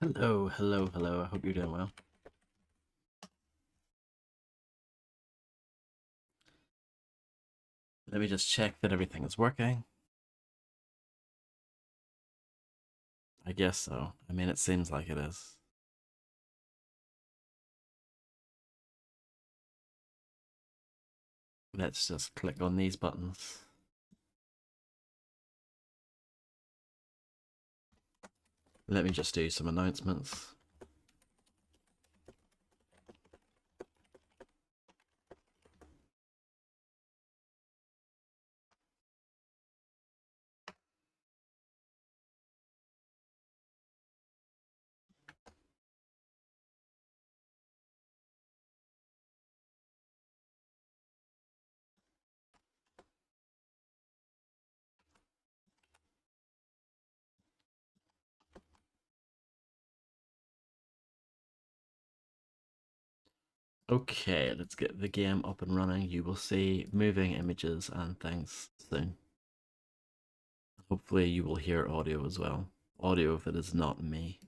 Hello, hello, hello. I hope you're doing well. Let me just check that everything is working. I guess so. I mean, it seems like it is. Let's just click on these buttons. Let me just do some announcements. Okay, let's get the game up and running. You will see moving images and things soon. Hopefully you will hear audio as well. Audio if it is not me.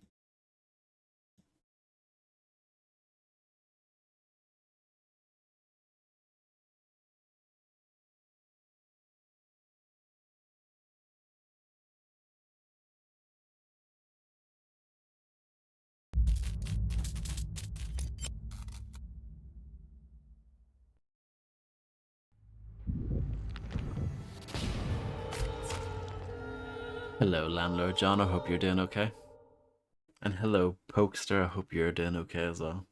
Hello, Landlord John. I hope you're doing okay. And hello, Pokester. I hope you're doing okay as well.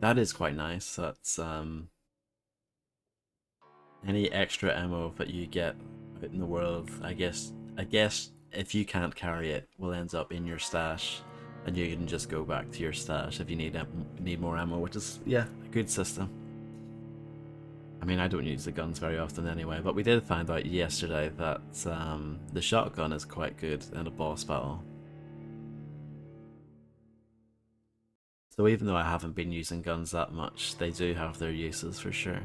That is quite nice. That's any extra ammo that you get out in the world. I guess if you can't carry it, will end up in your stash, and you can just go back to your stash if you need more ammo, which is yeah a good system. I mean, I don't use the guns very often anyway, but we did find out yesterday that the shotgun is quite good in a boss battle. So even though I haven't been using guns that much, they do have their uses for sure.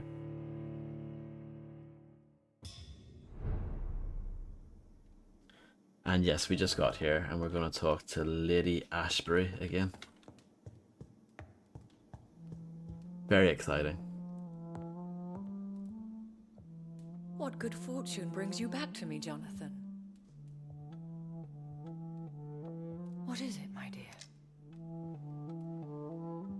And yes, we just got here and we're going to talk to Lady Ashbury again. Very exciting. What good fortune brings you back to me, Jonathan? What is it, my dear?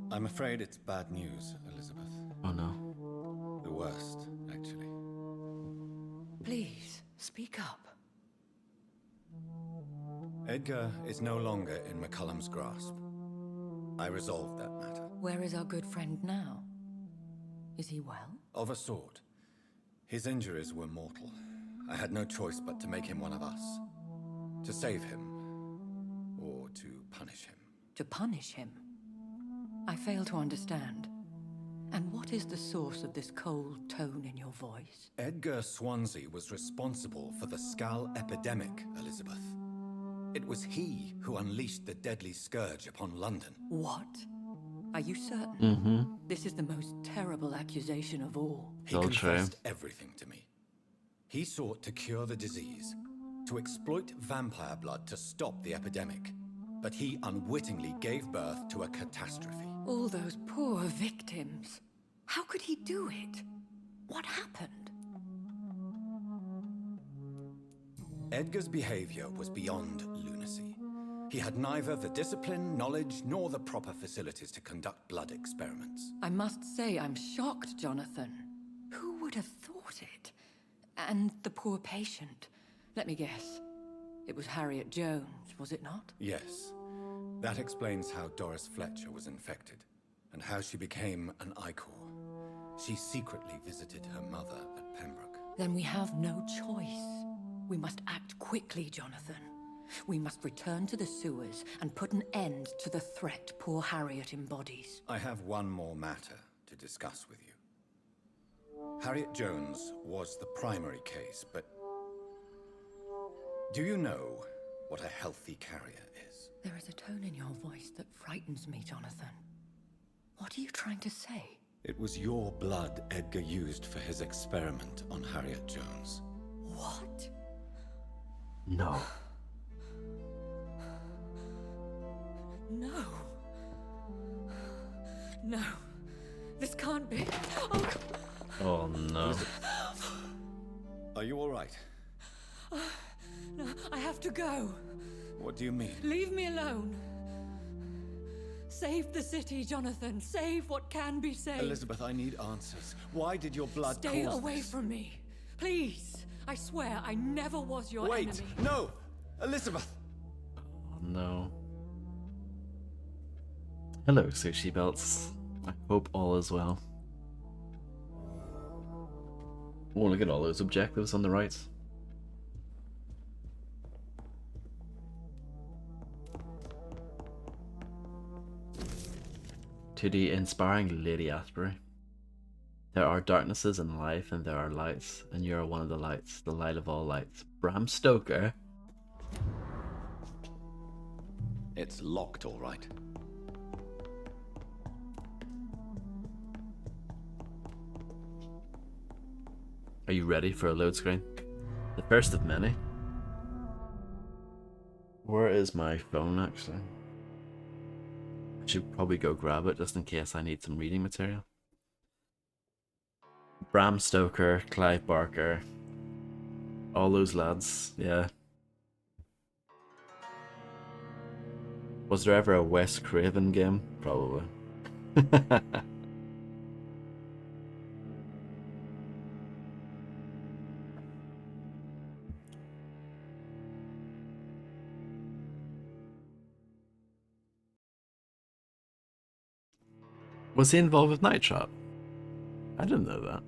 I'm afraid it's bad news, Elizabeth. Oh no. The worst, actually. Please, speak up. Edgar is no longer in McCullum's grasp. I resolved that matter. Where is our good friend now? Is he well? Of a sort. His injuries were mortal. I had no choice but to make him one of us. To save him, or to punish him. To punish him? I fail to understand. And what is the source of this cold tone in your voice? Edgar Swansea was responsible for the Skull epidemic, Elizabeth. It was he who unleashed the deadly scourge upon London. What? Are you certain? Mm-hmm. This is the most terrible accusation of all. He All confessed true. everything to me. He sought to cure the disease, to exploit vampire blood to stop the epidemic. But he unwittingly gave birth to a catastrophe. All those poor victims. How could he do it? What happened? Edgar's behavior was beyond lunacy. He had neither the discipline, knowledge, nor the proper facilities to conduct blood experiments. I must say I'm shocked, Jonathan. Who would have thought it? And the poor patient. Let me guess. It was Harriet Jones, was it not? Yes. That explains how Doris Fletcher was infected, and how she became an Ichor. She secretly visited her mother at Pembroke. Then we have no choice. We must act quickly, Jonathan. We must return to the sewers and put an end to the threat poor Harriet embodies. I have one more matter to discuss with you. Harriet Jones was the primary case, but Do you know what a healthy carrier is? There is a tone in your voice that frightens me, Jonathan. What are you trying to say? It was your blood Edgar used for his experiment on Harriet Jones. What? No. No. No. This can't be. Oh, Oh no. Are you all right? no, I have to go. What do you mean? Leave me alone. Save the city, Jonathan. Save what can be saved. Elizabeth, I need answers. Why did your blood Stay cause away this? from me. Please. I swear I never was your Wait! enemy. No! Elizabeth! Oh no. Hello, sushi belts. I hope all is well. Oh, look at all those objectives on the right. To the inspiring Lady Asbury. There are darknesses in life and there are lights, and you are one of the lights, the light of all lights. Bram Stoker. It's locked, all right. Are you ready for a load screen? The first of many. Where is my phone actually? I should probably go grab it just in case I need some reading material. Bram Stoker, Clive Barker, all those lads, yeah. Was there ever a Wes Craven game? Probably. Was he involved with Night Trap? I didn't know that.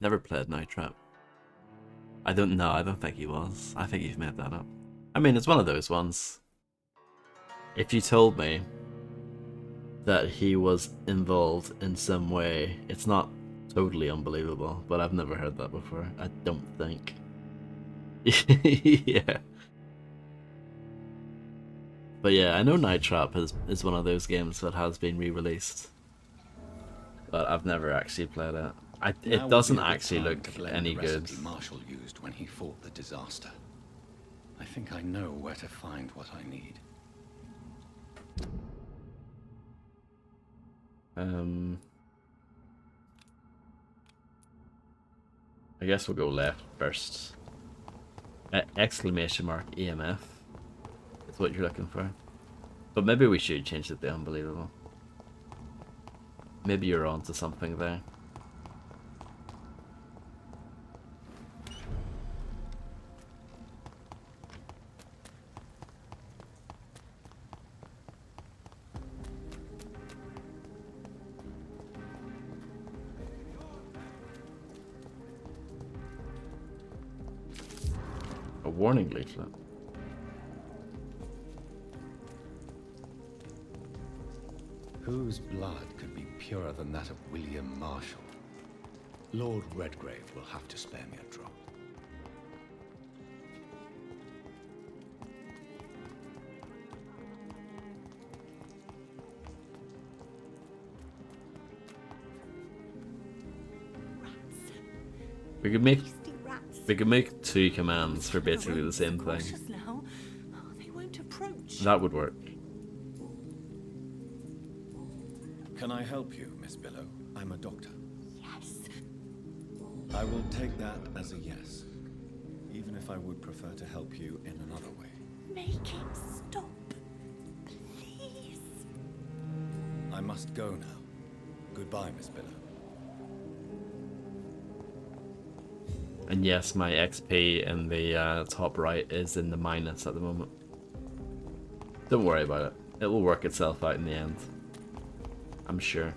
Never played Night Trap. I don't know, I don't think he was. I think you've made that up. I mean, it's one of those ones. If you told me that he was involved in some way, it's not totally unbelievable, but I've never heard that before. I don't think. Yeah. But yeah, I know Night Trap is one of those games that has been re-released, but I've never actually played it. It doesn't actually look any good. Marshall used when he fought the disaster. I think I know where to find what I need. I guess we'll go left first. Exclamation mark EMF. That's what you're looking for. But maybe we should change it to unbelievable. Maybe you're onto something there. A warning leaflet. Whose blood could be purer than that of William Marshall? Lord Redgrave will have to spare me a drop. We could make two commands for basically the same thing. That would work. Can I help you, Miss Billow? I'm a doctor. Yes. I will take that as a yes, even if I would prefer to help you in another way. Make him stop. Please. I must go now. Goodbye, Miss Billow. And yes, my XP in the top right is in the minus at the moment. Don't worry about it. It will work itself out in the end. I'm sure.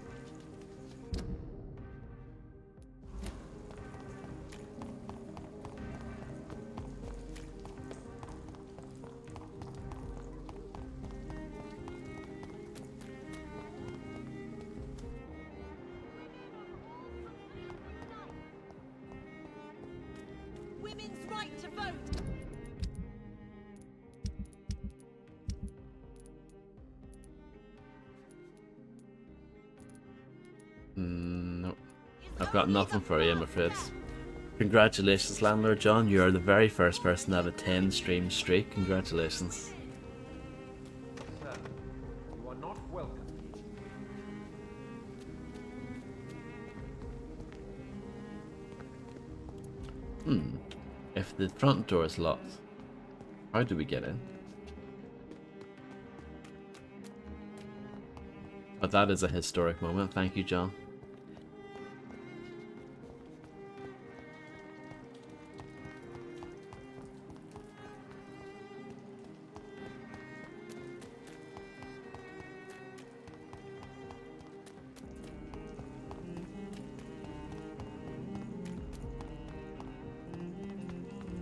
women's right to vote. Nope. I've got nothing for you, I'm afraid. Congratulations, Landlord John. You are the very first person to have a 10 stream streak. Congratulations. Sir, you are not welcome. If the front door is locked, how do we get in? But that is a historic moment. Thank you, John.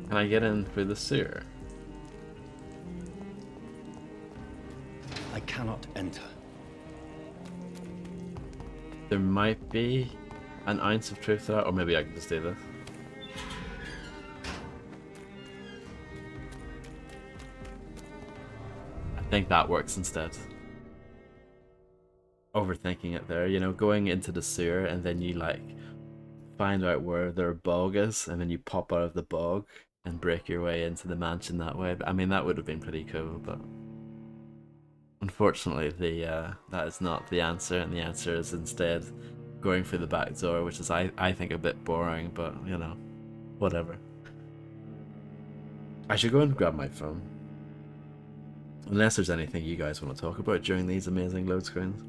Can I get in through the sewer? I cannot enter. There might be an ounce of truth to that, or maybe I can just do this. I think that works instead. Overthinking it there, you know, going into the sewer and then you like find out where their bog is and then you pop out of the bog and break your way into the mansion that way. I mean, that would have been pretty cool, but unfortunately that is not the answer, and the answer is instead going through the back door, which is I think a bit boring, but you know, whatever. I should go and grab my phone. Unless there's anything you guys want to talk about during these amazing load screens.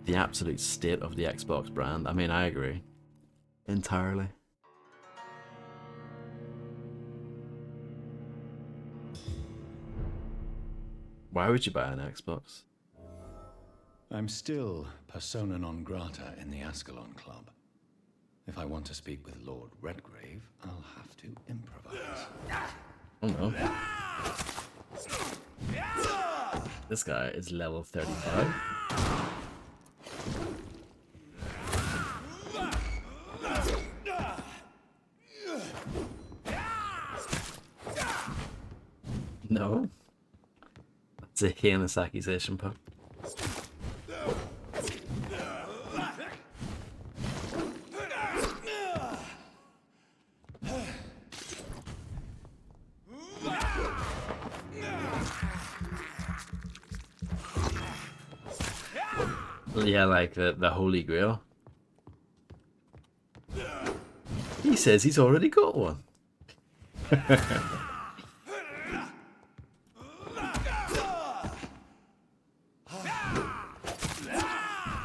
The absolute state of the Xbox brand. I mean, I agree. Entirely. Why would you buy an Xbox? I'm still persona non grata in the Ascalon Club. If I want to speak with Lord Redgrave, I'll have to improvise. Oh no. This guy is level 35. No. That's a heinous accusation, Puck. Yeah, like the Holy Grail. He says he's already got one.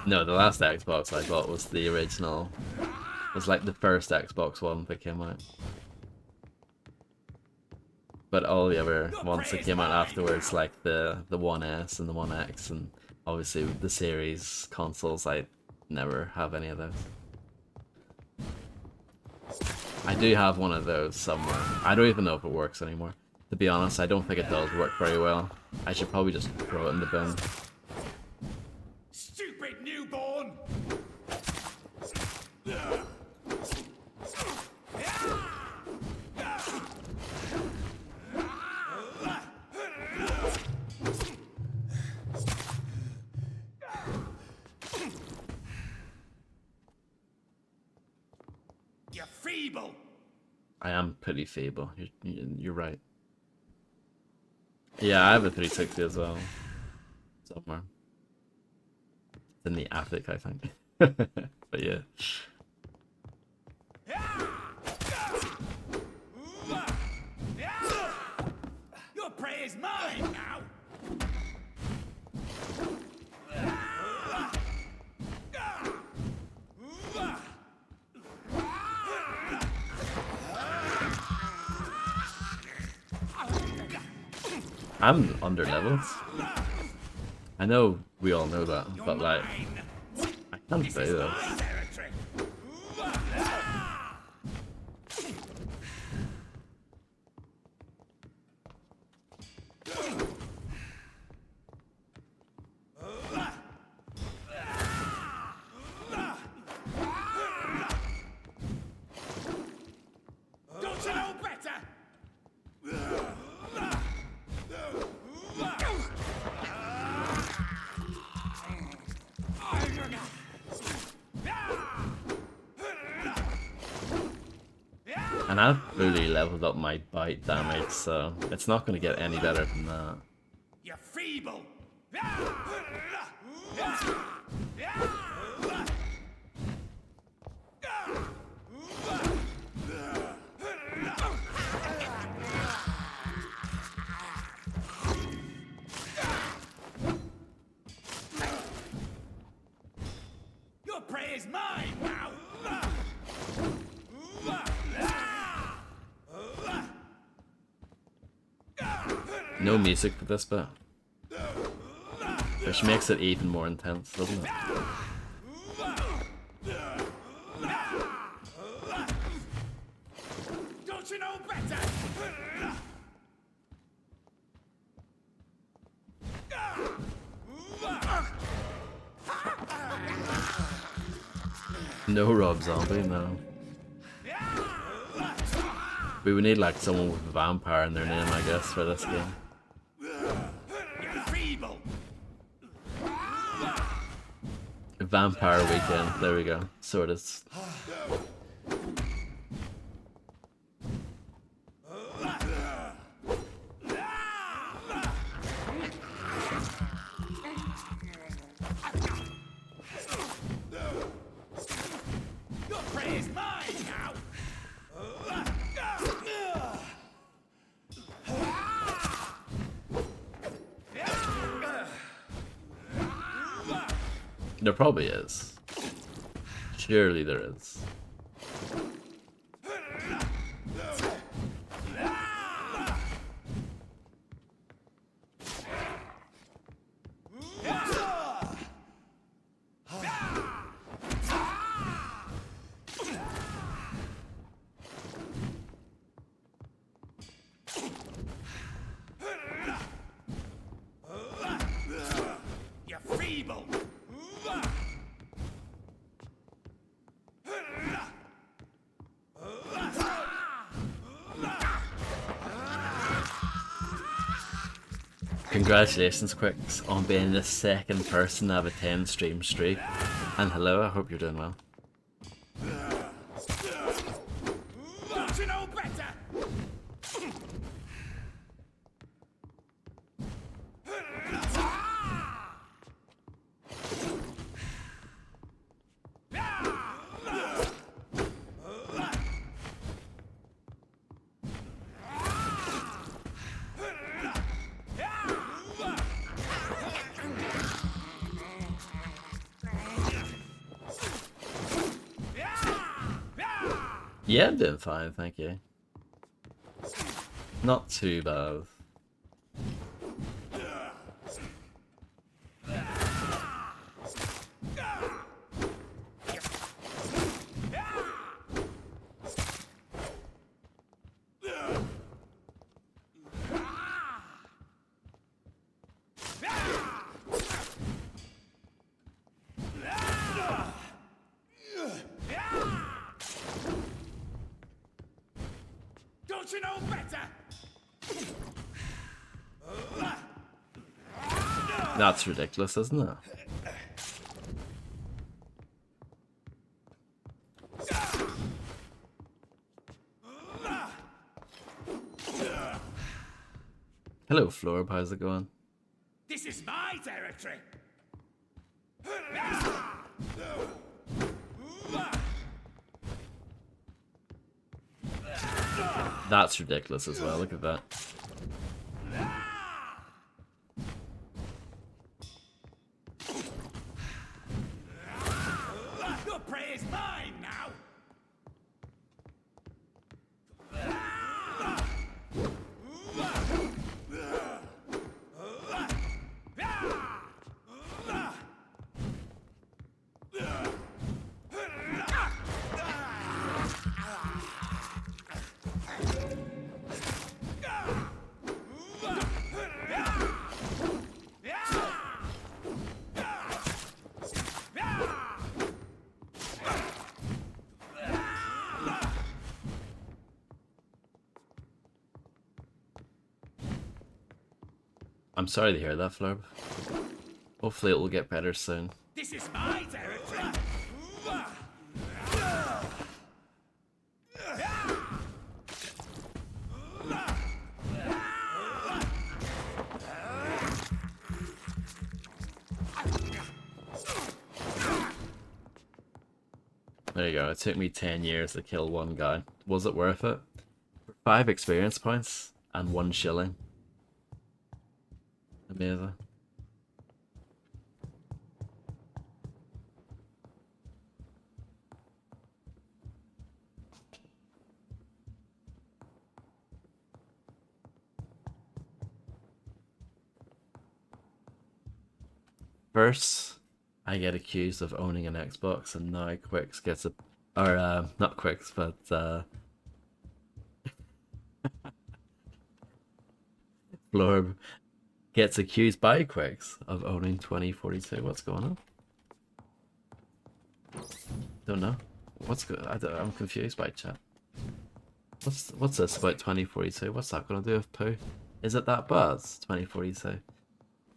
No, the last Xbox I bought was the original. It was like the first Xbox One that came out. But all the other ones that came out afterwards, like the One S and the One X, and obviously the series consoles, I never have any of those. I do have one of those somewhere. I don't even know if it works anymore. To be honest, I don't think it does work very well. I should probably just throw it in the bin. Stupid newborn! You're feeble! I am pretty feeble. You're right. Yeah, I have a 360 as well. Somewhere. It's in the attic, I think. But yeah. Your prey is mine now! I'm under leveled. I know we all know that, but like, I can't say that. And I've fully leveled up my bite damage, so it's not going to get any better than that. You're feeble! Your prey is mine now! No music for this bit, which makes it even more intense, doesn't it? Don't you know better? No Rob Zombie, no. We would need like someone with a vampire in their name, I guess, for this game. You're feeble! Vampire Weekend, there we go. Sorted. Your prey is mine now! There probably is. Surely there is. You're feeble! Congratulations, Quicks, on being the second person to have a 10 stream streak. And hello, I hope you're doing well. Don't you know better? Yeah, I'm doing fine, thank you. Not too bad. Don't you know better? That's ridiculous, isn't it? Hello, Florb, how's it going? This is my territory. That's ridiculous as well, look at that. Your prey is mine now. I'm sorry to hear that, Florb. Hopefully it will get better soon. This is my territory. There you go. It took me 10 years to kill one guy. Was it worth it? 5 experience points and 1 shilling. Amazing. First, I get accused of owning an Xbox, and now Quicks gets a, or not Quicks, but Florb gets accused by Quicks of owning 2042. What's going on? Don't know. What's good? I'm confused by chat. What's this about 2042? What's that gonna do with poo? Is it that Buzz 2042?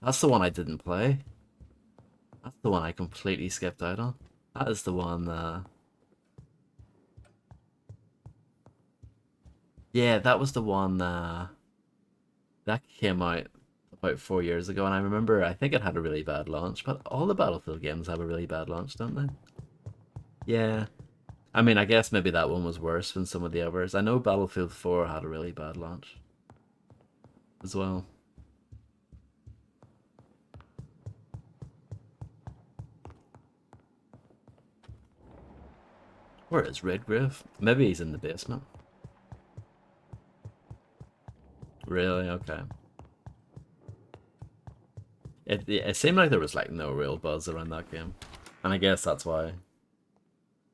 That's the one I didn't play. That's the one I completely skipped out on. That is the one, yeah, that was the one, that came out about 4 years ago, and I remember, I think it had a really bad launch, but all the Battlefield games have a really bad launch, don't they? Yeah. I mean, I guess maybe that one was worse than some of the others. I know Battlefield 4 had a really bad launch as well. Where is Redgrave? Maybe he's in the basement. Really? Okay. It seemed like there was like no real buzz around that game. And I guess that's why.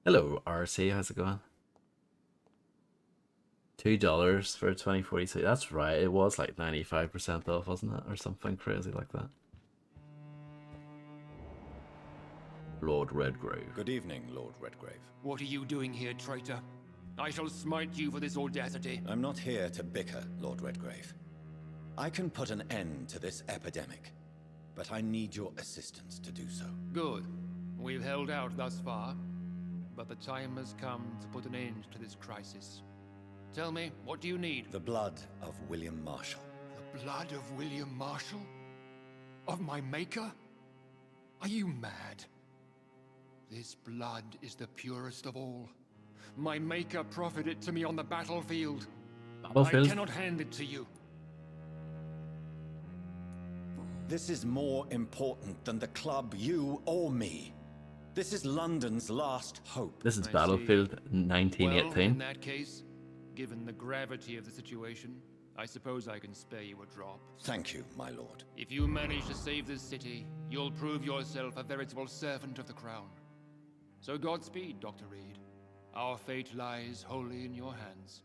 Hello, RC, how's it going? $2 for 2042. That's right, it was like 95% off, wasn't it? Or something crazy like that. Lord Redgrave. Good evening, Lord Redgrave. What are you doing here, traitor? I shall smite you for this audacity. I'm not here to bicker, Lord Redgrave. I can put an end to this epidemic, but I need your assistance to do so. Good. We've held out thus far, but the time has come to put an end to this crisis. Tell me, what do you need? The blood of William Marshall. The blood of William Marshall? Of my maker? Are you mad? This blood is the purest of all. My maker proffered it to me on the battlefield. I cannot hand it to you. This is more important than the club, you or me. This is London's last hope. This is I Battlefield see. 1918. Well, in that case, given the gravity of the situation, I suppose I can spare you a drop. Thank you, my lord. If you manage to save this city, you'll prove yourself a veritable servant of the crown. So Godspeed, Dr. Reed. Our fate lies wholly in your hands.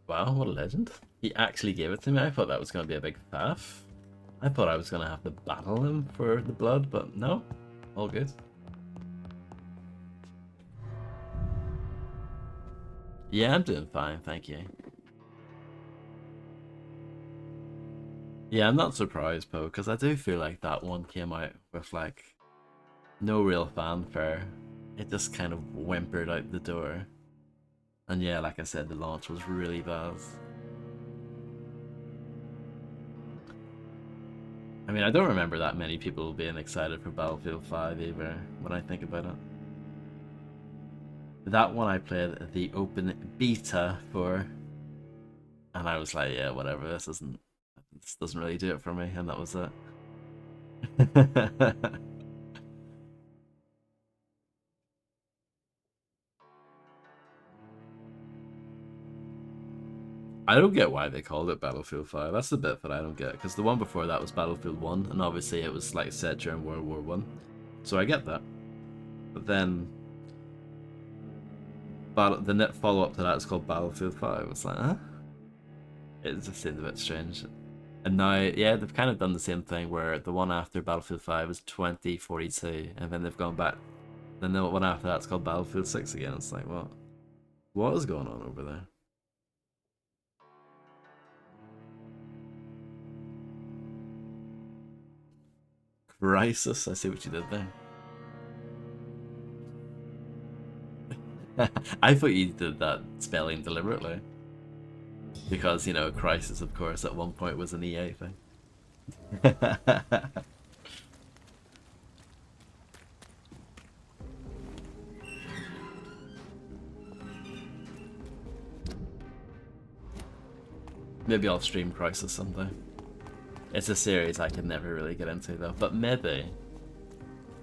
Wow, what a legend. He actually gave it to me. I thought that was going to be a big faff. I thought I was going to have to battle him for the blood, but no. All good. Yeah, I'm doing fine, thank you. Yeah, I'm not surprised, Poe, because I do feel like that one came out with, like, no real fanfare. It just kind of whimpered out the door. And yeah, like I said, the launch was really bad. I mean, I don't remember that many people being excited for Battlefield 5 either, when I think about it. That one I played the open beta for, and I was like, yeah, whatever, this doesn't really do it for me, and that was it. I don't get why they called it Battlefield 5. That's the bit that I don't get, because the one before that was Battlefield 1, and obviously it was like set during World War 1. So I get that. But then the net follow-up to that is called Battlefield 5. It's like, huh? It just seems a bit strange. And now, yeah, they've kind of done the same thing where the one after Battlefield 5 is 2042, and then they've gone back. Then the one after that's called Battlefield 6 again. It's like, what is going on over there? Crisis, I see what you did there. I thought you did that spelling deliberately. Because, you know, Crisis, of course, at one point was an EA thing. Maybe I'll stream Crisis someday. It's a series I can never really get into though, but maybe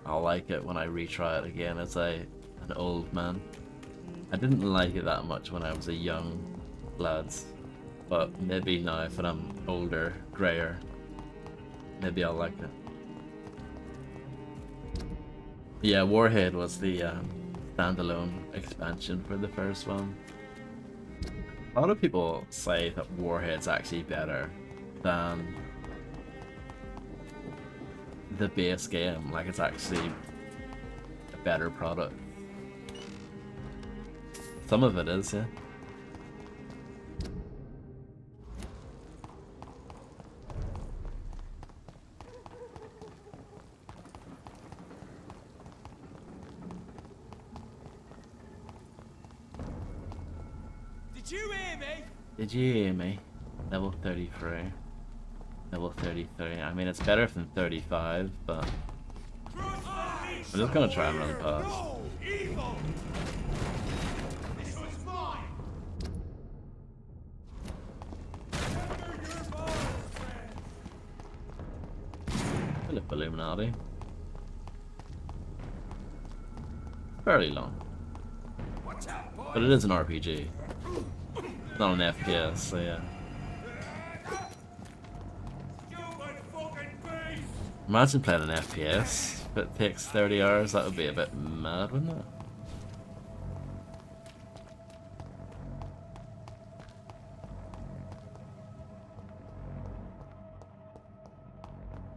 I'll like it when I retry it again as an old man. I didn't like it that much when I was a young lad, but maybe now when I'm older, greyer, maybe I'll like it. Yeah, Warhead was the standalone expansion for the first one. A lot of people say that Warhead's actually better than the base game, like it's actually a better product. Some of it is, yeah. Did you hear me? Did you hear me? Level 33. Level 33. I mean, it's better than 35, but I'm just gonna try and run past. No, evil. This was mine. Philip Illuminati. Fairly long. But it is an RPG. It's not an FPS, so yeah. Imagine playing an FPS if it takes 30 hours, that would be a bit mad, wouldn't it?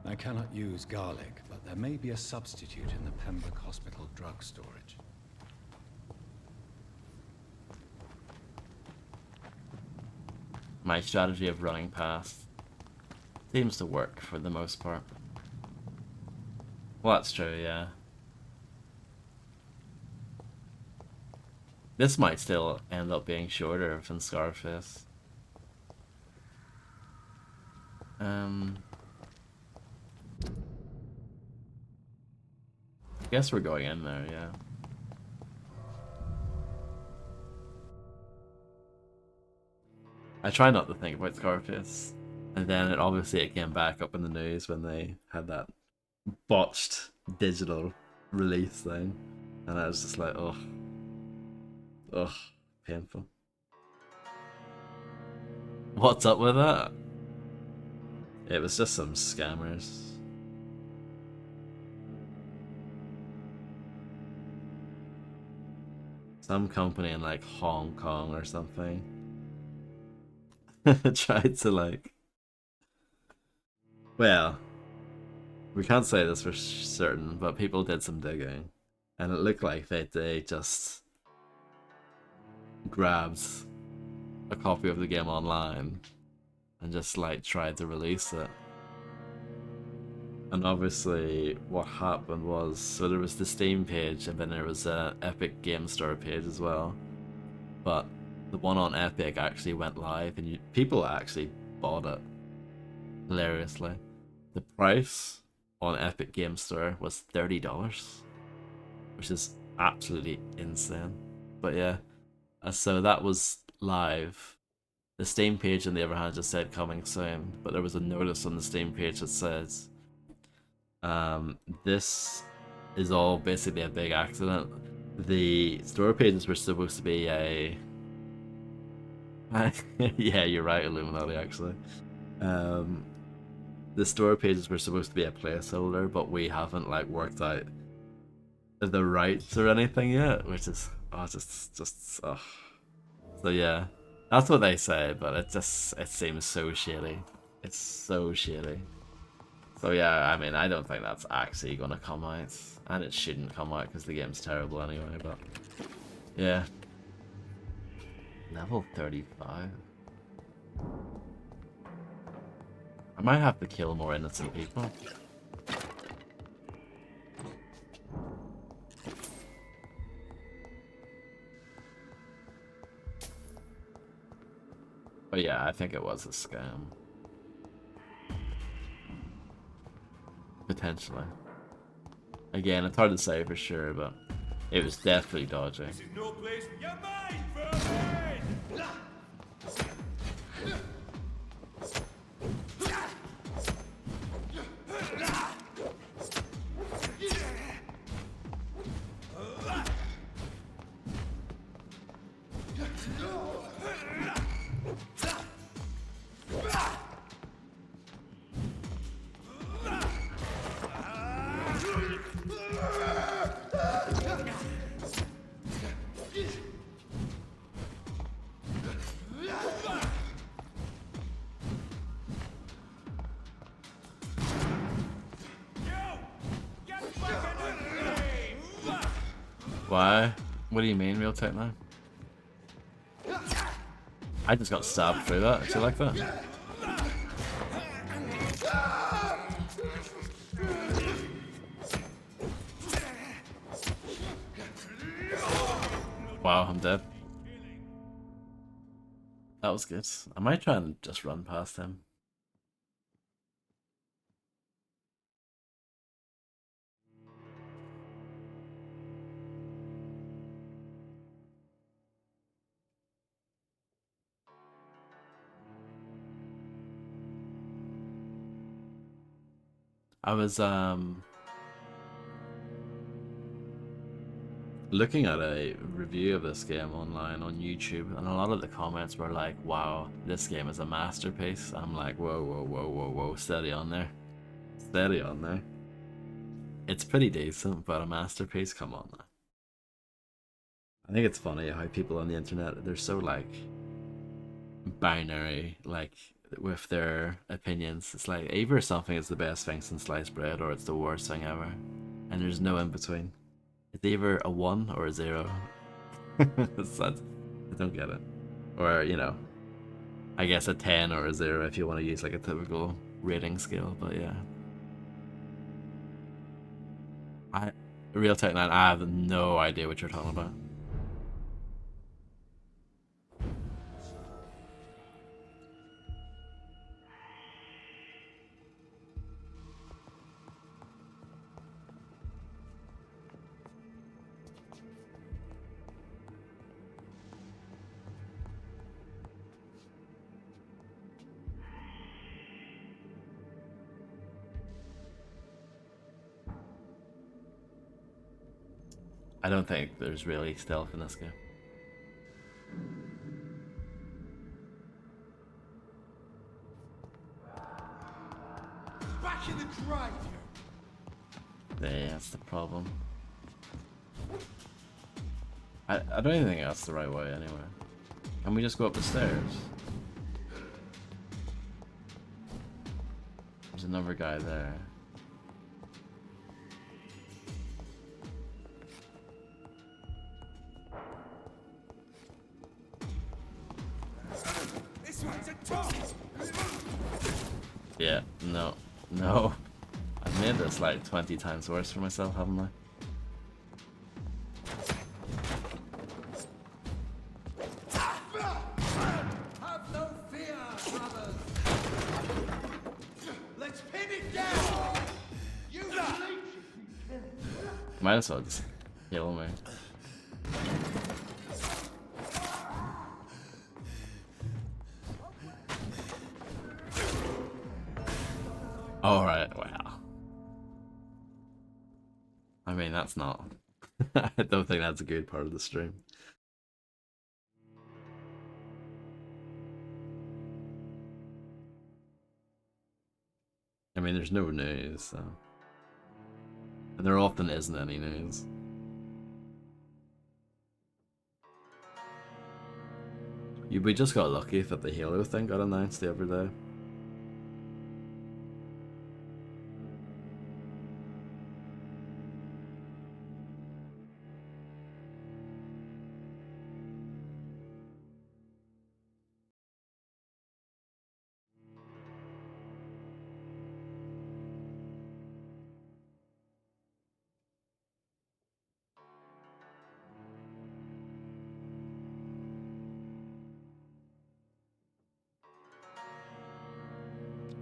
I cannot use garlic, but there may be a substitute in the Pembroke Hospital drug storage. My strategy of running past seems to work for the most part. Well, that's true, yeah. This might still end up being shorter than Scarface. I guess we're going in there, yeah. I try not to think about Scarface, and then it came back up in the news when they had that botched digital release thing, and I was just like, ugh, painful. What's up with that? It was just some scammers. Some company in like Hong Kong or something tried to like, well, we can't say this for certain, but people did some digging, and it looked like they just grabbed a copy of the game online and just like tried to release it. And obviously what happened was, so there was the Steam page and then there was an Epic Game Store page as well, but the one on Epic actually went live and people actually bought it, hilariously. The price on Epic Game Store was $30, which is absolutely insane. But yeah, so that was live. The Steam page on the other hand just said coming soon, but there was a notice on the Steam page that says this is all basically a big accident. The store pages were supposed to be a yeah, you're right, Illuminati, actually. The store pages were supposed to be a placeholder, but we haven't like worked out the rights or anything yet, which is so yeah, that's what they say, but it seems so shitty. It's so shitty. So yeah, I mean, I don't think that's actually gonna come out, and it shouldn't come out because the game's terrible anyway. But yeah, level 35. I might have to kill more innocent people. But yeah, I think it was a scam. Potentially. Again, it's hard to say for sure, but it was definitely dodgy. This is no place for your mind, Vampyr! Why? What do you mean, real tech now? I just got stabbed through that. Do you like that? Wow, I'm dead. That was good. I might try and just run past him. I was looking at a review of this game online on YouTube, and a lot of the comments were like, wow, this game is a masterpiece. I'm like, whoa, whoa, whoa, whoa, whoa, steady on there. Steady on there. It's pretty decent, but a masterpiece? Come on now. I think it's funny how people on the internet, they're so like binary, like with their opinions. It's like either something is the best thing since sliced bread or it's the worst thing ever. And there's no in between. It's either a 1 or a 0. I don't get it. Or, you know, I guess a 10 or a 0 if you want to use like a typical rating scale, but yeah. Real Tech 9, I have no idea what you're talking about. I don't think there's really stealth in this game. Back in the grave! Yeah, that's the problem. I don't even think that's the right way anyway. Can we just go up the stairs? There's another guy there. This one's a top! Yeah, no, no. I've made this like 20 times worse for myself, haven't I? Have no fear, brothers! Let's pin it down! You Might as well just kill me. Alright, wow. I mean, that's not... I don't think that's a good part of the stream. I mean, there's no news, so... And there often isn't any news. We just got lucky that the Halo thing got announced the other day.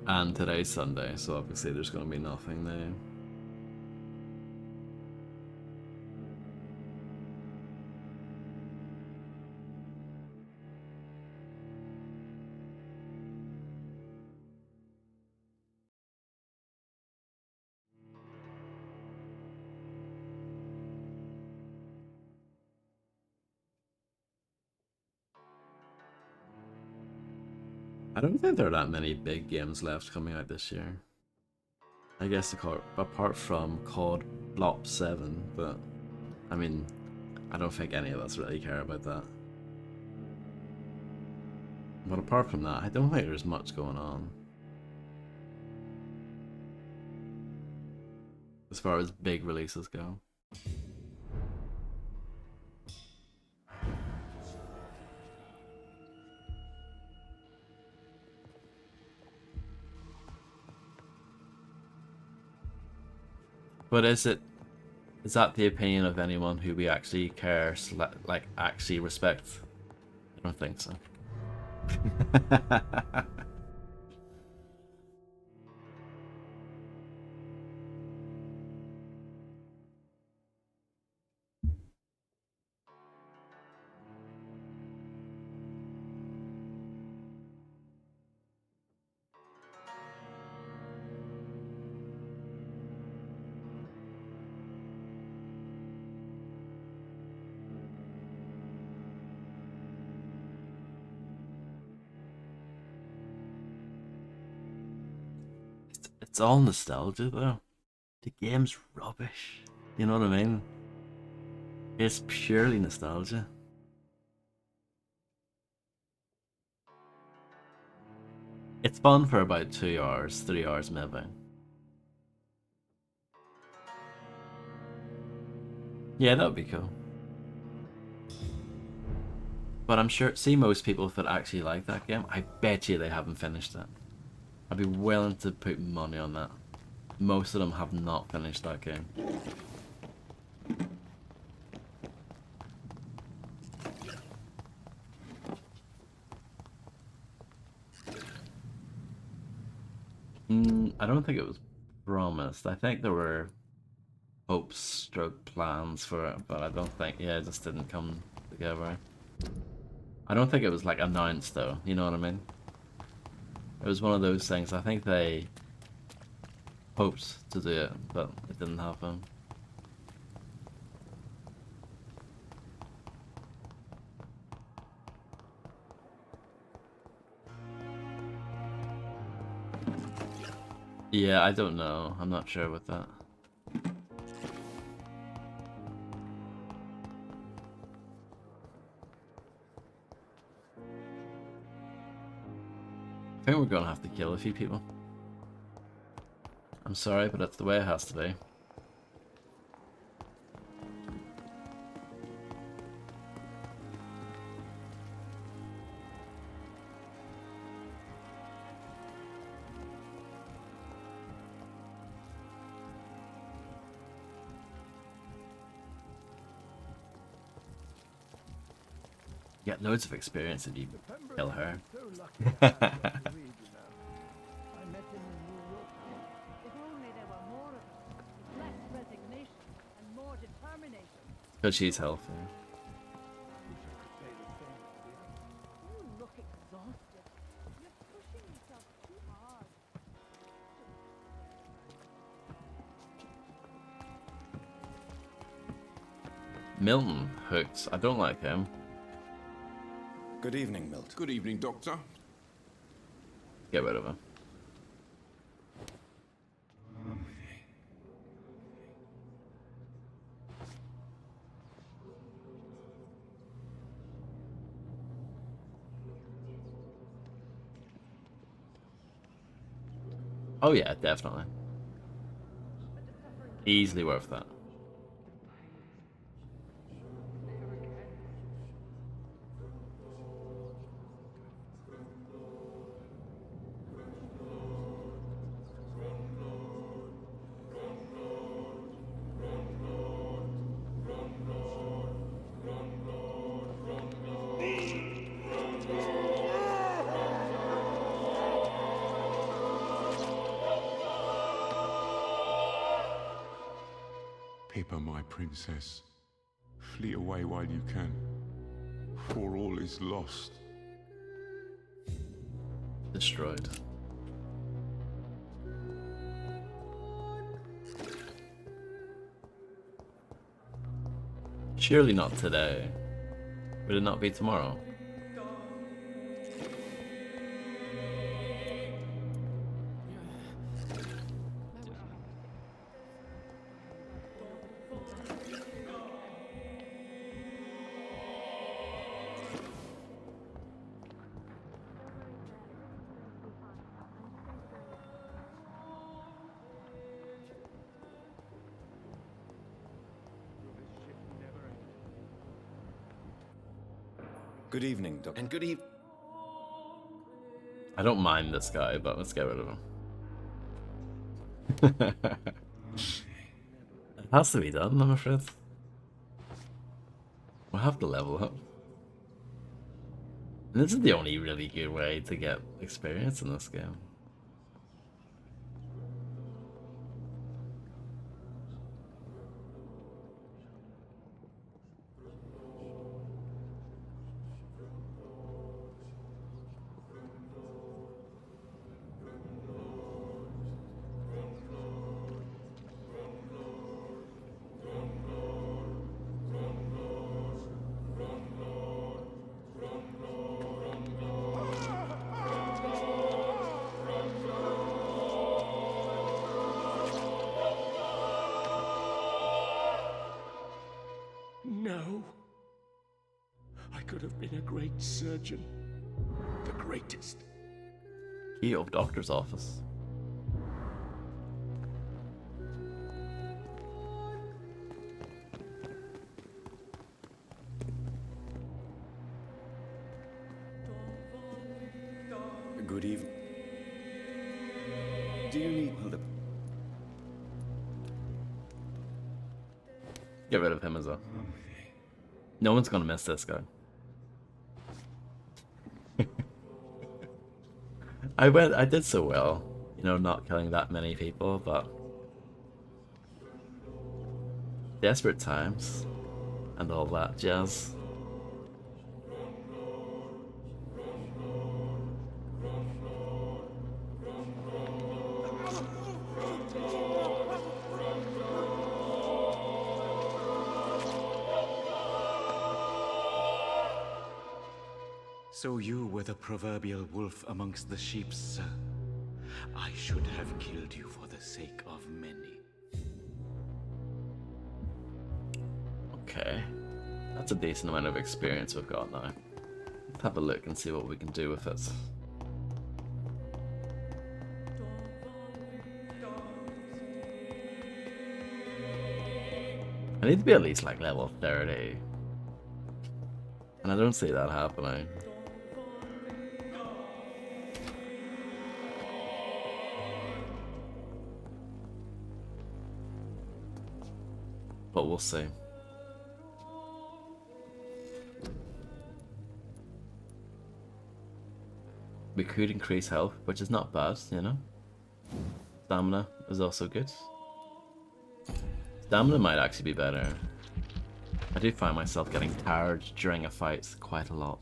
And today's Sunday, so obviously there's going to be nothing there. I don't think there are that many big games left coming out this year. I guess apart from COD Blop 7, but I mean, I don't think any of us really care about that. But apart from that, I don't think there's much going on. As far as big releases go. But is that the opinion of anyone who we actually care, like actually respect? I don't think so. It's all nostalgia though. The game's rubbish. You know what I mean? It's purely nostalgia. It's fun for about 2 hours, 3 hours maybe. Yeah, that would be cool. But I'm sure, see, most people that actually like that game, I bet you they haven't finished it. I'd be willing to put money on that. Most of them have not finished that game. I don't think it was promised. I think there were hopes stroke plans for it, but I don't think, yeah, it just didn't come together. I don't think it was like announced though, you know what I mean? It was one of those things, I think they hoped to do it, but it didn't happen. Yeah, I don't know. I'm not sure with that. I think we're gonna have to kill a few people. I'm sorry, but that's the way it has to be. You get loads of experience if you kill her. Because she's healthy. Milton hooked. I don't like him. Good evening, Milt. Good evening, Doctor. Get rid of him. Oh yeah, definitely. Easily worth that. Pippa, my princess, flee away while you can, for all is lost. Destroyed. Surely not today. Would it not be tomorrow? Good evening, Doctor. And good evening. I don't mind this guy, but let's get rid of him. Has to be done, I'm afraid. We'll have to level up. And this is the only really good way to get experience in this game. No. I could have been a great surgeon. The greatest. Key of doctor's office. Good evening. Do you need help? Get rid of him as well. No one's gonna miss this guy. I did so well, you know, not killing that many people, but desperate times and all that jazz. So you were the proverbial wolf amongst the sheep, sir. I should have killed you for the sake of many. Okay. That's a decent amount of experience we've got now. Let's have a look and see what we can do with it. I need to be at least like level 30. And I don't see that happening. But we'll see. We could increase health, which is not bad, you know. Stamina is also good. Stamina might actually be better. I do find myself getting tired during a fight quite a lot.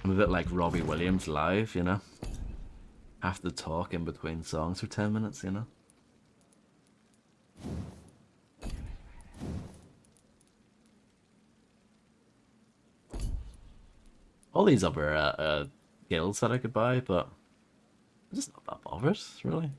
I'm a bit like Robbie Williams live, you know. Have to talk in between songs for 10 minutes, you know. All these other guilds that I could buy, but I'm just not that bothered, really.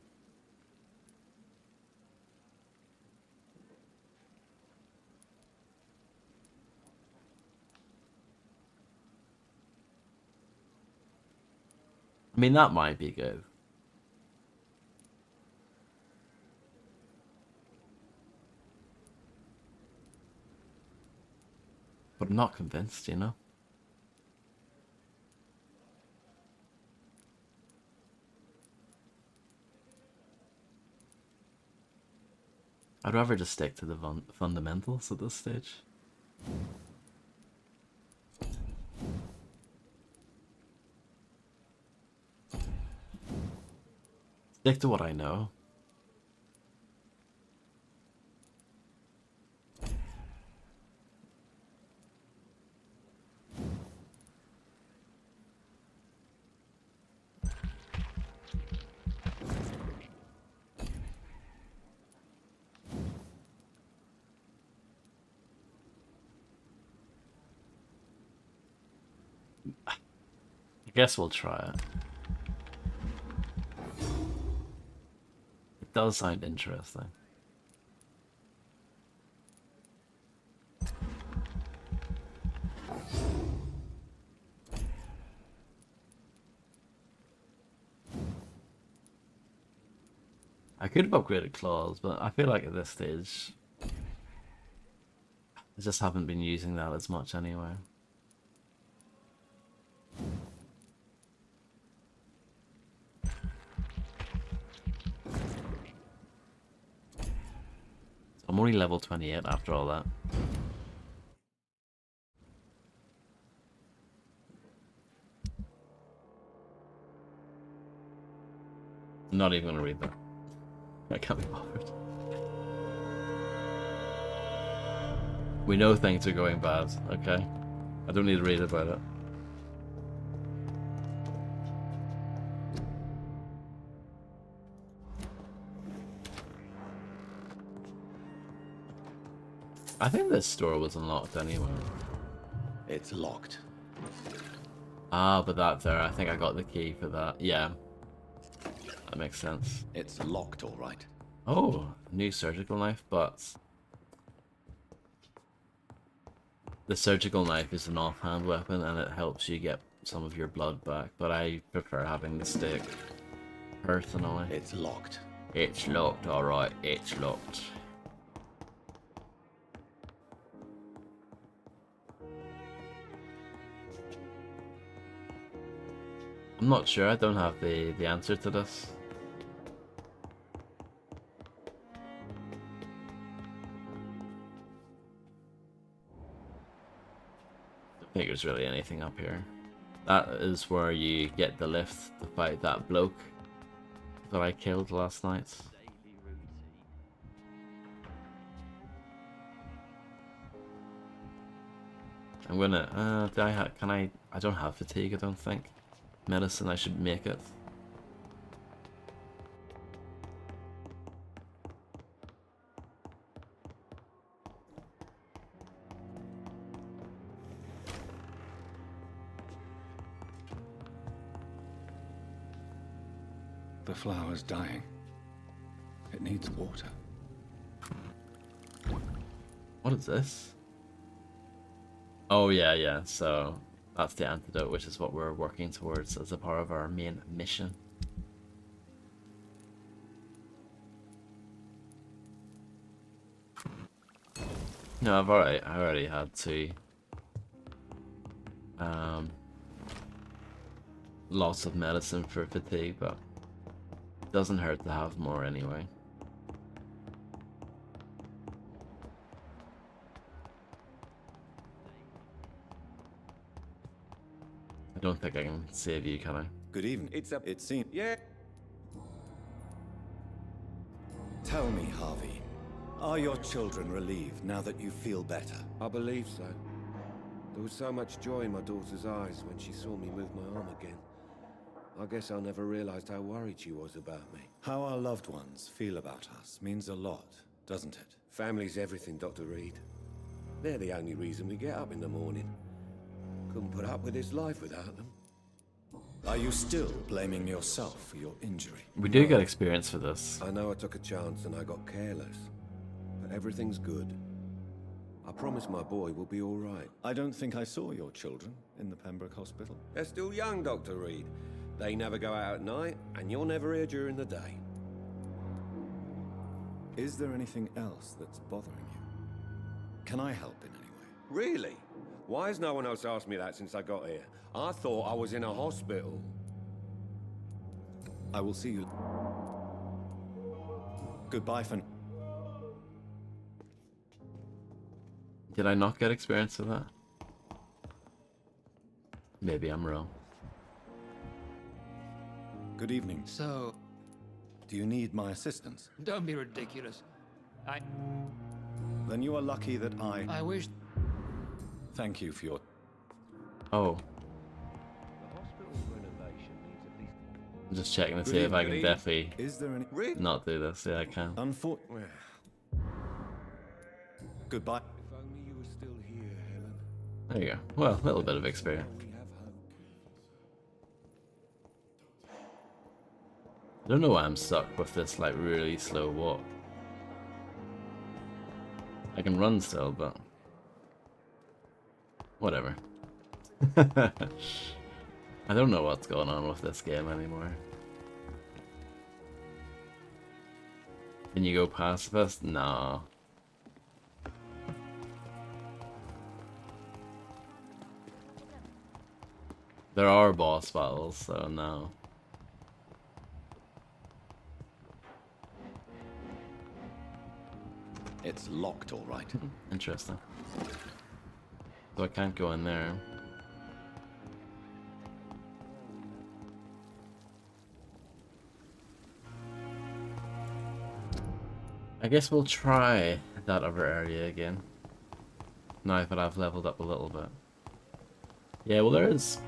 I mean, that might be good. But I'm not convinced, you know? I'd rather just stick to the fundamentals at this stage. Stick to what I know. I guess we'll try it. It does sound interesting. I could have upgraded claws, but I feel like at this stage I just haven't been using that as much anyway. I'm only level 28 after all that. I'm not even gonna read that. I can't be bothered. We know things are going bad, okay? I don't need to read about it. I think this store was unlocked anyway. It's locked. Ah, but that there, I think I got the key for that. Yeah. That makes sense. It's locked, all right. Oh, new surgical knife, but the surgical knife is an offhand weapon and it helps you get some of your blood back, but I prefer having the stick personally. It's locked. It's locked, alright, it's locked. I'm not sure, I don't have the answer to this. Don't think there's really anything up here. That is where you get the lift to fight that bloke that I killed last night. I'm gonna, I don't have fatigue, I don't think. Medicine, I should make it. The flower's dying. It needs water. What is this? Oh yeah, so that's the antidote, which is what we're working towards as a part of our main mission. No, I already had two. Lots of medicine for fatigue, but it doesn't hurt to have more anyway. I don't think I can save you, can I? Good evening. It seems. Yeah. Tell me, Harvey, are your children relieved now that you feel better? I believe so. There was so much joy in my daughter's eyes when she saw me move my arm again. I guess I never realized how worried she was about me. How our loved ones feel about us means a lot, doesn't it? Family's everything, Dr. Reed. They're the only reason we get up in the morning. Couldn't put up with this life without them. Are you still blaming yourself for your injury? We do get experience for this. I know I took a chance and I got careless, but everything's good. I promise my boy will be all right. I don't think I saw your children in the Pembroke Hospital. They're still young, Dr. Reed. They never go out at night, and you're never here during the day. Is there anything else that's bothering you? Can I help in any way? Really? Why has no one else asked me that since I got here? I thought I was in a hospital. I will see you. Goodbye for now. Did I not get experience of that? Maybe I'm wrong. Good evening. So, do you need my assistance? don't be ridiculous. Then you are lucky that I wish... Thank you for your... Oh. The hospital's renovation needs at least... I'm just checking to see if I can definitely Is there any... not do this. Yeah, I can. Unfortunately... Goodbye. If only you were still here, Helen. There you go. Well, a little bit of experience. We have hope. I don't know why I'm stuck with this like really slow walk. I can run still, but whatever. I don't know what's going on with this game anymore. Can you go pacifist? No. There are boss battles, so no. It's locked, all right. Interesting. So I can't go in there. I guess we'll try that other area again. Now that I've leveled up a little bit. Yeah, well there is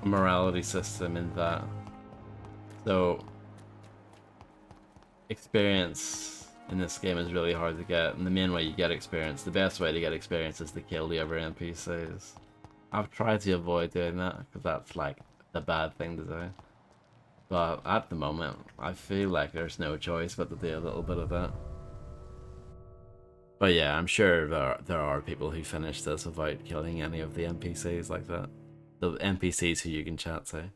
a morality system in that. So experience in this game is really hard to get, and the main way you get experience, the best way to get experience is to kill the other NPCs. I've tried to avoid doing that, because that's like the bad thing to do. But at the moment, I feel like there's no choice but to do a little bit of that. But yeah, I'm sure there are people who finish this without killing any of the NPCs like that. The NPCs who you can chat to.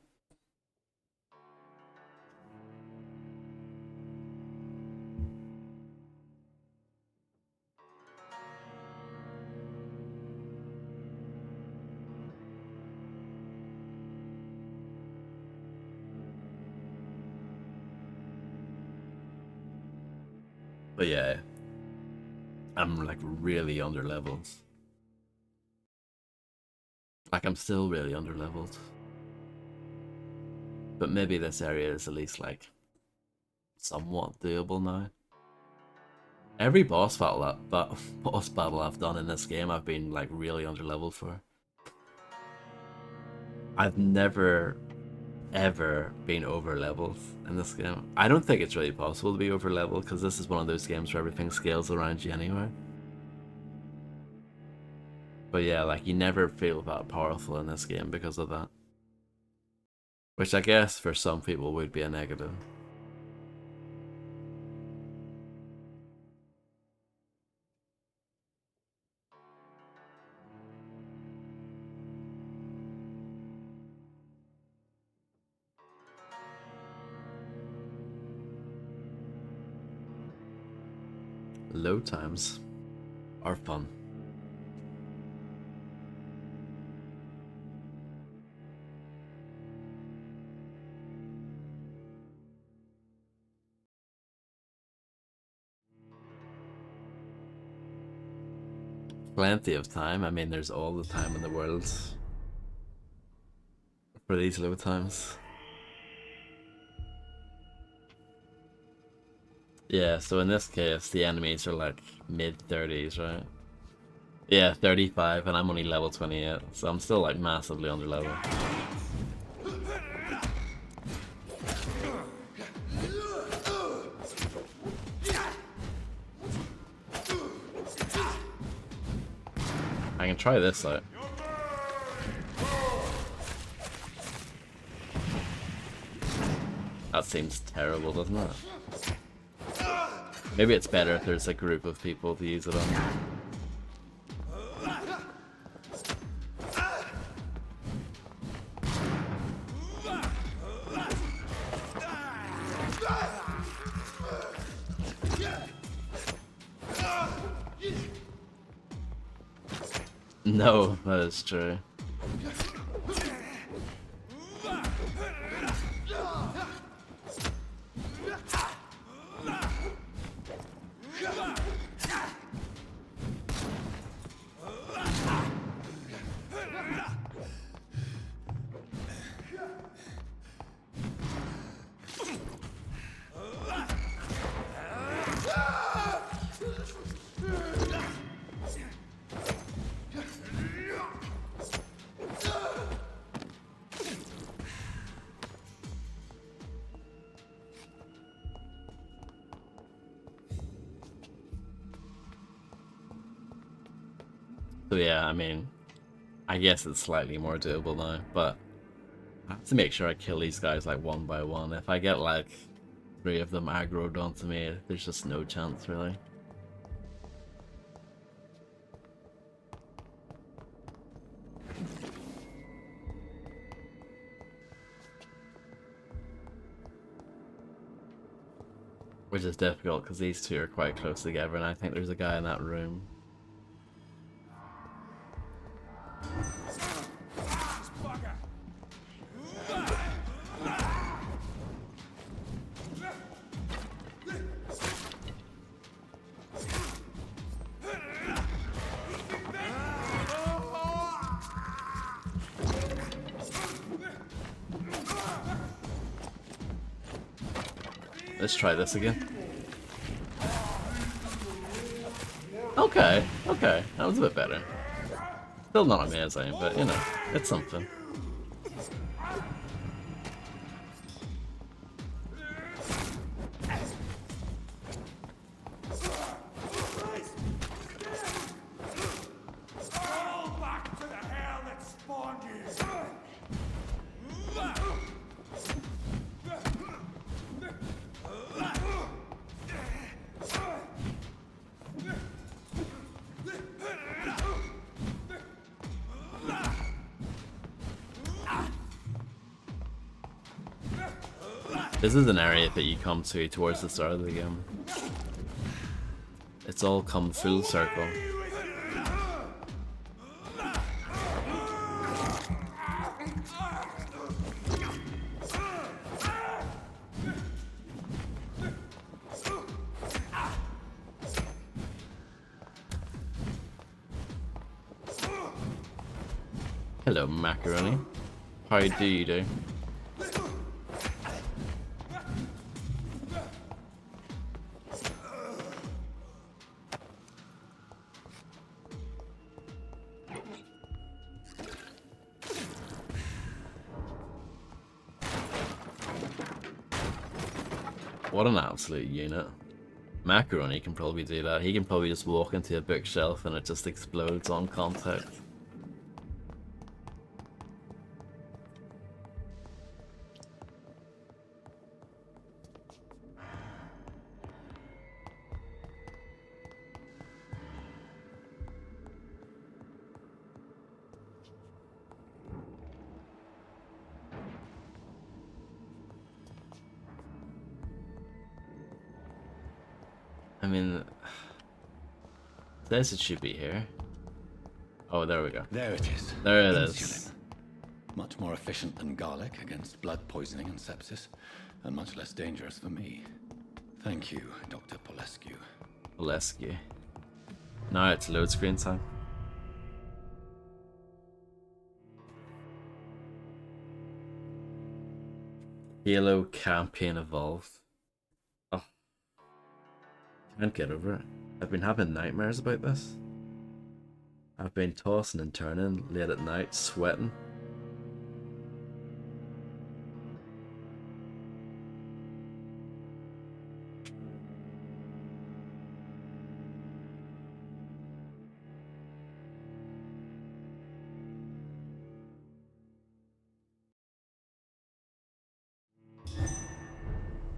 But yeah, I'm like really under leveled. Like I'm still really under leveled. But maybe this area is at least like somewhat doable now. Every boss battle I've done in this game, I've been like really under leveled for. I've never ever been over leveled in this game. I don't think it's really possible to be over leveled, because this is one of those games where everything scales around you anyway. But yeah, like you never feel that powerful in this game because of that. Which I guess for some people would be a negative. Load times are fun. Plenty of time. I mean, there's all the time in the world for these load times. Yeah, so in this case, the enemies are like mid-30s, right? Yeah, 35, and I'm only level 28, so I'm still like massively under level. I can try this out. That seems terrible, doesn't it? Maybe it's better if there's a group of people to use it on. No, that is true. So yeah, I mean, I guess it's slightly more doable now, but I have to make sure I kill these guys like one by one. If I get like 3 of them aggroed onto me, there's just no chance really. Which is difficult because these two are quite close together, and I think there's a guy in that room. Let's try this again. Okay, okay, that was a bit better. Still not amazing, but you know, it's something. This is an area that you come to towards the start of the game. It's all come full circle. Hello, macaroni. How do you do? What an absolute unit. Macaroni can probably do that. He can probably just walk into a bookshelf and it just explodes on contact. I mean, this it should be here. Oh, there we go. There it is. There it is. Insulin. Much more efficient than garlic against blood poisoning and sepsis, and much less dangerous for me. Thank you, Dr. Polescu. Polescu. Now it's load screen time. Halo campaign evolved. Oh. Can't get over it. I've been having nightmares about this. I've been tossing and turning late at night, sweating.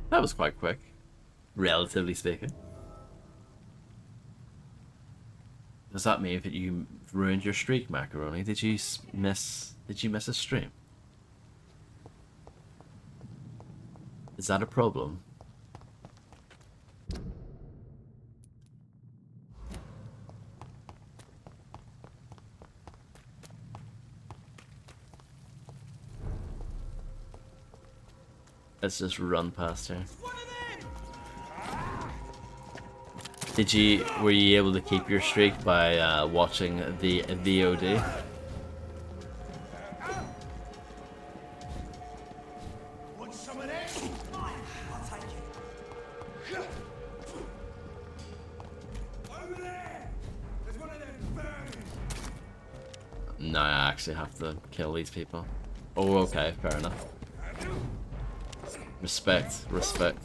That was quite quick, relatively speaking. Does that mean that you ruined your streak, Macaroni? Did you miss a stream? Is that a problem? Let's just run past her. Were you able to keep your streak by watching the VOD? Want some of this? I'll take it. Over there! There's one of them burning! No, I actually have to kill these people. Oh, okay, fair enough. Respect, respect.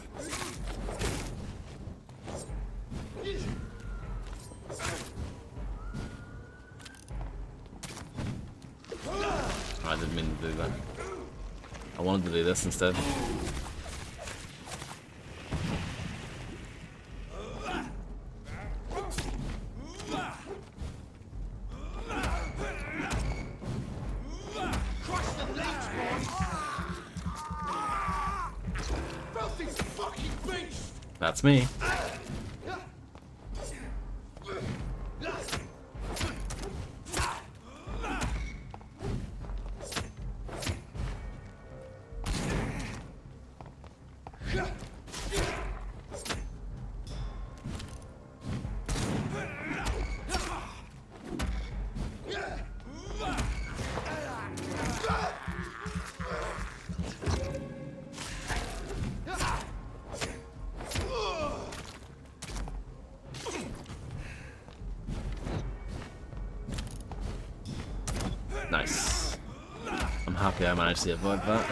I didn't mean to do that. I wanted to do this instead. That's me. Nice. I'm happy I managed to avoid that.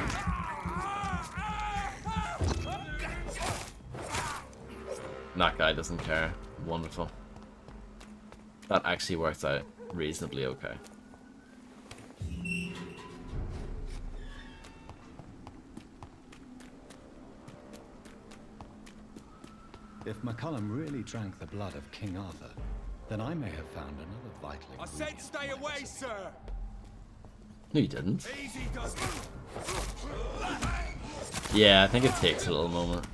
That guy doesn't care. Wonderful. That actually worked out reasonably okay. If McCullum really drank the blood of King Arthur, then I may have found another vital ingredient. I said stay away, sir! No, you didn't. Easy does. Yeah, I think it takes a little moment.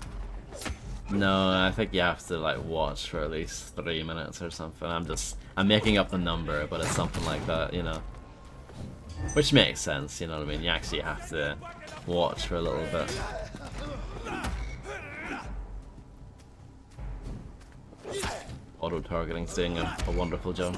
No, I think you have to like watch for at least 3 minutes or something. I'm making up the number, but it's something like that, you know. Which makes sense, you know what I mean? You actually have to watch for a little bit. Auto-targeting's doing a wonderful job.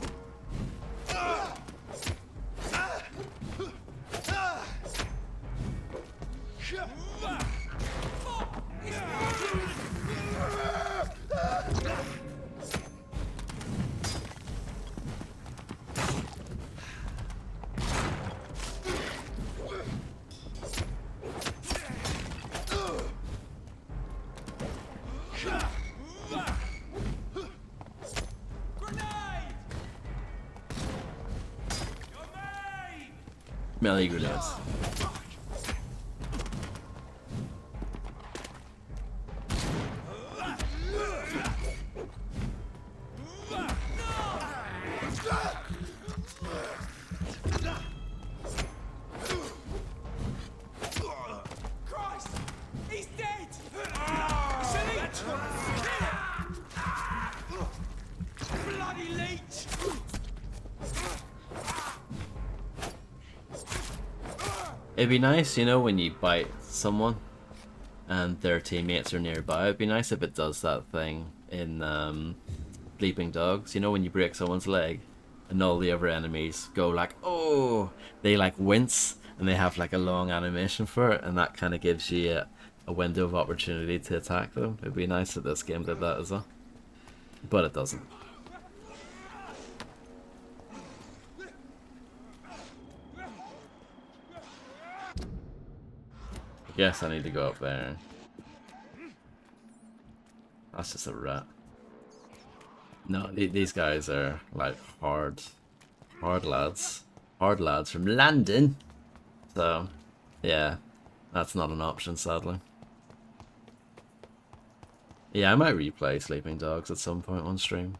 Melee grenades. Christ! He's dead! Bloody leech! It'd be nice, you know, when you bite someone and their teammates are nearby. It'd be nice if it does that thing in Sleeping Dogs. You know, when you break someone's leg and all the other enemies go like, oh, they like wince and they have like a long animation for it, and that kind of gives you a window of opportunity to attack them. It'd be nice if this game did that as well, but it doesn't. Yes, I need to go up there. That's just a rat. No, these guys are like hard lads. Hard lads from London. So, yeah, that's not an option, sadly. Yeah, I might replay Sleeping Dogs at some point on stream.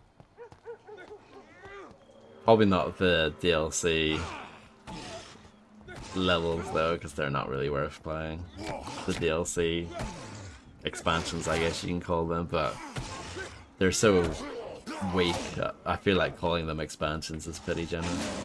Probably not the DLC levels though, because they're not really worth playing. The DLC expansions, I guess you can call them, but they're so weak. I feel like calling them expansions is pretty generous.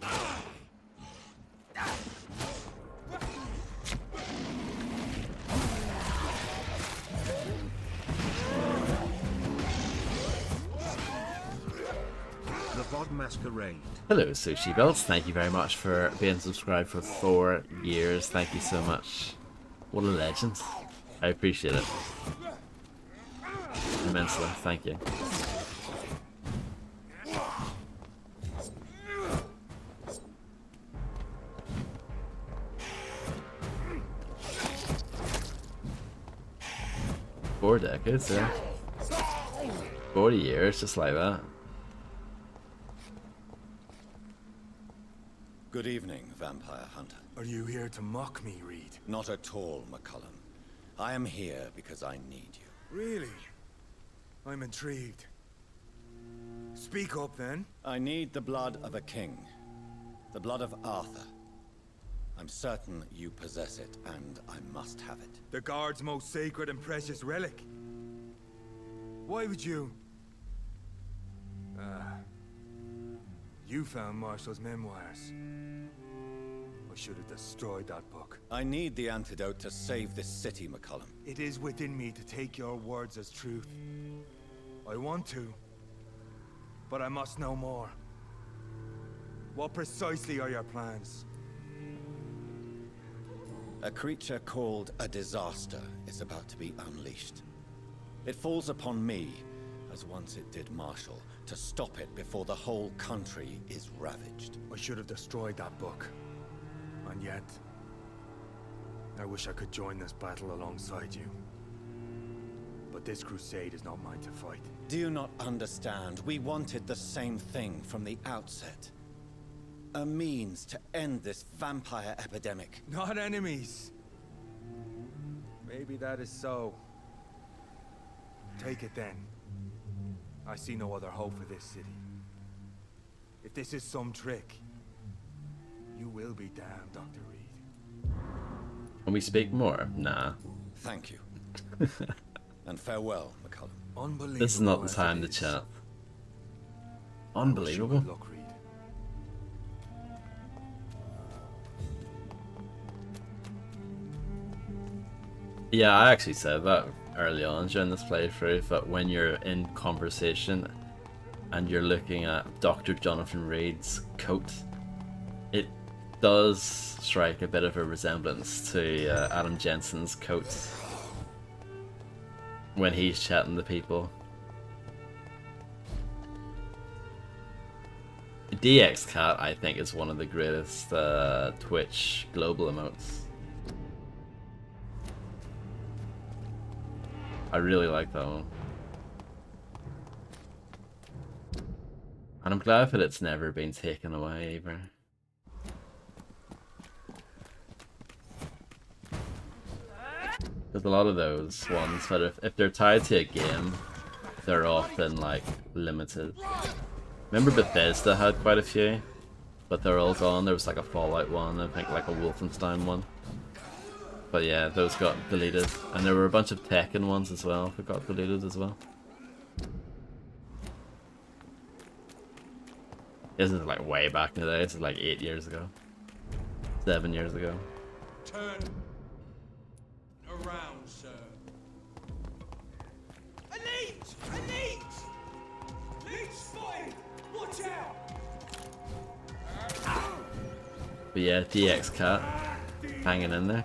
The VOD Masquerade. Hello, Sushi Belts. Thank you very much for being subscribed for 4 years. Thank you so much. What a legend. I appreciate it immensely. Thank you. Four decades, yeah. 40 years, just like that. Good evening, Vampire Hunter. Are you here to mock me, Reed? Not at all, McCullum. I am here because I need you. Really? I'm intrigued. Speak up, then. I need the blood of a king. The blood of Arthur. I'm certain you possess it, and I must have it. The guard's most sacred and precious relic. Why would you? You found Marshall's memoirs. I should have destroyed that book. I need the antidote to save this city, McCullum. It is within me to take your words as truth. I want to, but I must know more. What precisely are your plans? A creature called a disaster is about to be unleashed. It falls upon me, as once it did Marshall, to stop it before the whole country is ravaged. I should have destroyed that book. yet. I wish I could join this battle alongside you. But this crusade is not mine to fight. Do you not understand? We wanted the same thing from the outset. A means to end this vampire epidemic. Not enemies. Maybe that is so. Take it then. I see no other hope for this city. If this is some trick, you will be damned, Dr. Reed. Can we speak more? Nah. Thank you. And farewell, McCullum. Unbelievable. This is not the as time it to is. chat. I wish you Unbelievable. good luck, Reed. Yeah, I actually said that early on during this playthrough, that when you're in conversation and you're looking at Dr. Jonathan Reed's coat, it does strike a bit of a resemblance to Adam Jensen's coat when he's chatting to people. DX Cat, I think, is one of the greatest Twitch global emotes. I really like that one. And I'm glad that it's never been taken away either. There's a lot of those ones that if they're tied to a game, they're often like limited. Remember Bethesda had quite a few, but they're all gone. There was like a Fallout one, I think like a Wolfenstein one. But yeah, those got deleted. And there were a bunch of Tekken ones as well that got deleted as well. This is like way back in the day. This is like 8 years ago. 7 years ago. Turn around, sir. A leech! A leech! Leech spotted! Watch out! But yeah, DX Cat hanging in there.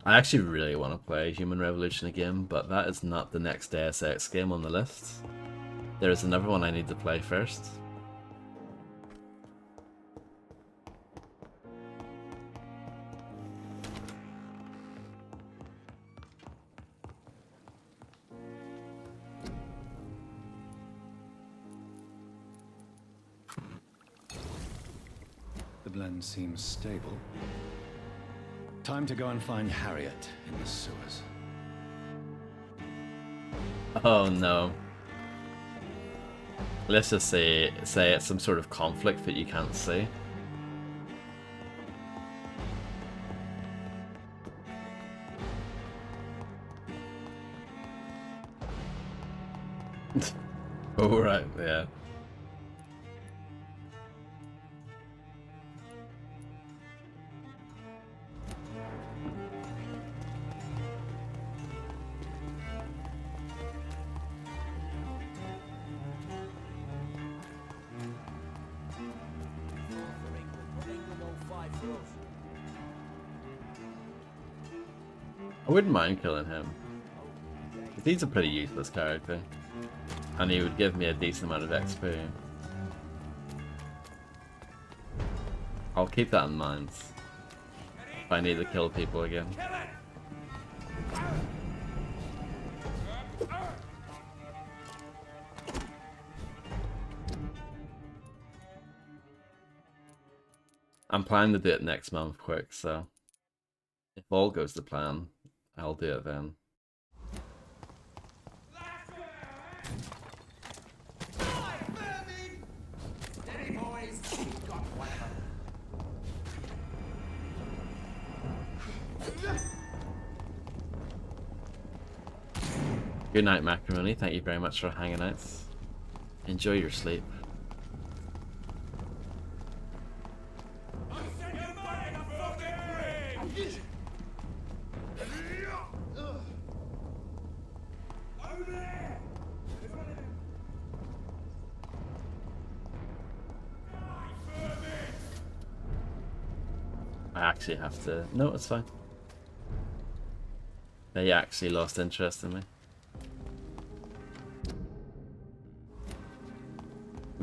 I actually really want to play Human Revolution again, but that is not the next Deus Ex game on the list. There is another one I need to play first. The blend seems stable. Time to go and find Harriet in the sewers. Oh no. Let's just say it's some sort of conflict that you can't see. Oh right, yeah. I wouldn't mind killing him. He's a pretty useless character. And he would give me a decent amount of XP. I'll keep that in mind. If I need to kill people again. I'm planning to do it next month quick, so if all goes to plan, I'll do it then. Good night, Macaroni. Thank you very much for hanging out. Enjoy your sleep. I actually have to... No, it's fine. They actually lost interest in me.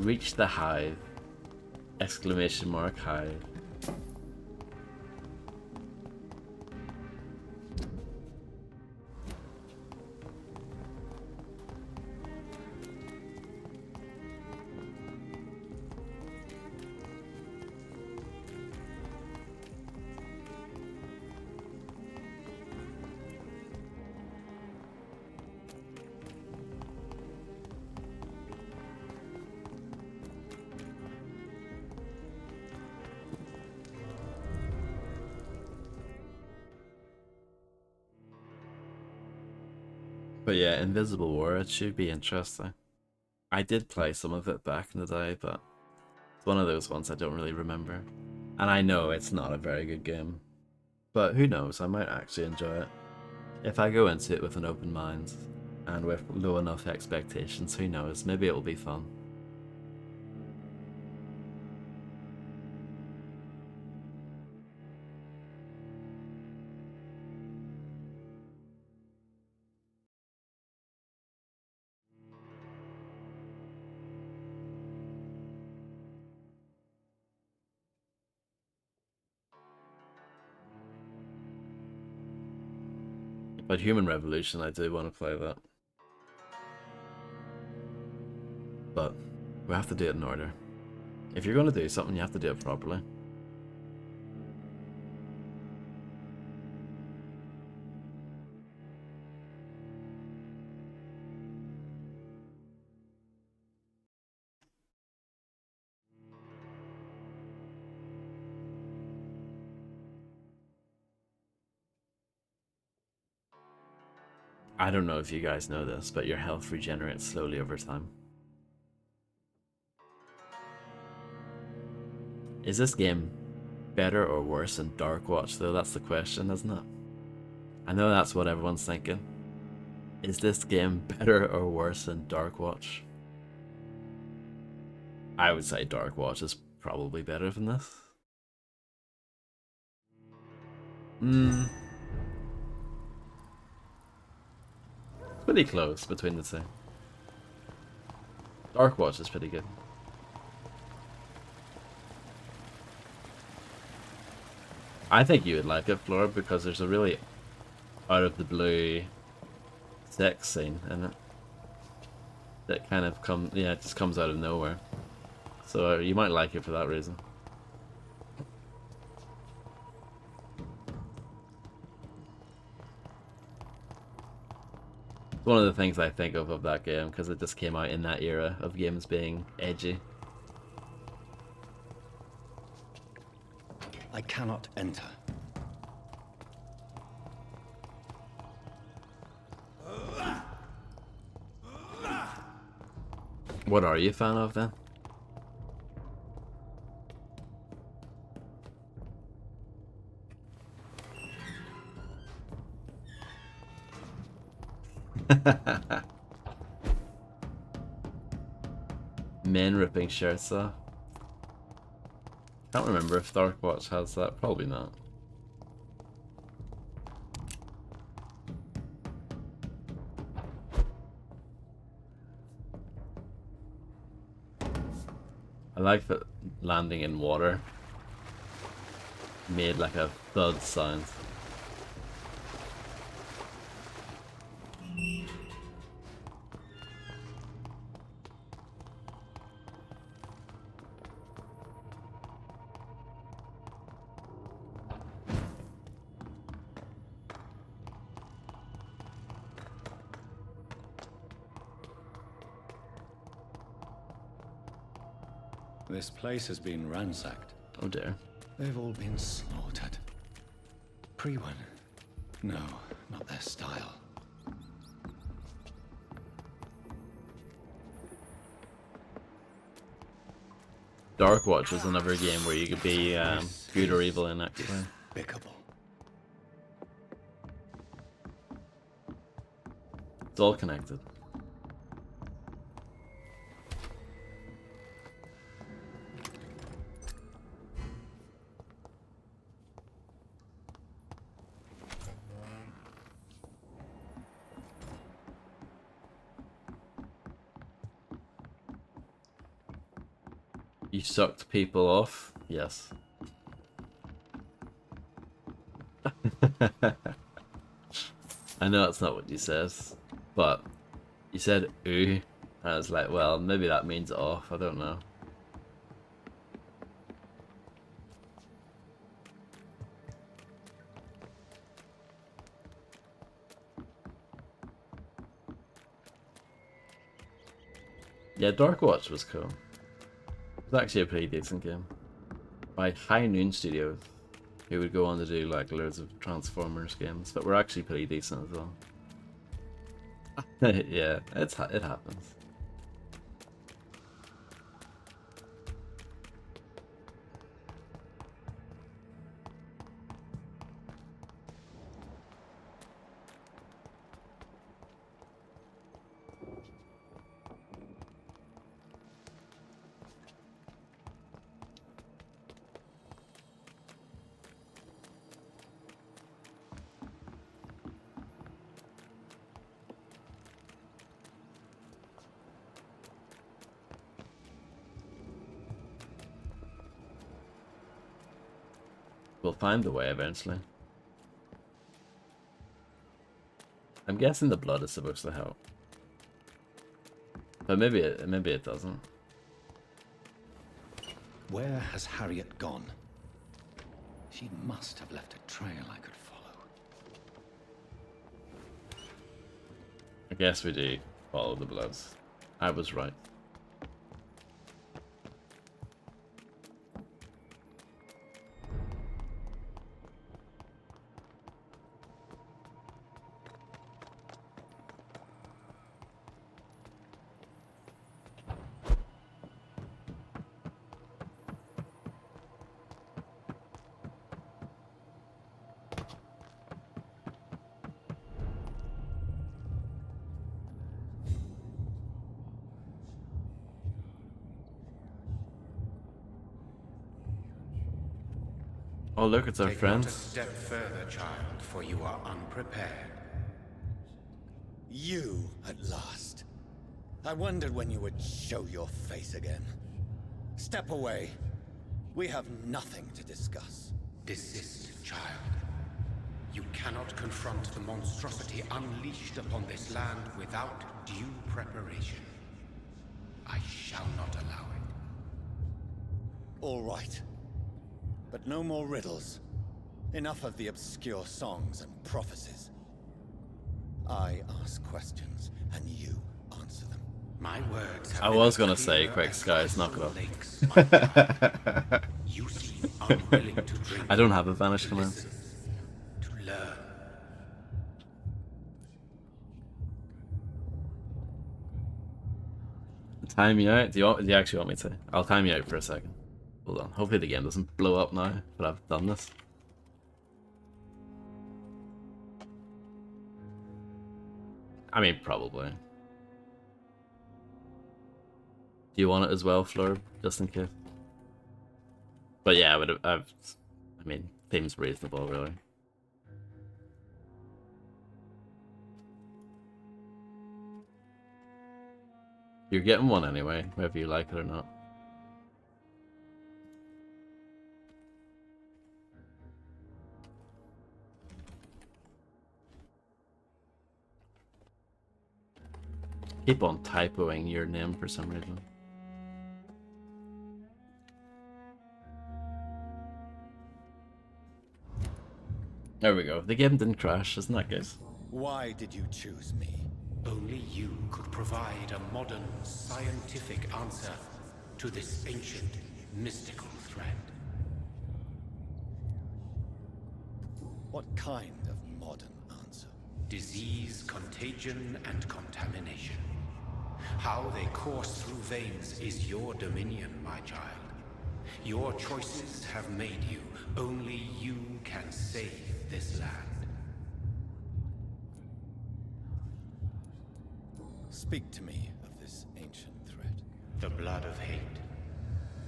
Reach the hive. Exclamation mark hive. But yeah, Invisible War, it should be interesting. I did play some of it back in the day, but it's one of those ones I don't really remember. And I know it's not a very good game. But who knows, I might actually enjoy it. If I go into it with an open mind, and with low enough expectations, who knows, maybe it'll be fun. But Human Revolution, I do want to play that. But we have to do it in order. If you're going to do something, you have to do it properly. I don't know if you guys know this, but your health regenerates slowly over time. Is this game better or worse than Dark Watch, though? That's the question, isn't it? I know that's what everyone's thinking. Is this game better or worse than Dark Watch? I would say Dark Watch is probably better than this. Pretty close between the two. Dark Watch is pretty good. I think you would like it, Flora, because there's a really out of the blue sex scene in it that kind of it just comes out of nowhere. So you might like it for that reason. It's one of the things I think of that game, because it just came out in that era of games being edgy. I cannot enter. What are you a fan of then? Men ripping shirts off. Can't remember if Dark Watch has that. Probably not. I like that landing in water made like a thud sound. This place has been ransacked. Oh dear. They've all been slaughtered. Pre-one? No, not their style. Dark Watch is another game where you could be good or evil in actually. Despicable. It's all connected. You sucked people off? Yes. I know that's not what you said, but you said ooh. I was like, well, maybe that means off. I don't know. Yeah, Dark Watch was cool. It was actually a pretty decent game. By High Noon Studios, who would go on to do like loads of Transformers games, but were actually pretty decent as well. Yeah, it happens. We'll find the way eventually. I'm guessing the blood is supposed to help, but maybe it doesn't. Where has Harriet gone? She must have left a trail I could follow. I guess we do follow the bloods. I was right. Oh look, it's our friends. Take not a step further, child, for you are unprepared. You, at last. I wondered when you would show your face again. Step away. We have nothing to discuss. Desist, child. You cannot confront the monstrosity unleashed upon this land without due preparation. I shall not allow it. All right. But no more riddles. Enough of the obscure songs and prophecies. I ask questions, and you answer them. My words have I was gonna say, quick skies, knock it off. You seem unwilling to drink. I don't have a vanish command. To learn. Time you out? Do you actually want me to? I'll time you out for a second. Hold on. Hopefully the game doesn't blow up now, but I've done this. I mean, probably. Do you want it as well, Fleur? Just in case. But yeah, I mean, theme's reasonable, really. You're getting one anyway, whether you like it or not. Keep on typoing your name for some reason. There we go. The game didn't crash, isn't that good? Why did you choose me? Only you could provide a modern, scientific answer to this ancient, mystical threat. What kind of modern answer? Disease, contagion, and contamination. How they course through veins is your dominion, my child. Your choices have made you. Only you can save this land. Speak to me of this ancient threat. The blood of hate.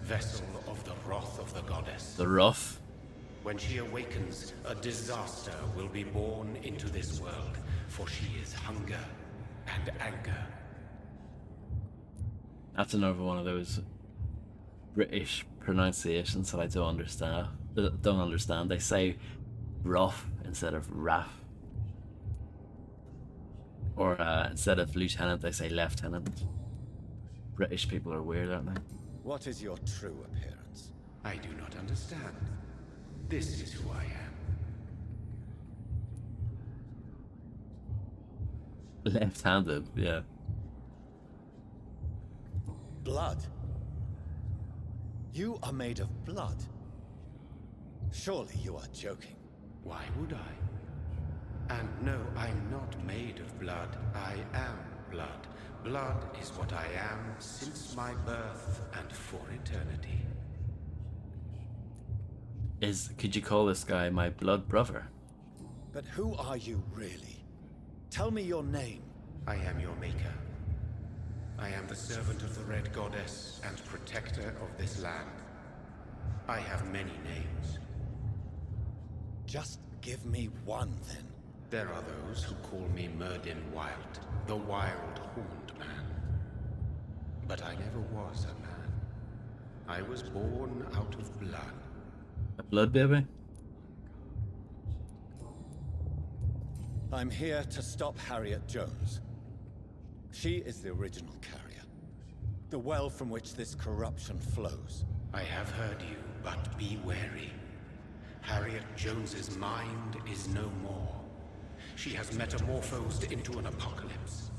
Vessel of the wrath of the goddess. The wrath? When she awakens, a disaster will be born into this world, for she is hunger and anger. That's another one of those British pronunciations that I don't understand. Don't understand. They say rough instead of raff, or instead of lieutenant, they say lieutenant. British people are weird, aren't they? What is your true appearance? I do not understand. This is who I am. Left-handed, yeah. Blood? You are made of blood? Surely you are joking. Why would I? And no, I'm not made of blood. I am blood. Blood is what I am since my birth and for eternity. Could you call this guy my blood brother? But who are you really? Tell me your name. I am your maker. I am the servant of the Red Goddess and protector of this land. I have many names. Just give me one, then. There are those who call me Merdin Wild, the Wild Horned Man. But I never was a man. I was born out of blood. A blood baby? I'm here to stop Harriet Jones. She is the original carrier. The well from which this corruption flows. I have heard you, but be wary. Harriet Jones's mind is no more. She has metamorphosed into an apocalypse.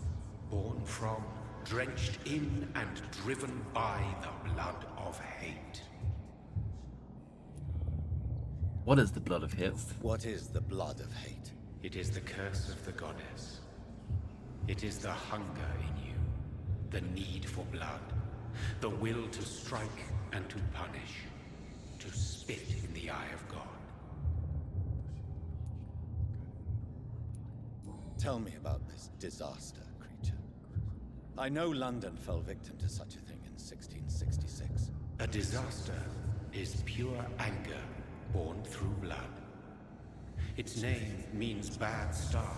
Born from, drenched in, and driven by the blood of hate. What is the blood of hate? What is the blood of hate? It is the curse of the goddess. It is the hunger in you, the need for blood, the will to strike and to punish, to spit in the eye of God. Tell me about this disaster, creature. I know London fell victim to such a thing in 1666. A disaster is pure anger born through blood. Its name means bad star,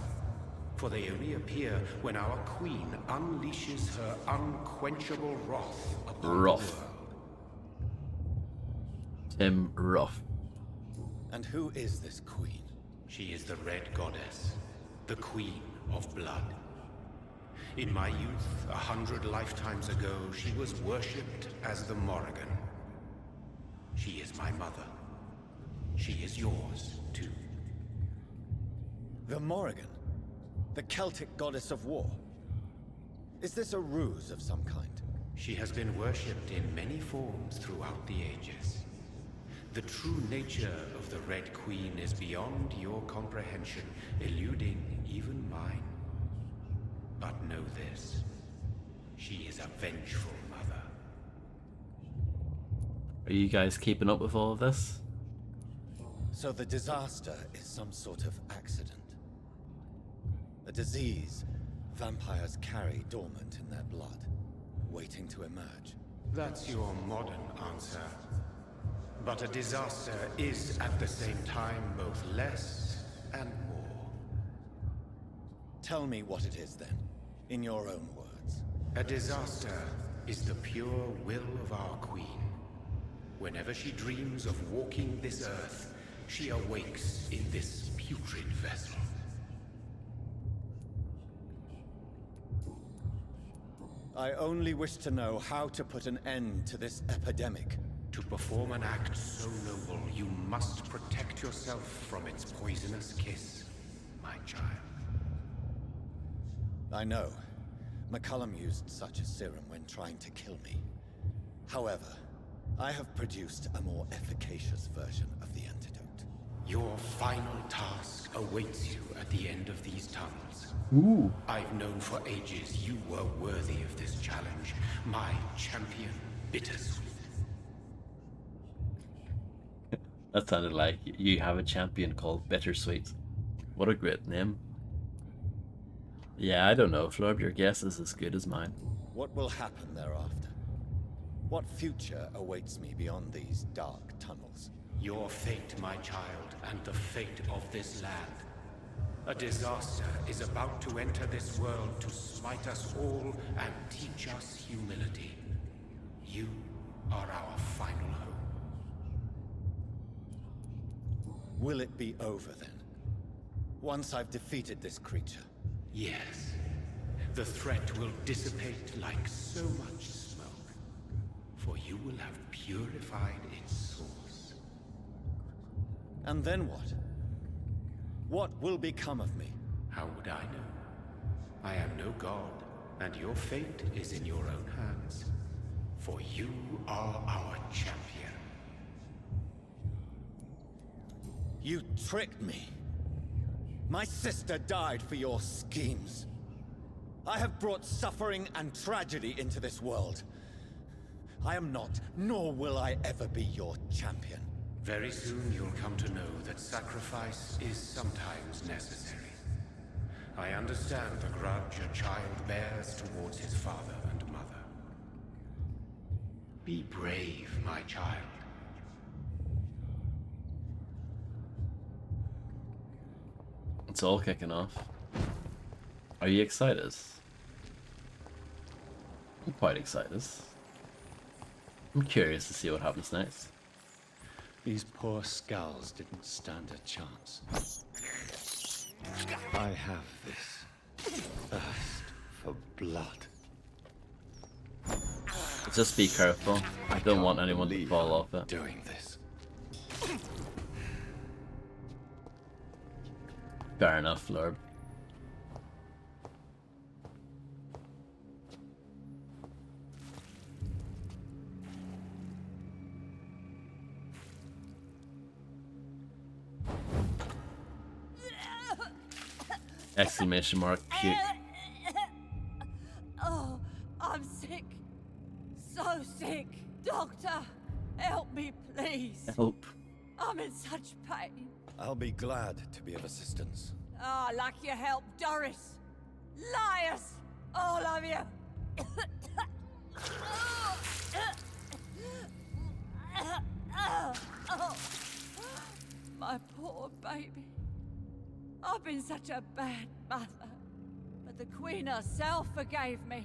for they only appear when our queen unleashes her unquenchable wrath upon the world. Tim Ruff. And who is this queen? She is the Red Goddess, the Queen of Blood. In my youth, 100 lifetimes ago, she was worshipped as the Morrigan. She is my mother. She is yours, too. The Morrigan? The Celtic goddess of war? Is this a ruse of some kind? She has been worshipped in many forms throughout the ages. The true nature of the Red Queen is beyond your comprehension, eluding even mine. But know this, she is a vengeful mother. Are you guys keeping up with all of this? So the disaster is some sort of accident. A disease vampires carry dormant in their blood, waiting to emerge. That's your modern answer. But a disaster is at the same time both less and more. Tell me what it is then, in your own words. A disaster is the pure will of our queen. Whenever she dreams of walking this earth, she awakes in this putrid vessel. I only wish to know how to put an end to this epidemic. To perform an act so noble, you must protect yourself from its poisonous kiss, my child. I know. McCullum used such a serum when trying to kill me. However, I have produced a more efficacious version of the antidote. Your final task awaits you at the end of these tunnels. Ooh. I've known for ages you were worthy of this challenge, my champion, Bittersweet. That sounded like you have a champion called Bittersweet. What a great name. Yeah, I don't know, Florb, your guess is as good as mine. What will happen thereafter? What future awaits me beyond these dark tunnels? Your fate, my child, and the fate of this land. A disaster is about to enter this world to smite us all and teach us humility. You are our final home. Will it be over then? Once I've defeated this creature? Yes. The threat will dissipate like so much smoke, for you will have purified its source. And then what? What will become of me? How would I know? I am no god, and your fate is in your own hands. For you are our champion. You tricked me. My sister died for your schemes. I have brought suffering and tragedy into this world. I am not, nor will I ever be your champion. Very soon you'll come to know that sacrifice is sometimes necessary. I understand the grudge a child bears towards his father and mother. Be brave, my child. It's all kicking off. Are you excited? I'm quite excited. I'm curious to see what happens next. These poor skulls didn't stand a chance. I have this thirst for blood. Just be careful. I don't want anyone to fall off it. Doing this. Fair enough, Lord. Exclamation mark, cute. Oh, I'm sick. So sick. Doctor, help me, please. Help. I'm in such pain. I'll be glad to be of assistance. Ah, like your help, Doris. Liars, all of you. My poor baby. I've been such a bad mother. But the Queen herself forgave me.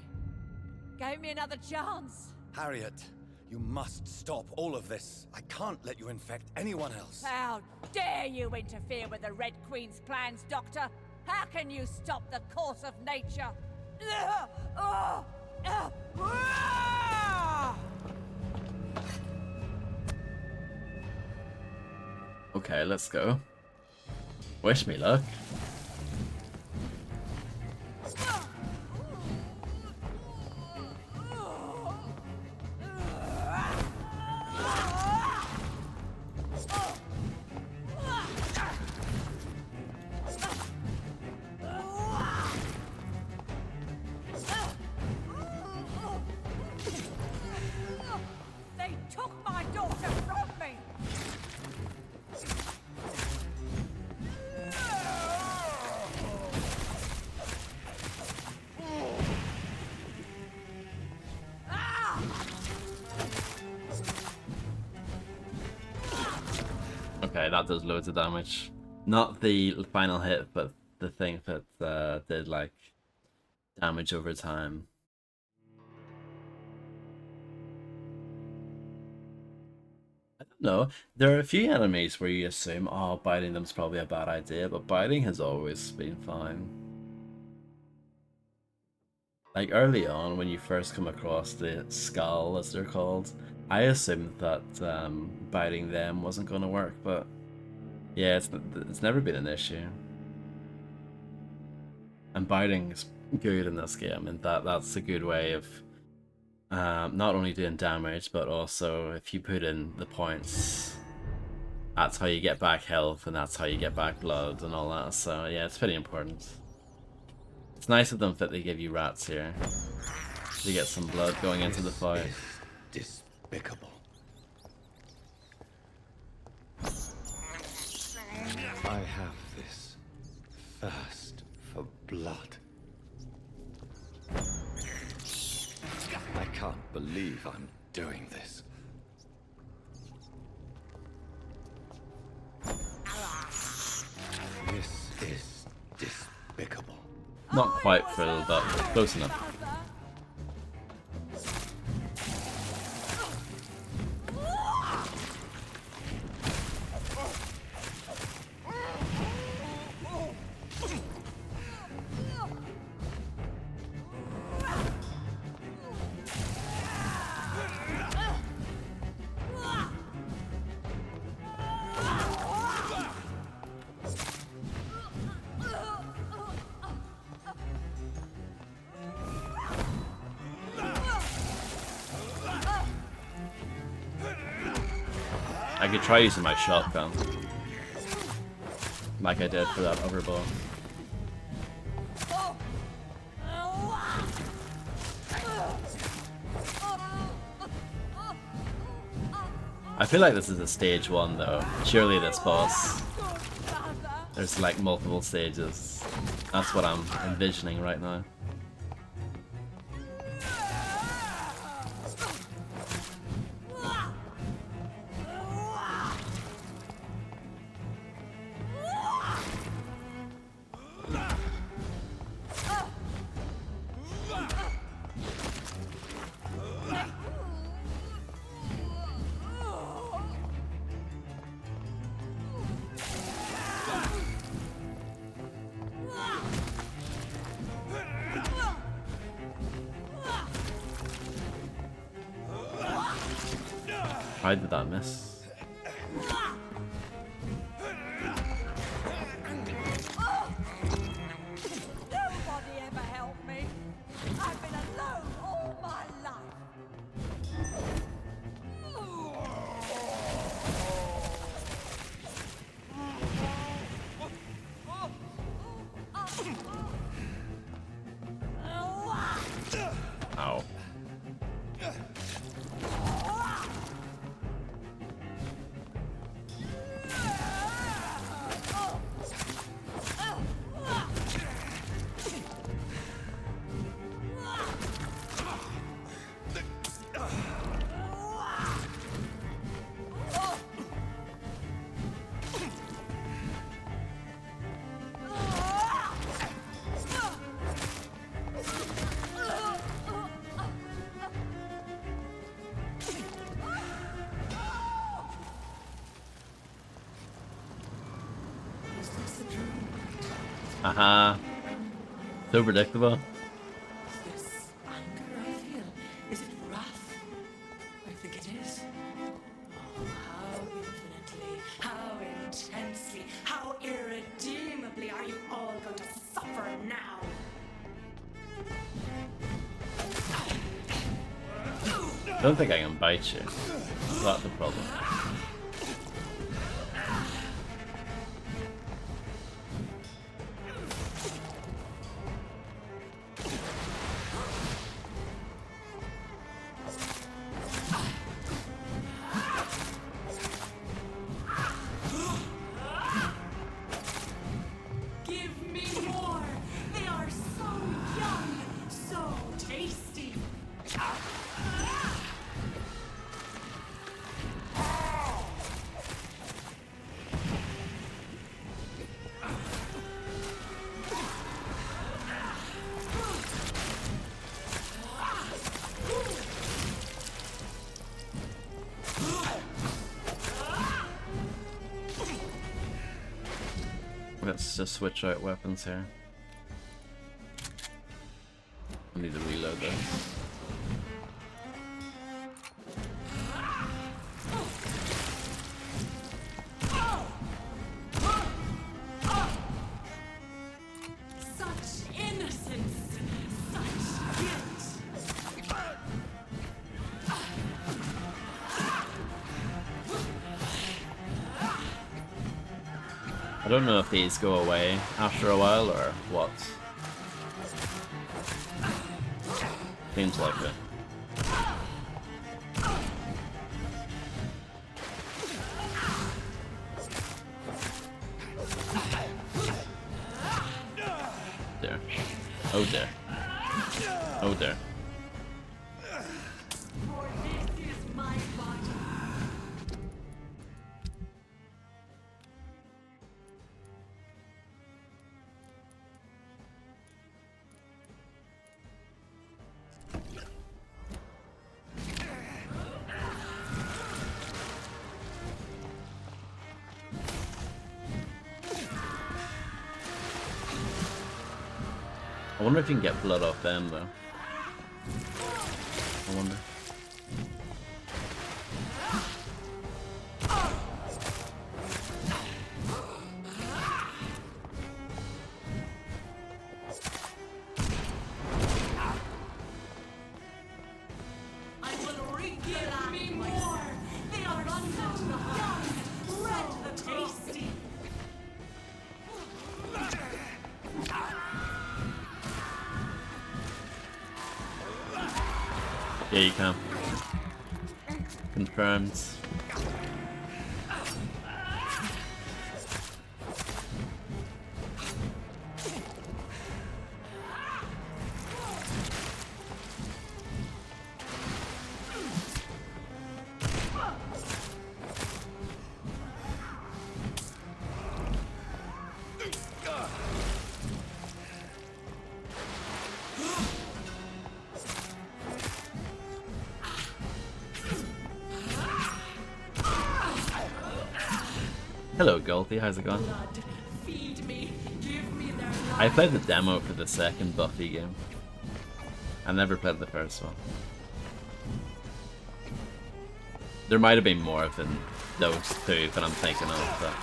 Gave me another chance. Harriet, you must stop all of this. I can't let you infect anyone else. How dare you interfere with the Red Queen's plans, Doctor? How can you stop the course of nature? Okay, let's go. Wish me luck. They took my daughter from me! Okay, that does loads of damage. Not the final hit, but the thing that did like damage over time. I don't know. There are a few enemies where you assume, oh, biting them's probably a bad idea, but biting has always been fine. Like early on, when you first come across the skull, as they're called, I assumed that biting them wasn't going to work, but yeah, it's never been an issue. And biting is good in this game, and that's a good way of not only doing damage, but also if you put in the points, that's how you get back health, and that's how you get back blood and all that. So yeah, it's pretty important. It's nice of them that they give you rats here. You get some blood going into the fight. Despicable. I have this thirst for blood. I can't believe I'm doing this. This is despicable. Not quite full, but close enough. I could try using my shotgun, like I did for that other boss. I feel like this is a stage 1 though. Surely this boss. There's like multiple stages. That's what I'm envisioning right now. Why did that miss? Nobody ever helped me. I've been alone all my life. Ow. Haha. So predictable. This anger I feel, is it wrath? I think it is. Oh, how infinitely, how intensely, how irredeemably are you all going to suffer now? I don't think I can bite you. That's the problem. Give me more! They are so young, so tasty! Let's just switch out weapons here. I need to reload this. Such innocence! Such guilt! I don't know if these go away after a while or what. Seems like it. There. Oh there. Oh there. For this is my body. I wonder if you can get blood off them though. I wonder. I will give me more! They are abundant! tasty. Yeah, you can. Confirmed. Hello, Gulpy, how's it going? Feed me. Give me their I played the demo for the second Buffy game. I never played the first one. There might have been more than those two that I'm thinking of, but...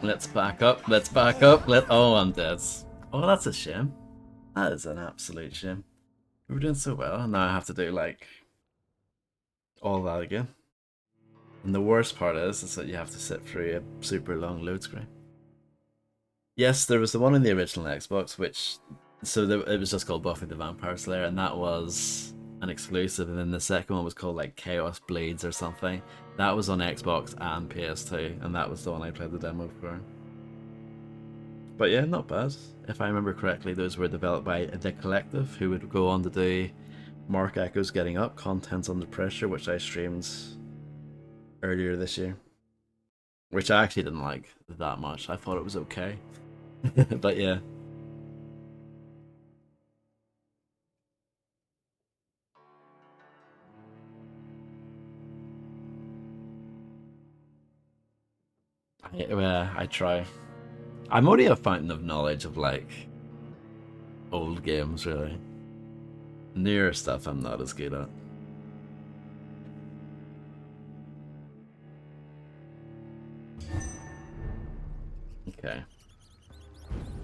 Let's back up, let's back up, oh, I'm dead. Oh, that's a shame. That is an absolute shame. We were doing so well, and now I have to do, like, all that again. And the worst part is that you have to sit through a super long load screen. Yes, there was the one in the original Xbox, which... So it was just called Buffy the Vampire Slayer, and that was an exclusive, and then the second one was called, like, Chaos Bleeds or something. That was on Xbox and PS2, and that was the one I played the demo for. But yeah, not bad. If I remember correctly, those were developed by The Collective, who would go on to do Mark Echo's Getting Up, Contents Under Pressure, which I streamed earlier this year. Which I actually didn't like that much. I thought it was okay. But yeah. I try. I'm only a fountain of knowledge of, like, old games, really. Newer stuff I'm not as good at. Okay.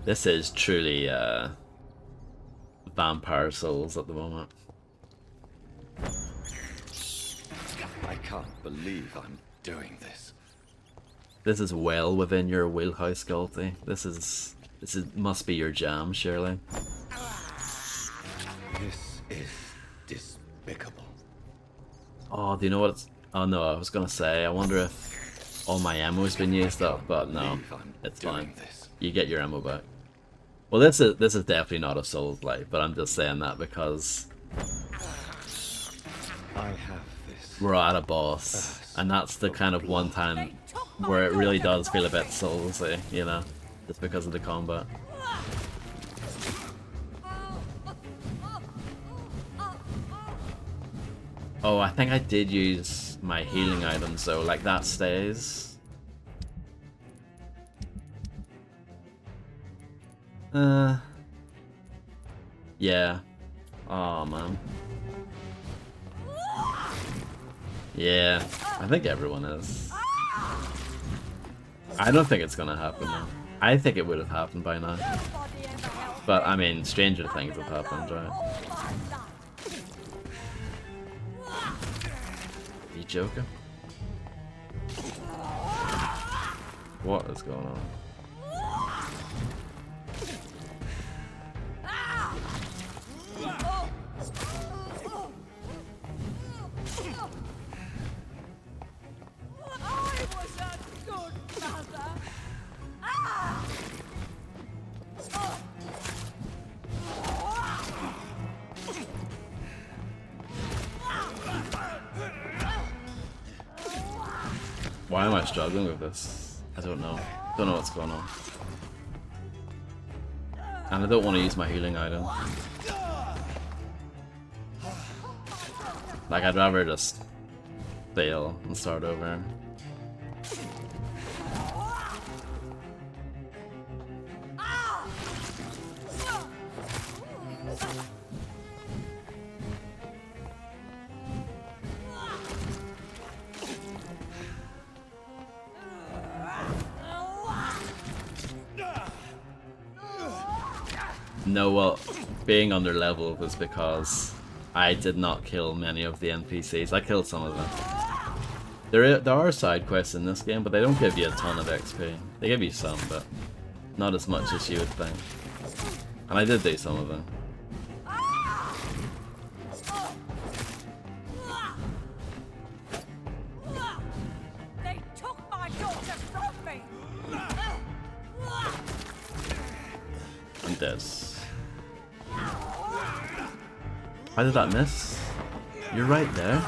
This is truly, Vampire Souls at the moment. I can't believe I'm doing this. This is well within your wheelhouse, Galty. This must be your jam, surely. This is despicable. Oh, do you know what it's... Oh no, I was gonna say, I wonder if all my ammo's been used up, but no, it's fine. You get your ammo back. Well, this is definitely not a Souls-like, but I'm just saying that because I have this. we're at a boss, and that's the kind of one time where it really does feel a bit Souls-y, you know, just because of the combat. Oh, I think I did use my healing items though, like that stays. Yeah. Oh man. Yeah, I think everyone is. I don't think it's gonna happen though. I think it would have happened by now. But I mean, stranger things have happened, right? Are you joking? What is going on? Why am I struggling with this? I don't know. Don't know what's going on. And I don't want to use my healing item. Like, I'd rather just fail and start over. No, well, being under level was because I did not kill many of the NPCs. I killed some of them. There are side quests in this game, but they don't give you a ton of XP. They give you some, but not as much as you would think. And I did do some of them. They took my daughter from me. I'm dead. Why did that miss? You're right there.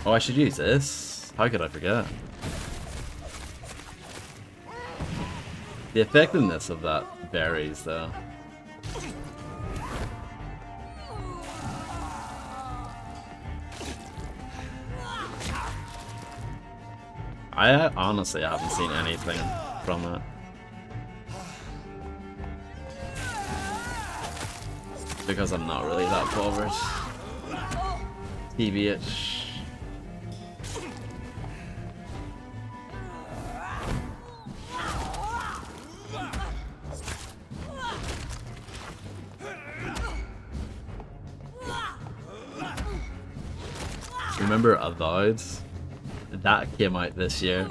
Oh, I should use this. How could I forget? The effectiveness of that varies, though. I honestly haven't seen anything from it. Because I'm not really that bothered. TBH. Remember Avowed? That came out this year.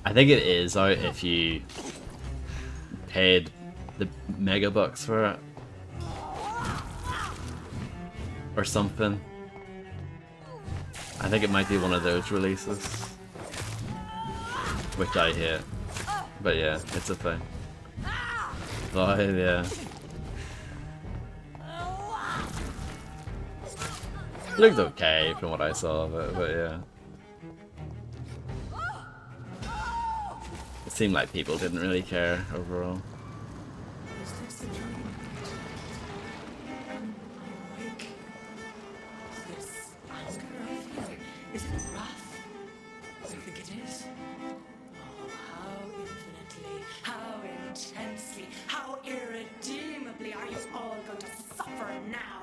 I think it is out if you paid the megabucks for it. Or something. I think it might be one of those releases. Which I hate. But yeah, it's a thing. Oh yeah. It looked okay from what I saw of it, but yeah. It seemed like people didn't really care overall. Is this a dream? I'm awake. This anger I feel, is it wrath? I think it is. Oh, how infinitely, how intensely, how irredeemably are you all going to suffer now?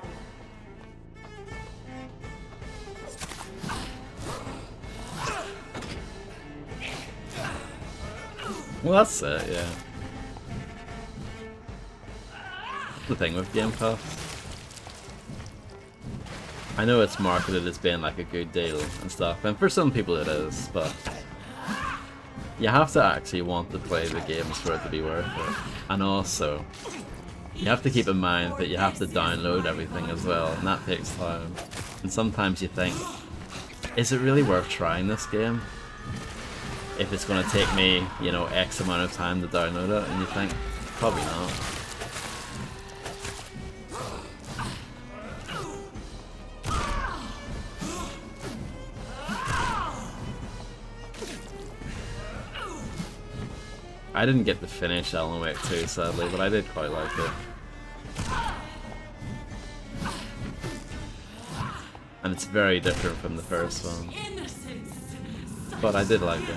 Well, that's it, yeah. The thing with Game Pass. I know it's marketed as being like a good deal and stuff, and for some people it is, but you have to actually want to play the games for it to be worth it. And also, you have to keep in mind that you have to download everything as well, and that takes time. And sometimes you think, is it really worth trying this game? If it's going to take me, you know, X amount of time to download it, and you think, probably not. I didn't get to finish Alan Wake 2, sadly, but I did quite like it. And it's very different from the first one. But I did like it.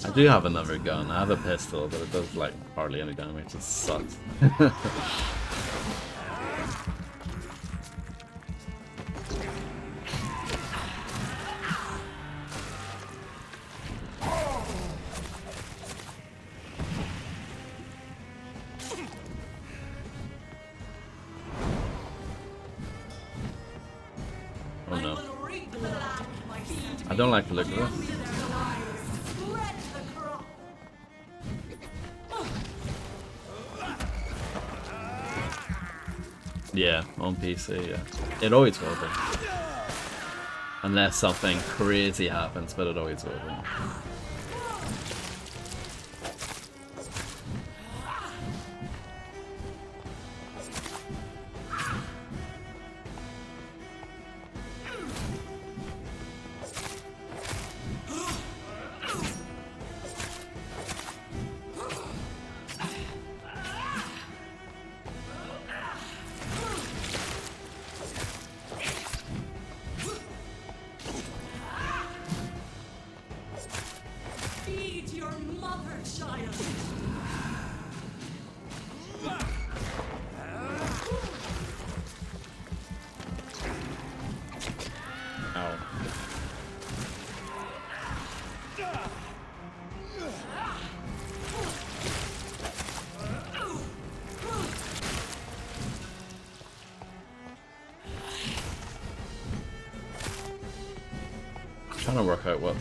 I do have another gun. I have a pistol, but it does like hardly any damage. It sucks. Oh no. I don't like the look of this. Yeah, on PC, yeah. It always will be. Unless something crazy happens, but it always will be. love her, child. Ow. Trying to work out what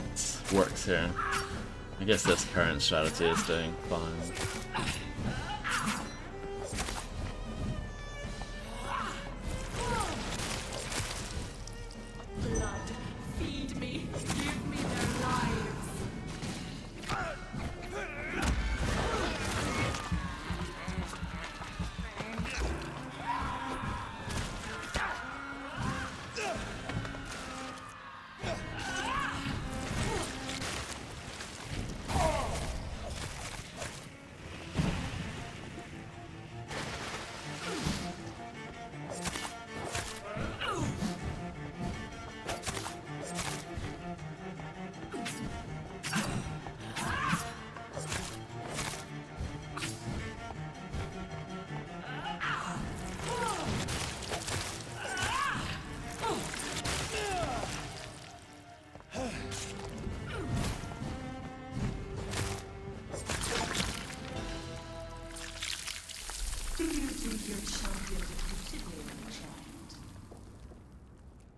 works here. I guess this current strategy is doing fine. Blood, feed me, give me their lives.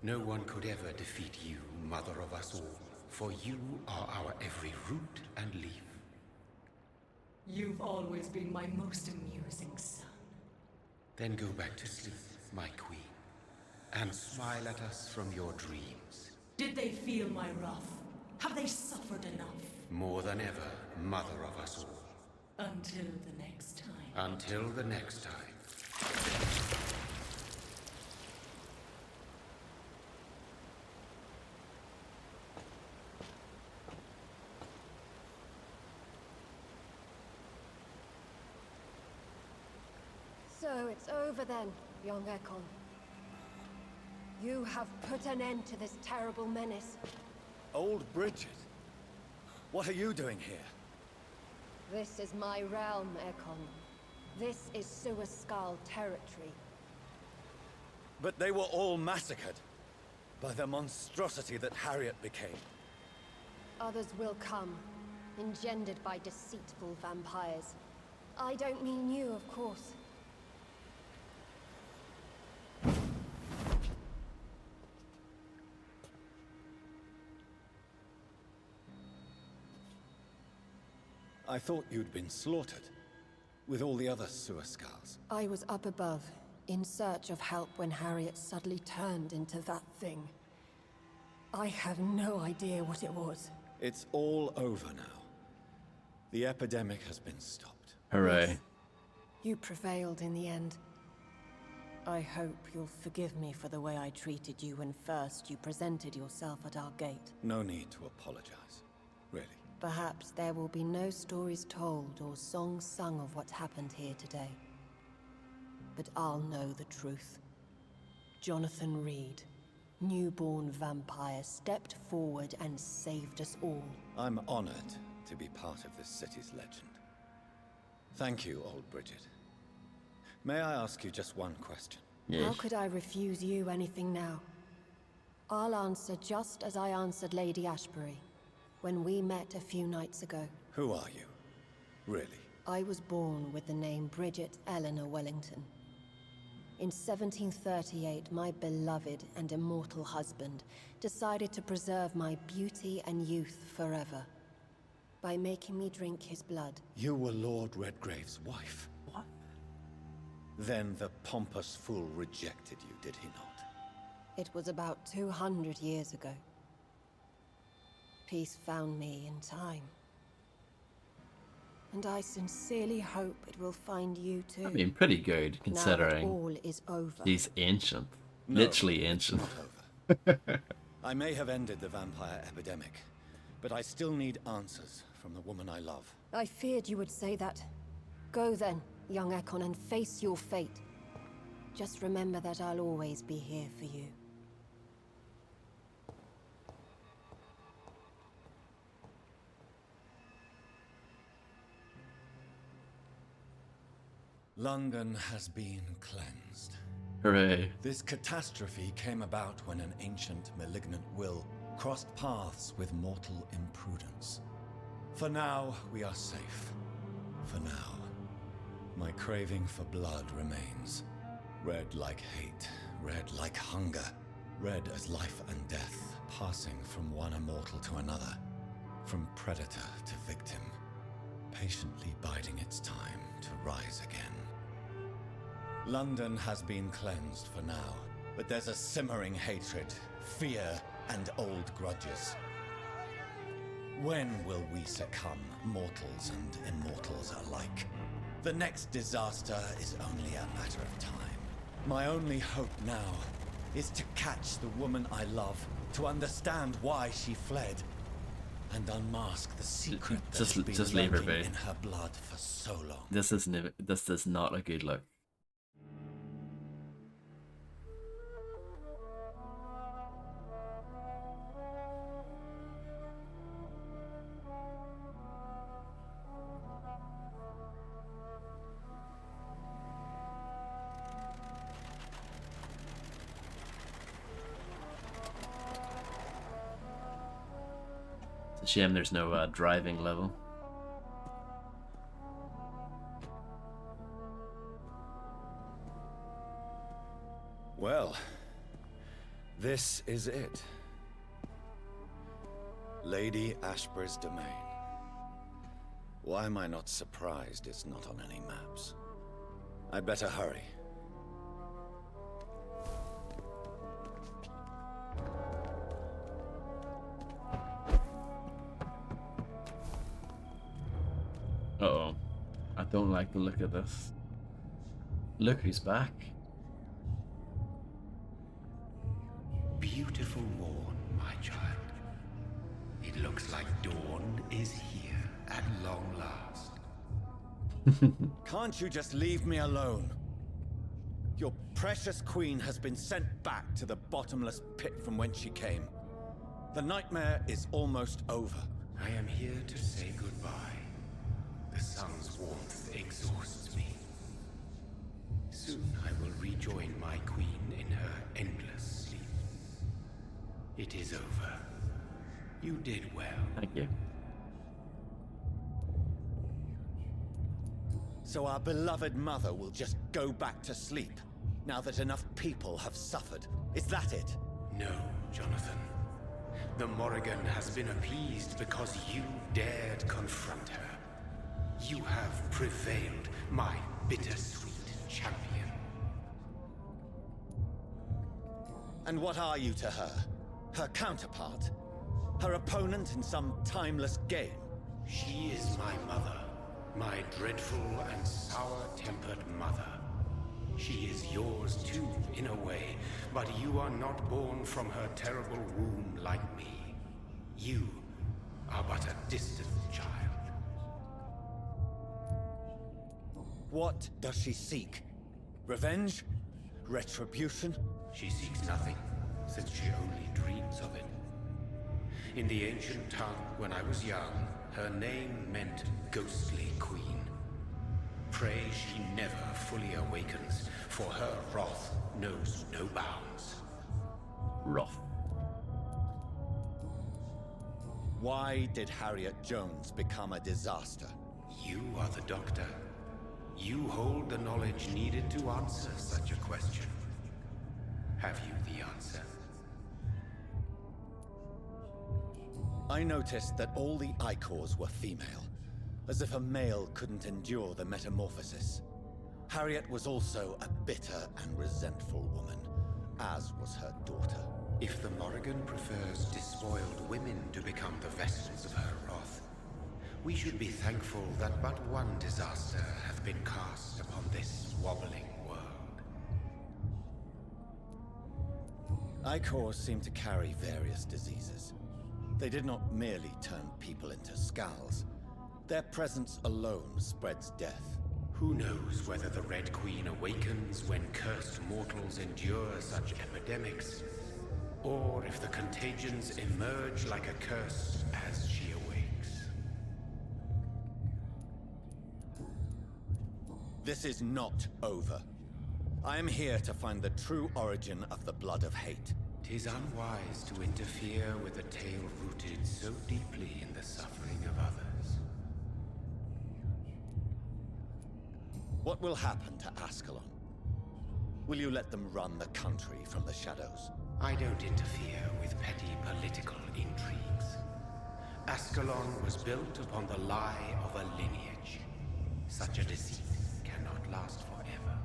No one could ever defeat you, mother of us all, for you are our every root and leaf. You've always been my most amusing son. Then go back to sleep, my queen, and smile at us from your dreams. Did they feel my wrath? Have they suffered enough? More than ever, mother of us all. Until the next time. Until the next time. So it's over then, young Ekon. You have put an end to this terrible menace. Old Bridget? What are you doing here? This is my realm, Ekon. This is Suascal territory. But they were all massacred by the monstrosity that Harriet became. Others will come, engendered by deceitful vampires. I don't mean you, of course. I thought you'd been slaughtered, with all the other Suascals. I was up above, in search of help when Harriet suddenly turned into that thing. I have no idea what it was. It's all over now. The epidemic has been stopped. Hooray. Yes. You prevailed in the end. I hope you'll forgive me for the way I treated you when first you presented yourself at our gate. No need to apologize, really. Perhaps there will be no stories told or songs sung of what happened here today. But I'll know the truth. Jonathan Reed, newborn vampire, stepped forward and saved us all. I'm honored to be part of this city's legend. Thank you, old Bridget. May I ask you just one question? Yes. How could I refuse you anything now? I'll answer just as I answered Lady Ashbury when we met a few nights ago. Who are you? Really? I was born with the name Bridget Eleanor Wellington. In 1738, my beloved and immortal husband decided to preserve my beauty and youth forever by making me drink his blood. You were Lord Redgrave's wife? What? Then the pompous fool rejected you, did he not? It was about 200 years ago. Peace found me in time. And I sincerely hope it will find you too. I mean, pretty good considering now that all is over. He's ancient. No, Literally ancient. Not over. I may have ended the vampire epidemic, but I still need answers from the woman I love. I feared you would say that. Go then, young Ekon, and face your fate. Just remember that I'll always be here for you. London has been cleansed. Hooray. This catastrophe came about when an ancient malignant will crossed paths with mortal imprudence. For now, we are safe. For now. My craving for blood remains. Red like hate, red like hunger. Red as life and death, passing from one immortal to another. From predator to victim. Patiently biding its time to rise again. London has been cleansed for now, but there's a simmering hatred, fear, and old grudges. When will we succumb, mortals and immortals alike? The next disaster is only a matter of time. My only hope now is to catch the woman I love, to understand why she fled, and unmask the secret that's been just leave her lurking be. in her blood for so long. This is not a good look. It's a shame there's no driving level. Well, this is it. Lady Ashbur's domain. Why am I not surprised it's not on any maps? I'd better hurry. Uh-oh. I don't like the look of this. Look who's back. Beautiful morn, my child. It looks like dawn is here at long last. Can't you just leave me alone? Your precious queen has been sent back to the bottomless pit from whence she came. The nightmare is almost over. I am here to say goodbye. The sun's warmth exhausts me. Soon I will rejoin my queen in her endless sleep. It is over. You did well. Thank you. So our beloved mother will just go back to sleep, now that enough people have suffered. Is that it? No, Jonathan. The Morrigan has been appeased because you dared confront her. You have prevailed, my bittersweet champion. And what are you to her? Her counterpart? Her opponent in some timeless game? She is my mother. My dreadful and sour-tempered mother. She is yours too, in a way, but you are not born from her terrible womb like me. You are but a distant child. What does she seek? Revenge? Retribution? She seeks nothing, since she only dreams of it. In the ancient tongue, when I was young, her name meant Ghostly Queen. Pray she never fully awakens, for her wrath knows no bounds. Wrath. Why did Harriet Jones become a disaster? You are the doctor. You hold the knowledge needed to answer such a question. Have you the answer? I noticed that all the Icors were female, as if a male couldn't endure the metamorphosis. Harriet was also a bitter and resentful woman, as was her daughter. If the Morrigan prefers despoiled women to become the vessels of her wrath, we should be thankful that but one disaster hath been cast upon this wobbling world. Icors seem to carry various diseases. They did not merely turn people into skulls. Their presence alone spreads death. Who knows whether the Red Queen awakens when cursed mortals endure such epidemics, or if the contagions emerge like a curse as she awakes. This is not over. I am here to find the true origin of the blood of hate. 'Tis unwise to interfere with a tale rooted so deeply in the suffering of others. What will happen to Ascalon? Will you let them run the country from the shadows? I don't interfere with petty political intrigues. Ascalon was built upon the lie of a lineage. Such a deceit cannot last forever.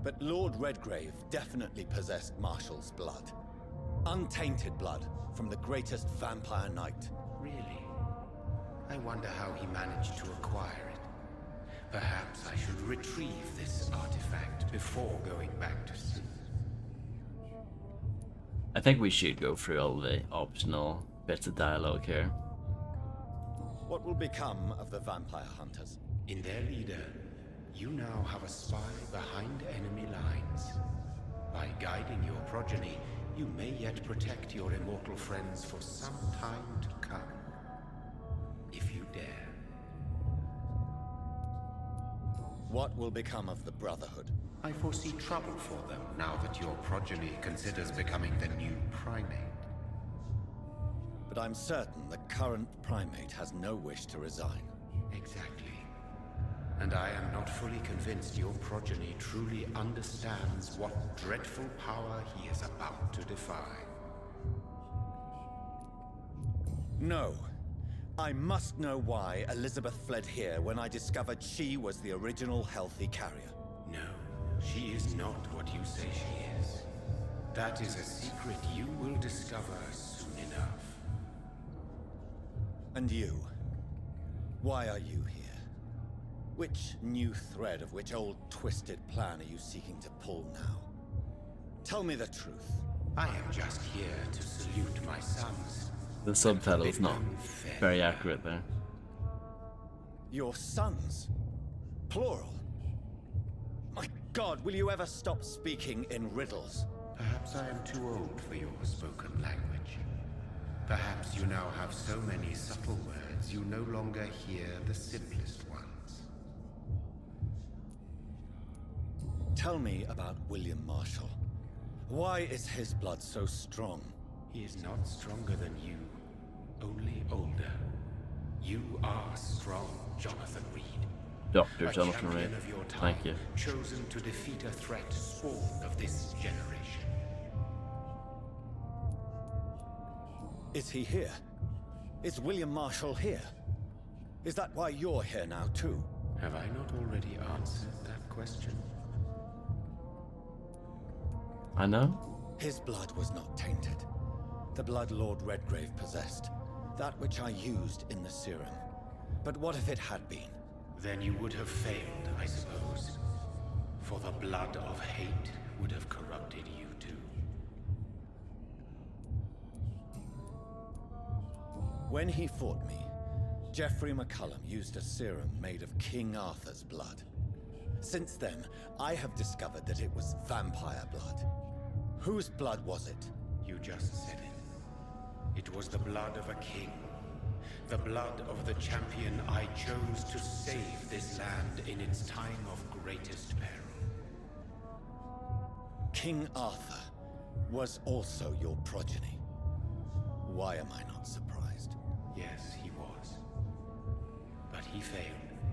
But Lord Redgrave definitely possessed Marshall's blood. Untainted blood from the greatest vampire knight. Really? I wonder how he managed to acquire it. Perhaps I should retrieve this artifact before going back to sea. I think we should go through all the optional bits of dialogue here. What will become of the vampire hunters? In their leader, you now have a spy behind enemy lines. By guiding your progeny, you may yet protect your immortal friends for some time to come. If you dare. What will become of the Brotherhood? I foresee trouble for them now that your progeny considers becoming the new primate. But I'm certain the current primate has no wish to resign. Exactly. And I am not fully convinced your progeny truly understands what dreadful power he is about to defy. No. I must know why Elizabeth fled here when I discovered she was the original healthy carrier. No, she is not what you say she is. That is a secret you will discover soon enough. And you? Why are you here? Which new thread of which old twisted plan are you seeking to pull now? Tell me the truth. I am just here to salute my sons. The subtitle's not very accurate there. Your sons? Plural? My God, will you ever stop speaking in riddles? Perhaps I am too old for your spoken language. Perhaps you now have so many subtle words you no longer hear the simplest ones. Tell me about William Marshall. Why is his blood so strong? He is not stronger than you, only older. You are strong, Jonathan Reed. Dr. Jonathan Reed. Of your time, Thank you. Chosen to defeat a threat spawned of this generation. Is he here? Is William Marshall here? Is that why you're here now, too? Have I not already answered that question? I know. His blood was not tainted. The blood Lord Redgrave possessed. That which I used in the serum. But what if it had been? Then you would have failed, I suppose. For the blood of hate would have corrupted you too. When he fought me, Geoffrey McCullum used a serum made of King Arthur's blood. Since then, I have discovered that it was vampire blood. Whose blood was it? You just said it. It was the blood of a king. The blood of the champion I chose to save this land in its time of greatest peril. King Arthur was also your progeny. Why am I not surprised? Yes, he was. But he failed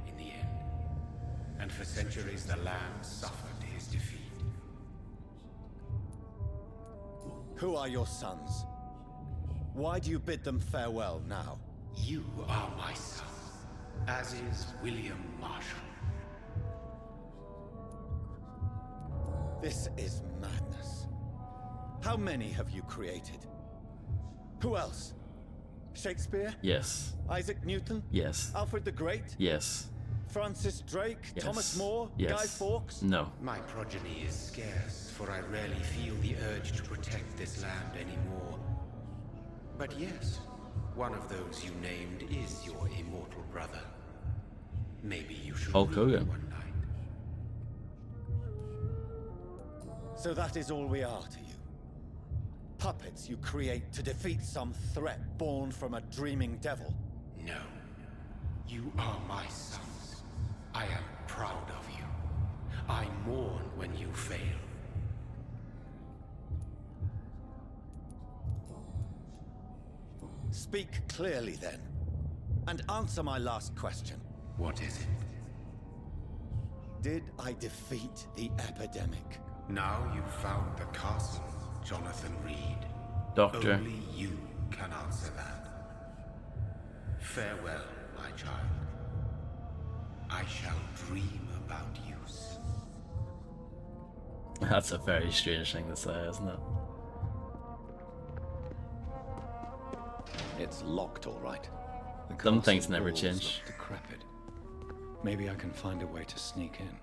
in the end. And for centuries the land suffered his defeat. Who are your sons? Why do you bid them farewell now? You are my son, as is William Marshall. This is madness. How many have you created? Who else? Shakespeare? Yes. Isaac Newton? Yes. Alfred the Great? Yes. Francis Drake? Yes. Thomas More? Yes. Guy Fawkes? No. My progeny is scarce, for I rarely feel the urge to protect this land anymore. But yes, one of those you named is your immortal brother. Maybe you should Hulk meet Hogan. one night. So that is all we are to you? Puppets you create to defeat some threat born from a dreaming devil? No. You are my sons. I am proud of you. I mourn when you fail. Speak clearly then, and answer my last question. What is it? Did I defeat the epidemic? Now you've found the castle, Jonathan Reed. Doctor. Only you can answer that. Farewell, my child. I shall dream about you soon. That's a very strange thing to say, isn't it? It's locked, all right. Some things never change. Look decrepit. Maybe I can find a way to sneak in.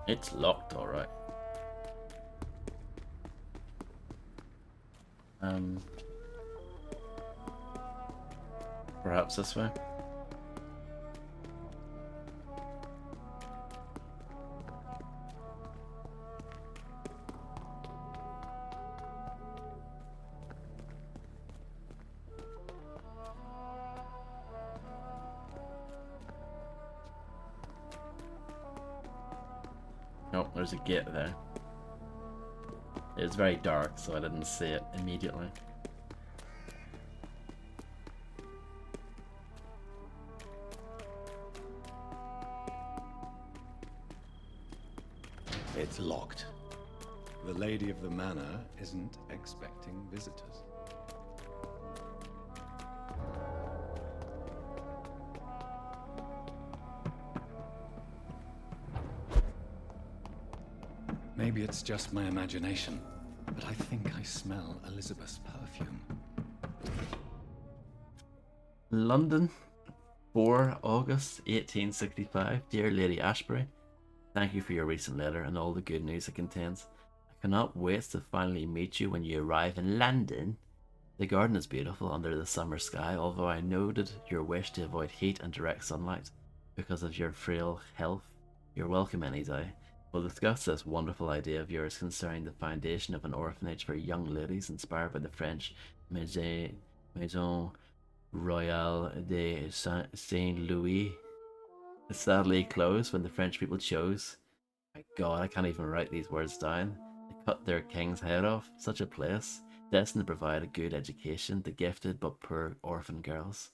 It's locked, all right. Perhaps this way. Oh, there's a gate there. It's very dark, so I didn't see it immediately. It's locked. The lady of the manor isn't expecting visitors. Maybe it's just my imagination, but I think I smell Elizabeth's perfume. London, 4 August 1865. Dear Lady Ashbury, thank you for your recent letter and all the good news it contains. I cannot wait to finally meet you when you arrive in London. The garden is beautiful under the summer sky, although I noted your wish to avoid heat and direct sunlight because of your frail health. You're welcome any day. We'll discuss this wonderful idea of yours concerning the foundation of an orphanage for young ladies inspired by the French Maison Royale de Saint-Louis. It sadly closed when the French people chose. My God, I can't even write these words down. They cut their king's head off. Such a place, destined to provide a good education to gifted but poor orphan girls.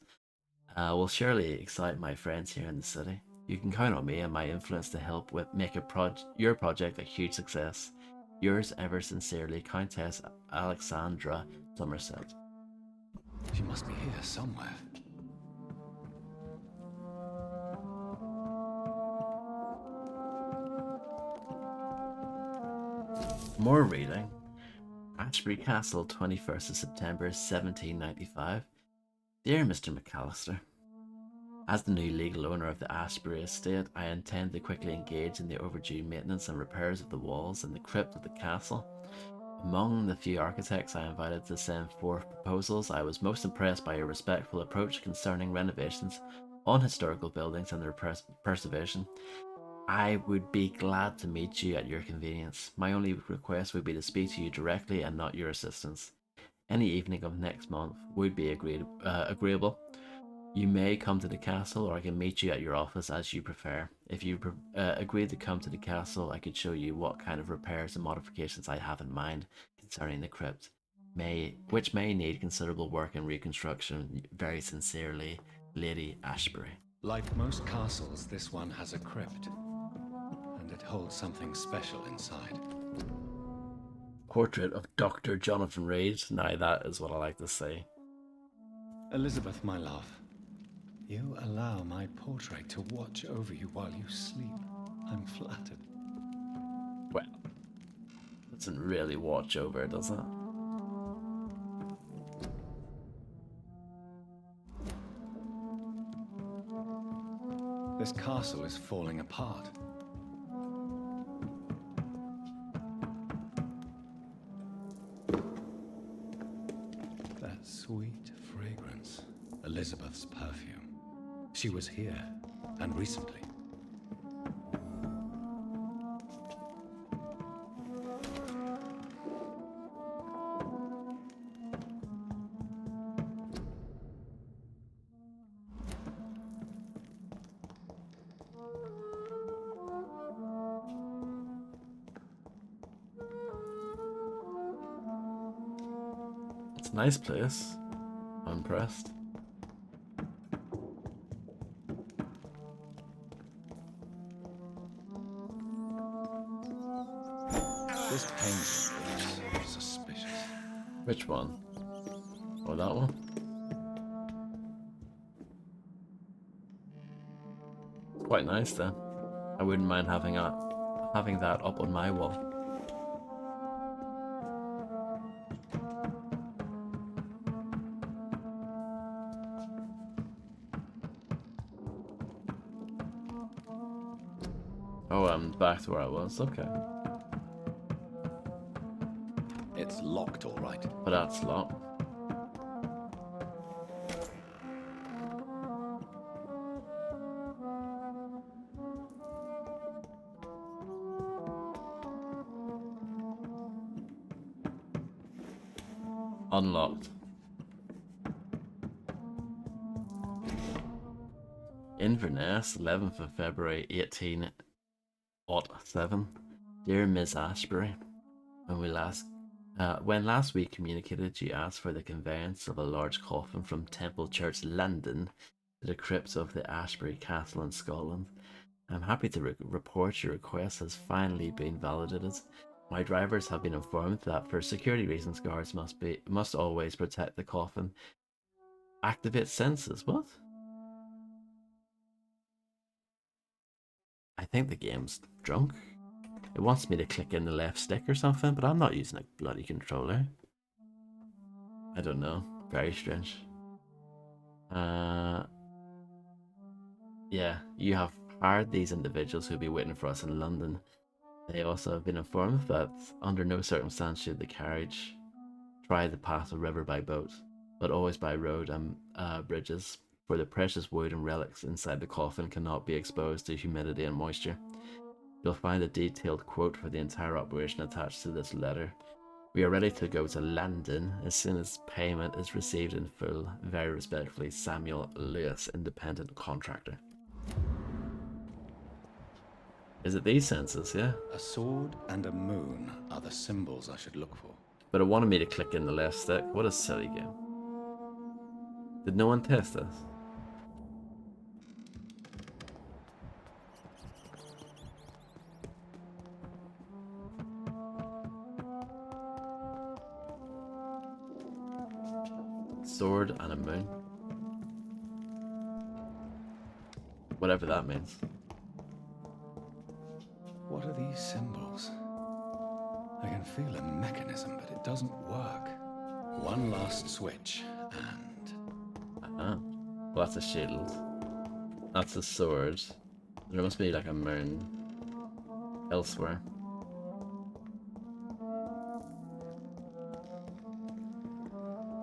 Will surely excite my friends here in the city. You can count on me and my influence to help make your project a huge success. Yours ever sincerely, Countess Alexandra Somerset. She must be here somewhere. More reading. Ashbury Castle, 21st of September 1795. Dear Mr. McAllister, as the new legal owner of the Ashbury estate, I intend to quickly engage in the overdue maintenance and repairs of the walls and the crypt of the castle. Among the few architects I invited to send forth proposals, I was most impressed by your respectful approach concerning renovations on historical buildings and their preservation. I would be glad to meet you at your convenience. My only request would be to speak to you directly and not your assistants. Any evening of next month would be agreeable. You may come to the castle, or I can meet you at your office as you prefer. If you agree to come to the castle, I could show you what kind of repairs and modifications I have in mind concerning the crypt, which may need considerable work and reconstruction. Very sincerely, Lady Ashbury. Like most castles, this one has a crypt, and it holds something special inside. Portrait of Dr. Jonathan Reed. Now that is what I like to see. Elizabeth, my love, you allow my portrait to watch over you while you sleep. I'm flattered. Well, it doesn't really watch over, does it? This castle is falling apart. That sweet fragrance, Elizabeth's perfume. She was here, and recently. Nice place. I'm impressed. This painting looks suspicious. Which one? Oh, that one? Quite nice then. I wouldn't mind having that up on my wall. Oh, I'm back to where I was. Okay. It's locked, all right. But that's locked. Unlocked. Inverness, 11th of February, 1807. Dear Miss Ashbury, when last week communicated, you asked for the conveyance of a large coffin from Temple Church, London, to the crypt of the Ashbury Castle in Scotland. I'm happy to report your request has finally been validated. My drivers have been informed that for security reasons, guards must always protect the coffin. Activate senses. What? I think the game's drunk. It wants me to click in the left stick or something, but I'm not using a bloody controller. I don't know. Very strange. Yeah, you have hired these individuals who'll be waiting for us in London. They also have been informed that under no circumstance should the carriage try to pass a river by boat, but always by road and bridges, for the precious wood and relics inside the coffin cannot be exposed to humidity and moisture. You'll find a detailed quote for the entire operation attached to this letter. We are ready to go to London as soon as payment is received in full. Very respectfully, Samuel Lewis, independent contractor. Is it these senses, yeah? A sword and a moon are the symbols I should look for. But it wanted me to click in the left stick. What a silly game. Did no one test this? Sword and a moon. Whatever that means. What are these symbols? I can feel a mechanism, but it doesn't work. One last switch, and... Well, that's a shield. That's a sword. There must be like a moon elsewhere.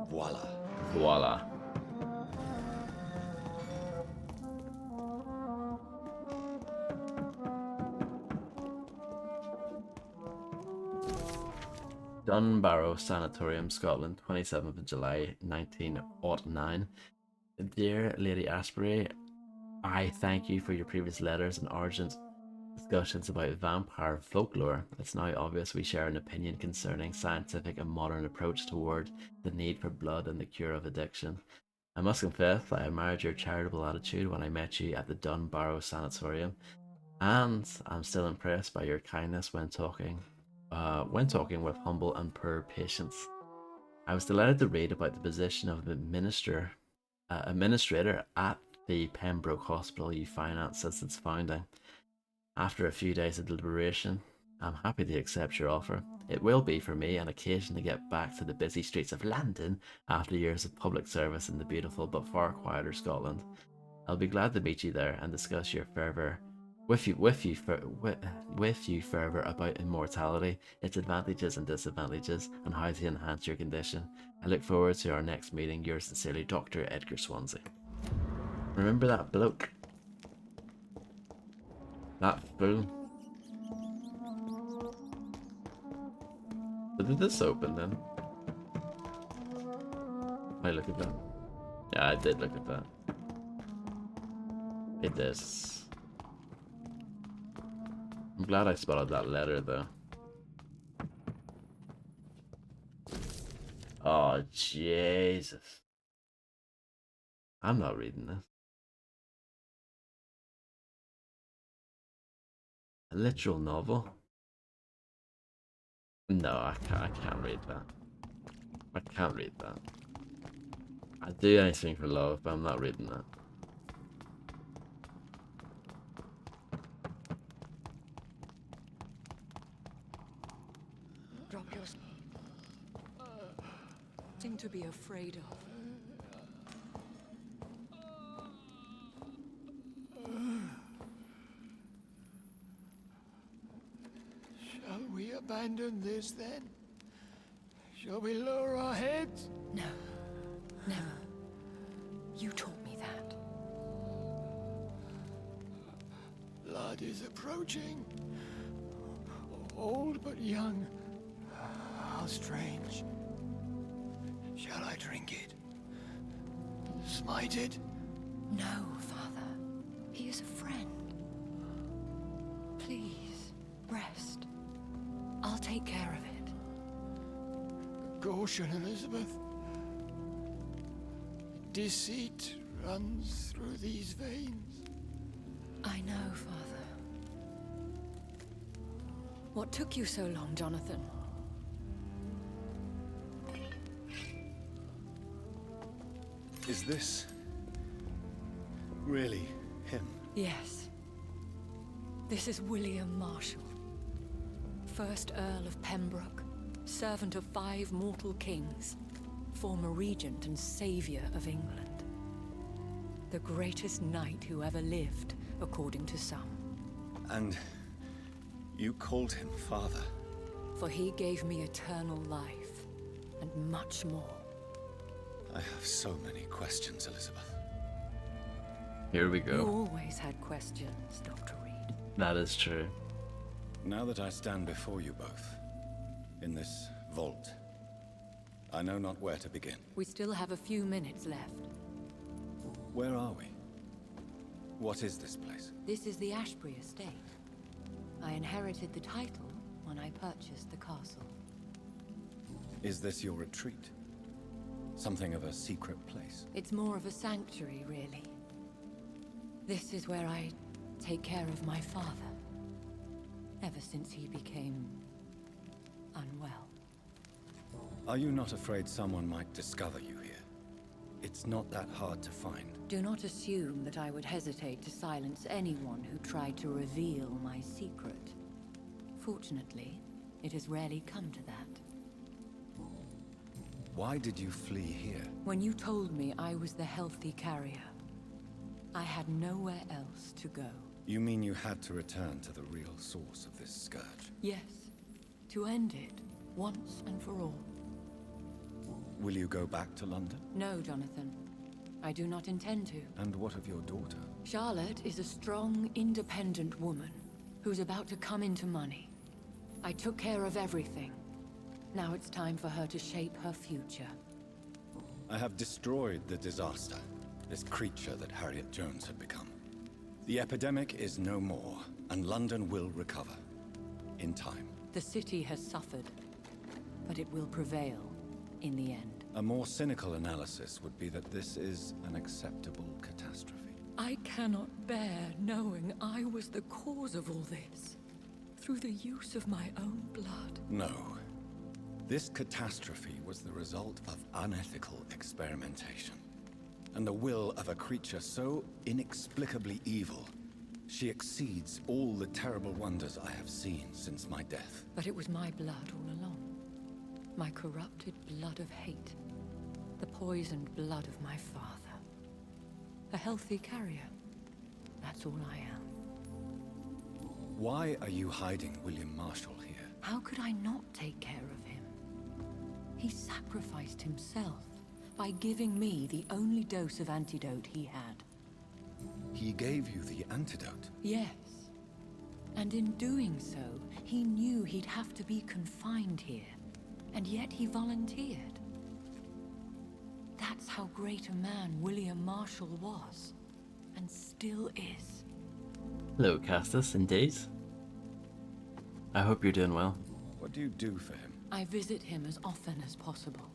Voila. Voila. Dunbarrow Sanatorium, Scotland, 27th of July, 1909. Dear Lady Ashbury, I thank you for your previous letters and urgent discussions about vampire folklore. It's now obvious we share an opinion concerning scientific and modern approach toward the need for blood and the cure of addiction. I must confess I admired your charitable attitude when I met you at the Dunbarrow Sanatorium, and I'm still impressed by your kindness when talking with humble and poor patients. I was delighted to read about the position of administrator at the Pembroke Hospital you financed since its founding. After a few days of deliberation, I'm happy to accept your offer. It will be for me an occasion to get back to the busy streets of London after years of public service in the beautiful but far quieter Scotland. I'll be glad to meet you there and discuss your further with you further about immortality, its advantages and disadvantages, and how to enhance your condition. I look forward to our next meeting. Yours sincerely, Dr. Edgar Swansea. Remember that bloke? That fool. So did this open then? I look at that. Yeah, I did look at that. It is. I'm glad I spotted that letter though. Oh Oh, Jesus. I'm not reading this. A literal novel? No, I can't read that. I can't read that. I'd do anything for love, but I'm not reading that. Drop your... Thing to be afraid of. Shall we abandon this then? Shall we lower our heads? No. Never. You taught me that. Blood is approaching. Old but young. How strange. Shall I drink it? Smite it? No, Father. He is a friend. Please, rest. I'll take care of it. Caution, Elizabeth. Deceit runs through these veins. I know, Father. What took you so long, Jonathan? Is this really him? Yes. This is William Marshall, 1st Earl of Pembroke, servant of 5 mortal kings, former regent and savior of England. The greatest knight who ever lived, according to some. And you called him father? For he gave me eternal life, and much more. I have so many questions, Elizabeth. Here we You go. always had questions, Dr. Reed. That is true. Now that I stand before you both, in this vault, I know not where to begin. We still have a few minutes left. Where are we? What is this place? This is the Ashbury estate. I inherited the title when I purchased the castle. Is this your retreat? Something of a secret place? It's more of a sanctuary, really. This is where I take care of my father. Ever since he became unwell. Are you not afraid someone might discover you here? It's not that hard to find. Do not assume that I would hesitate to silence anyone who tried to reveal my secret. Fortunately, it has rarely come to that. Why did you flee here? When you told me I was the healthy carrier, I had nowhere else to go. You mean you had to return to the real source of this scourge? Yes, to end it, once and for all. Will you go back to London? No, Jonathan. I do not intend to. And what of your daughter? Charlotte is a strong, independent woman who's about to come into money. I took care of everything. Now it's time for her to shape her future. I have destroyed the disaster, this creature that Harriet Jones had become. The epidemic is no more, and London will recover. In time. The city has suffered, but it will prevail in the end. A more cynical analysis would be that this is an acceptable catastrophe. I cannot bear knowing I was the cause of all this, through the use of my own blood. No. This catastrophe was the result of unethical experimentation, and the will of a creature so inexplicably evil, she exceeds all the terrible wonders I have seen since my death. But it was my blood all along. My corrupted blood of hate. The poisoned blood of my father. A healthy carrier. That's all I am. Why are you hiding William Marshall here? How could I not take care of him? He sacrificed himself by giving me the only dose of antidote he had. He gave you the antidote? Yes. And in doing so, he knew he'd have to be confined here. And yet he volunteered. That's how great a man William Marshall was. And still is. Hello, Castus, indeed. I hope you're doing well. What do you do for him? I visit him as often as possible.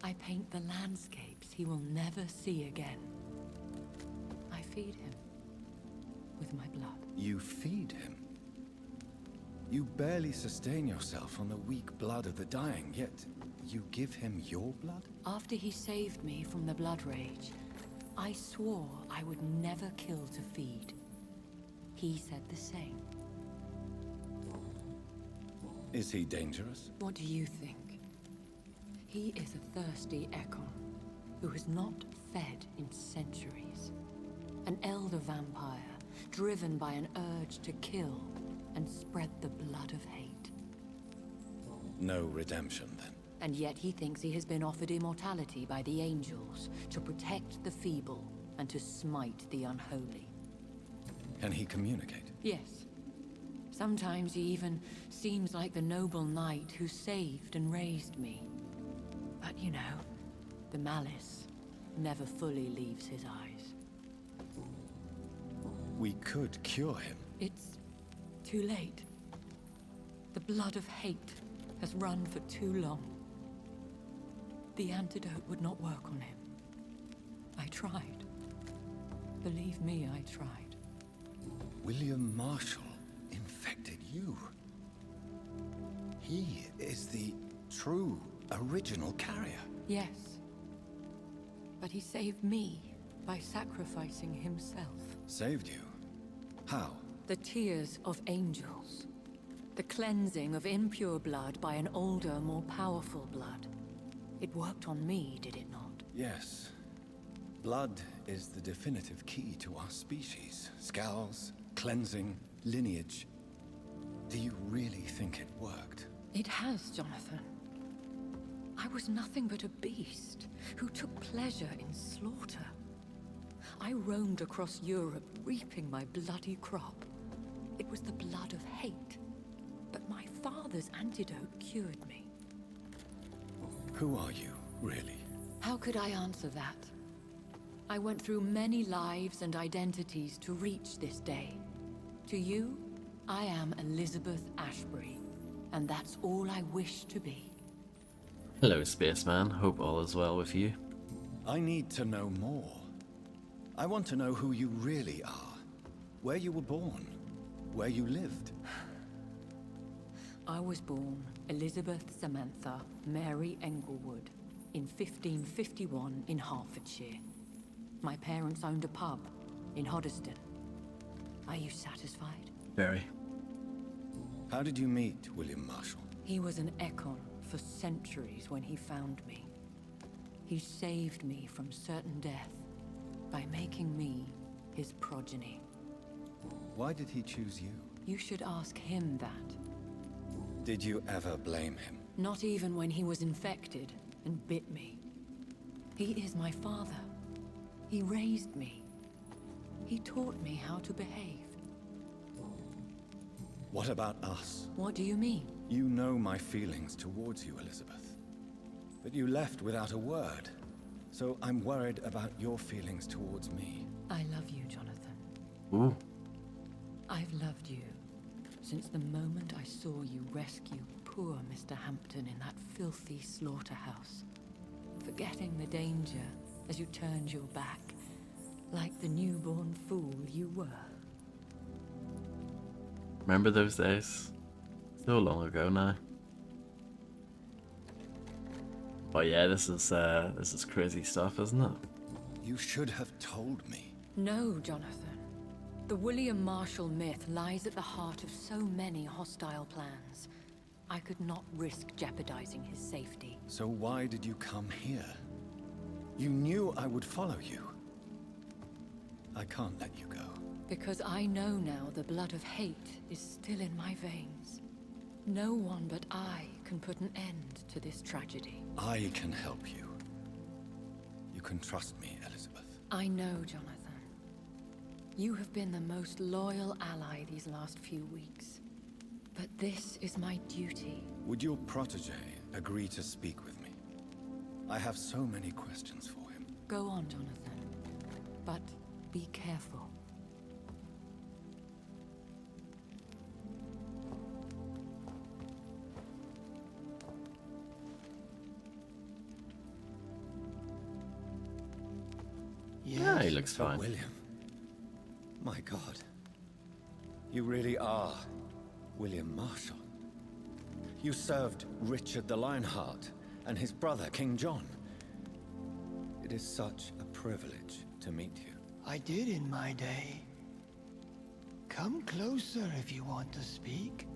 I paint the landscapes he will never see again. I feed him with my blood. You feed him? You barely sustain yourself on the weak blood of the dying, yet you give him your blood? After he saved me from the blood rage, I swore I would never kill to feed. He said the same. Is he dangerous? What do you think? He is a thirsty Ekon who has not fed in centuries. An elder vampire, driven by an urge to kill and spread the blood of hate. No redemption, then? And yet he thinks he has been offered immortality by the angels to protect the feeble and to smite the unholy. Can he communicate? Yes. Sometimes he even seems like the noble knight who saved and raised me. But you know, the malice never fully leaves his eyes. We could cure him. It's too late. The blood of hate has run for too long. The antidote would not work on him. I tried. Believe me, I tried. William Marshall infected you. He is the true, original carrier. Yes. But he saved me by sacrificing himself. Saved you? How? The tears of angels. The cleansing of impure blood by an older, more powerful blood. It worked on me, did it not? Yes. Blood is the definitive key to our species. Scowls, cleansing, lineage. Do you really think it worked? It has, Jonathan. I was nothing but a beast who took pleasure in slaughter. I roamed across Europe, reaping my bloody crop. It was the blood of hate. But my father's antidote cured me. Who are you, really? How could I answer that? I went through many lives and identities to reach this day. To you, I am Elizabeth Ashbury, and that's all I wish to be. Hello, spaceman. Hope all is well with you. I need to know more. I want to know who you really are. Where you were born. Where you lived. I was born Elizabeth Samantha Mary Englewood in 1551 in Hertfordshire. My parents owned a pub in Hoddesdon. Are you satisfied? Very. How did you meet William Marshall? He was an Ekon for centuries when he found me. He saved me from certain death by making me his progeny. Why did he choose you? You should ask him that. Did you ever blame him? Not even when he was infected and bit me. He is my father. He raised me. He taught me how to behave. What about us? What do you mean? You know my feelings towards you, Elizabeth. But you left without a word. So I'm worried about your feelings towards me. I love you, Jonathan. Ooh. I've loved you since the moment I saw you rescue poor Mr. Hampton in that filthy slaughterhouse. Forgetting the danger as you turned your back, like the newborn fool you were. Remember those days? So long ago now. But yeah, this is crazy stuff, isn't it? You should have told me. No, Jonathan. The William Marshall myth lies at the heart of so many hostile plans. I could not risk jeopardizing his safety. So why did you come here? You knew I would follow you. I can't let you go. Because I know now the blood of hate is still in my veins. No one but I can put an end to this tragedy. I can help you. You can trust me, Elizabeth. I know, Jonathan. You have been the most loyal ally these last few weeks. But this is my duty. Would your protege agree to speak with me? I have so many questions for him. Go on, Jonathan. But be careful. he looks Sir fine. William. My God. You really are William Marshall. You served Richard the Lionheart and his brother, King John. It is such a privilege to meet you. I did in my day. Come closer if you want to speak.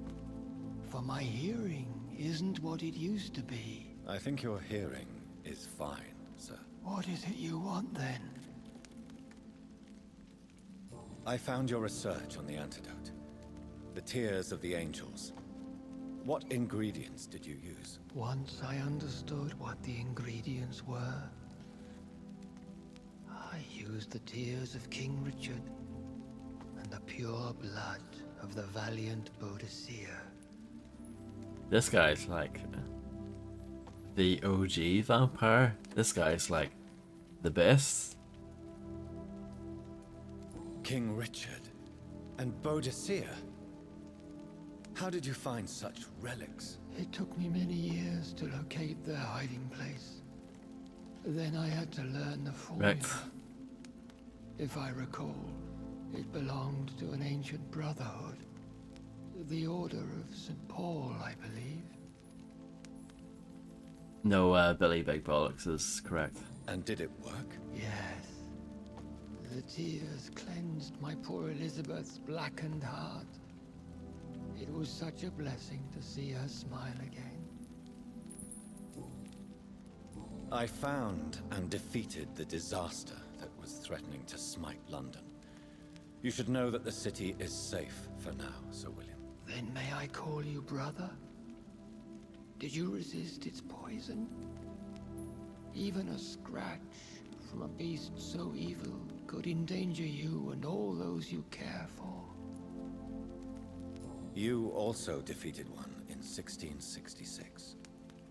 For my hearing isn't what it used to be. I think your hearing is fine, sir. What is it you want then? I found your research on the antidote. The tears of the angels. What ingredients did you use? Once I understood what the ingredients were, I used the tears of King Richard and the pure blood of the valiant Vodtober. This guy's like the OG vampire. This guy's like the best. King Richard and Vodtober. How did you find such relics? It took me many years to locate their hiding place. Then I had to learn the formula. Right. If I recall, it belonged to an ancient brotherhood. The Order of St. Paul, I believe. No, Billy Big Bollocks is correct. And did it work? Yes. The tears cleansed my poor Elizabeth's blackened heart. It was such a blessing to see her smile again. I found and defeated the disaster that was threatening to smite London. You should know that the city is safe for now, Sir William. Then may I call you brother? Did you resist its poison? Even a scratch from a beast so evil could endanger you and all those you care for. You also defeated one in 1666.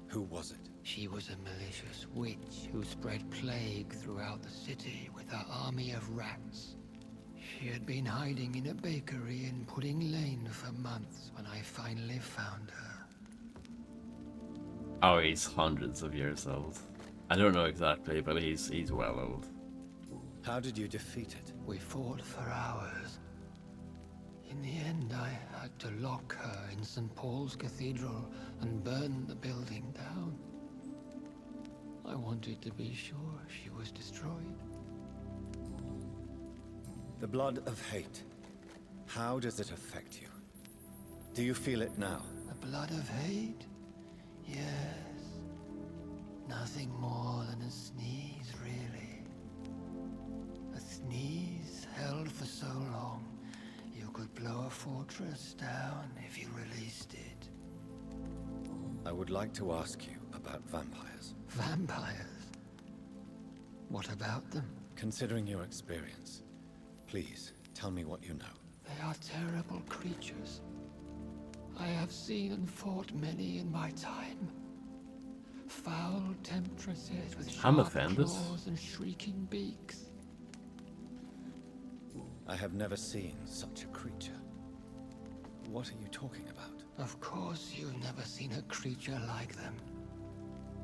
Who was it? She was a malicious witch who spread plague throughout the city with her army of rats. She had been hiding in a bakery in Pudding Lane for months when I finally found her. Oh, he's hundreds of years old. I don't know exactly, but he's well old. How did you defeat it? We fought for hours. In the end, I had to lock her in St. Paul's Cathedral and burn the building down. I wanted to be sure she was destroyed. The blood of hate. How does it affect you? Do you feel it now? The blood of hate? Yes. Nothing more than a sneeze, really. A sneeze held for so long, you could blow a fortress down if you released it. I would like to ask you about vampires. Vampires? What about them? Considering your experience, please tell me what you know. They are terrible creatures. I have seen and fought many in my time. Foul temptresses with I'm sharp offended. claws and shrieking beaks. I have never seen such a creature. What are you talking about? Of course you've never seen a creature like them.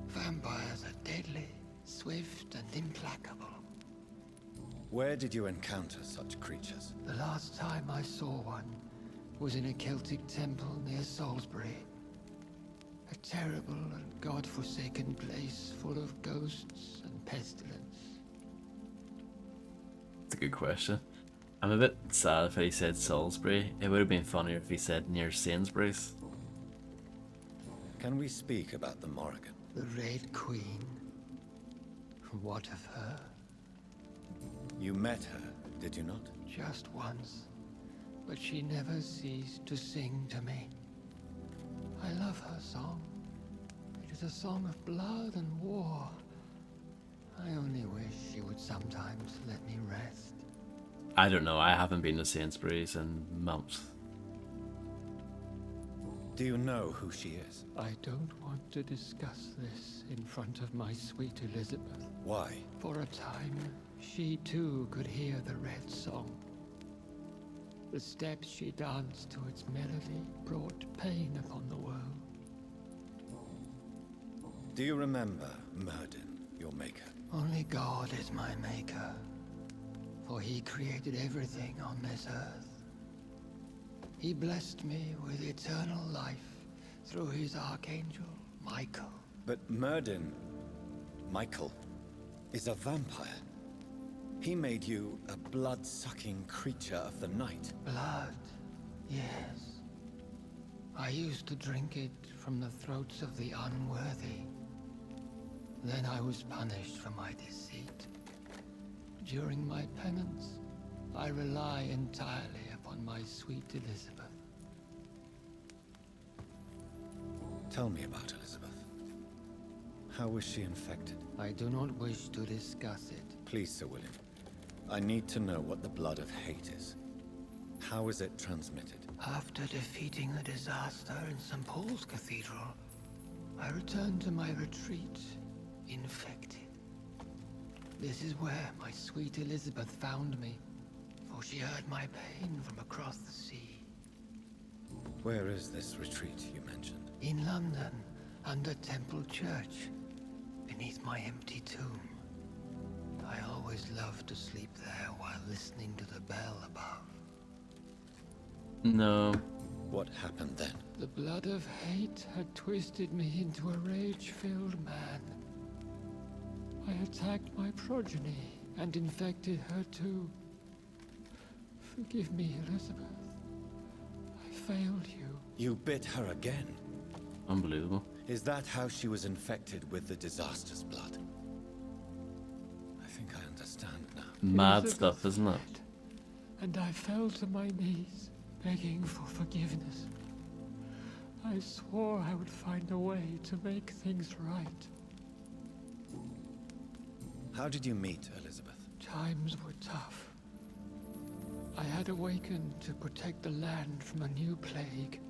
Vampires are deadly, swift and implacable. Where did you encounter such creatures? The last time I saw one was in a Celtic temple near Salisbury. A terrible and god-forsaken place full of ghosts and pestilence. That's a good question. I'm a bit sad if he said Salisbury. It would have been funnier if he said near Sainsbury's. Can we speak about the Morrigan? The Red Queen. What of her? You met her, did you not? Just once. But she never ceased to sing to me. I love her song. It is a song of blood and war. I only wish she would sometimes let me rest. I don't know. I haven't been to Sainsbury's in months. Do you know who she is? I don't want to discuss this in front of my sweet Elizabeth. Why? For a time, she too could hear the Red Song. The steps she danced to its melody brought pain upon the world. Do you remember Myrddin, your maker? Only God is my maker. For he created everything on this earth. He blessed me with eternal life through his archangel, Michael. But Myrddin, Michael, is a vampire. He made you a blood-sucking creature of the night. Blood, yes. I used to drink it from the throats of the unworthy. Then I was punished for my deceit. During my penance, I rely entirely upon my sweet Elizabeth. Tell me about Elizabeth. How was she infected? I do not wish to discuss it. Please, Sir William. I need to know what the blood of hate is. How is it transmitted? After defeating the disaster in St. Paul's Cathedral, I returned to my retreat, infected. This is where my sweet Elizabeth found me, for she heard my pain from across the sea. Where is this retreat you mentioned? In London, under Temple Church, beneath my empty tomb. I always loved to sleep there while listening to the bell above. No. What happened then? The blood of hate had twisted me into a rage-filled man. I attacked my progeny and infected her too. Forgive me, Elizabeth. I failed you. You bit her again? Unbelievable. Is that how she was infected with the disaster's blood? I think I understand now. Mad Elizabeth stuff, isn't it? fled, and I fell to my knees, begging for forgiveness. I swore I would find a way to make things right. How did you meet Elizabeth? Times were tough. I had awakened to protect the land from a new plague.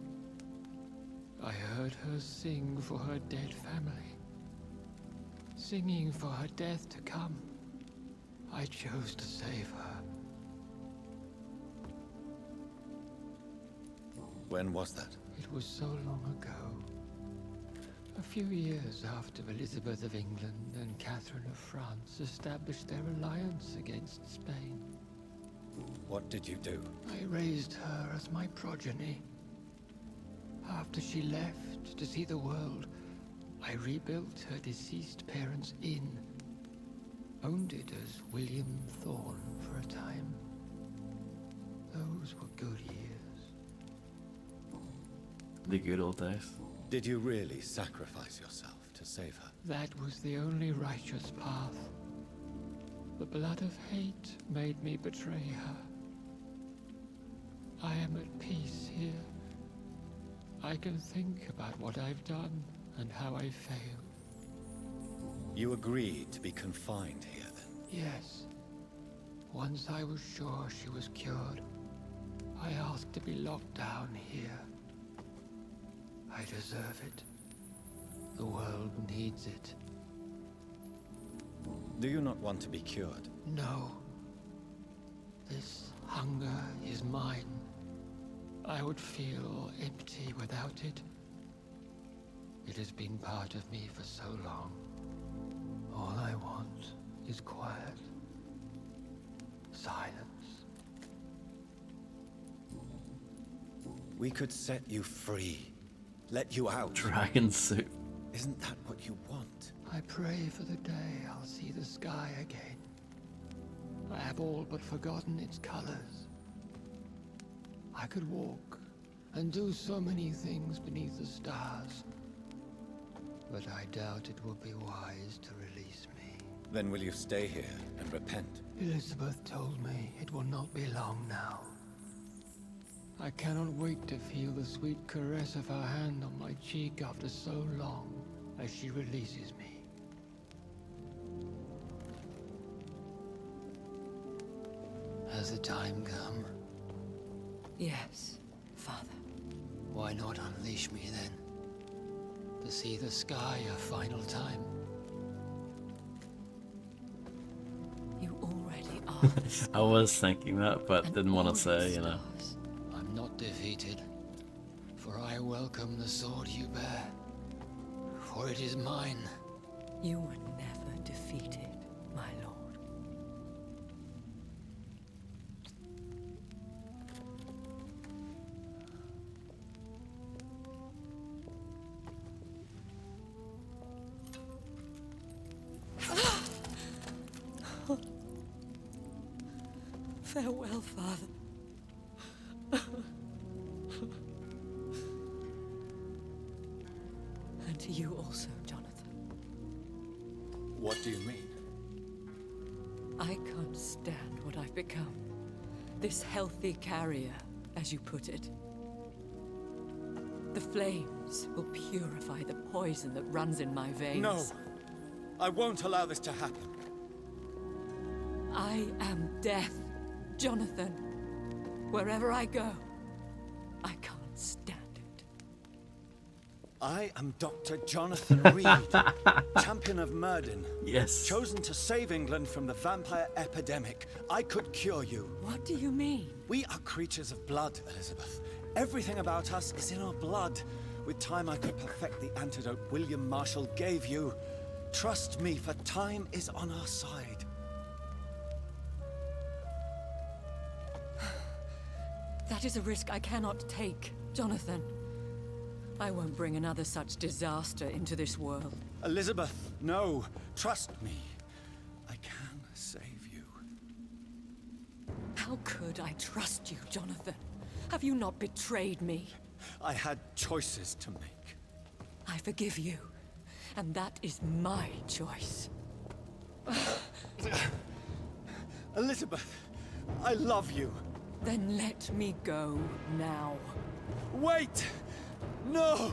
I heard her sing for her dead family. Singing for her death to come. I chose to save her. When was that? It was so long ago. A few years after Elizabeth of England and Catherine of France established their alliance against Spain. What did you do? I raised her as my progeny. After she left to see the world, I rebuilt her deceased parents' inn. Owned it as William Thorne for a time. Those were good years. The good old days. Did you really sacrifice yourself to save her? That was the only righteous path. The blood of hate made me betray her. I am at peace here. I can think about what I've done and how I failed. You agreed to be confined here then? Yes. Once I was sure she was cured, I asked to be locked down here. I deserve it. The world needs it. Do you not want to be cured? No. This hunger is mine. I would feel empty without it. It has been part of me for so long. All I want is quiet. Silence. We could set you free. Let you out. Dragon suit. Isn't that what you want? I pray for the day I'll see the sky again. I have all but forgotten its colors. I could walk and do so many things beneath the stars. But I doubt it will be wise to release me. Then will you stay here and repent? Elizabeth told me it will not be long now. I cannot wait to feel the sweet caress of her hand on my cheek after so long as she releases me. Has the time come? Yes, Father. Why not unleash me then? To see the sky a final time? You already are. I was thinking that, but didn't want to say, you know. I'm not defeated, for I welcome the sword you bear, for it is mine. You were never defeated, my lord. Farewell, Father. And to you also, Jonathan. What do you mean? I can't stand what I've become. This healthy carrier, as you put it. The flames will purify the poison that runs in my veins. No! I won't allow this to happen. I am death, Jonathan. Wherever I go, I can't stand it. I am Dr. Jonathan Reed, champion of Myrddin. Yes. Chosen to save England from the vampire epidemic. I could cure you. What do you mean? We are creatures of blood, Elizabeth. Everything about us is in our blood. With time, I could perfect the antidote William Marshall gave you. Trust me, for time is on our side. That is a risk I cannot take, Jonathan. I won't bring another such disaster into this world. Elizabeth, no. Trust me. I can save you. How could I trust you, Jonathan? Have you not betrayed me? I had choices to make. I forgive you, and that is my choice. Elizabeth, I love you. Then let me go now. Wait! No!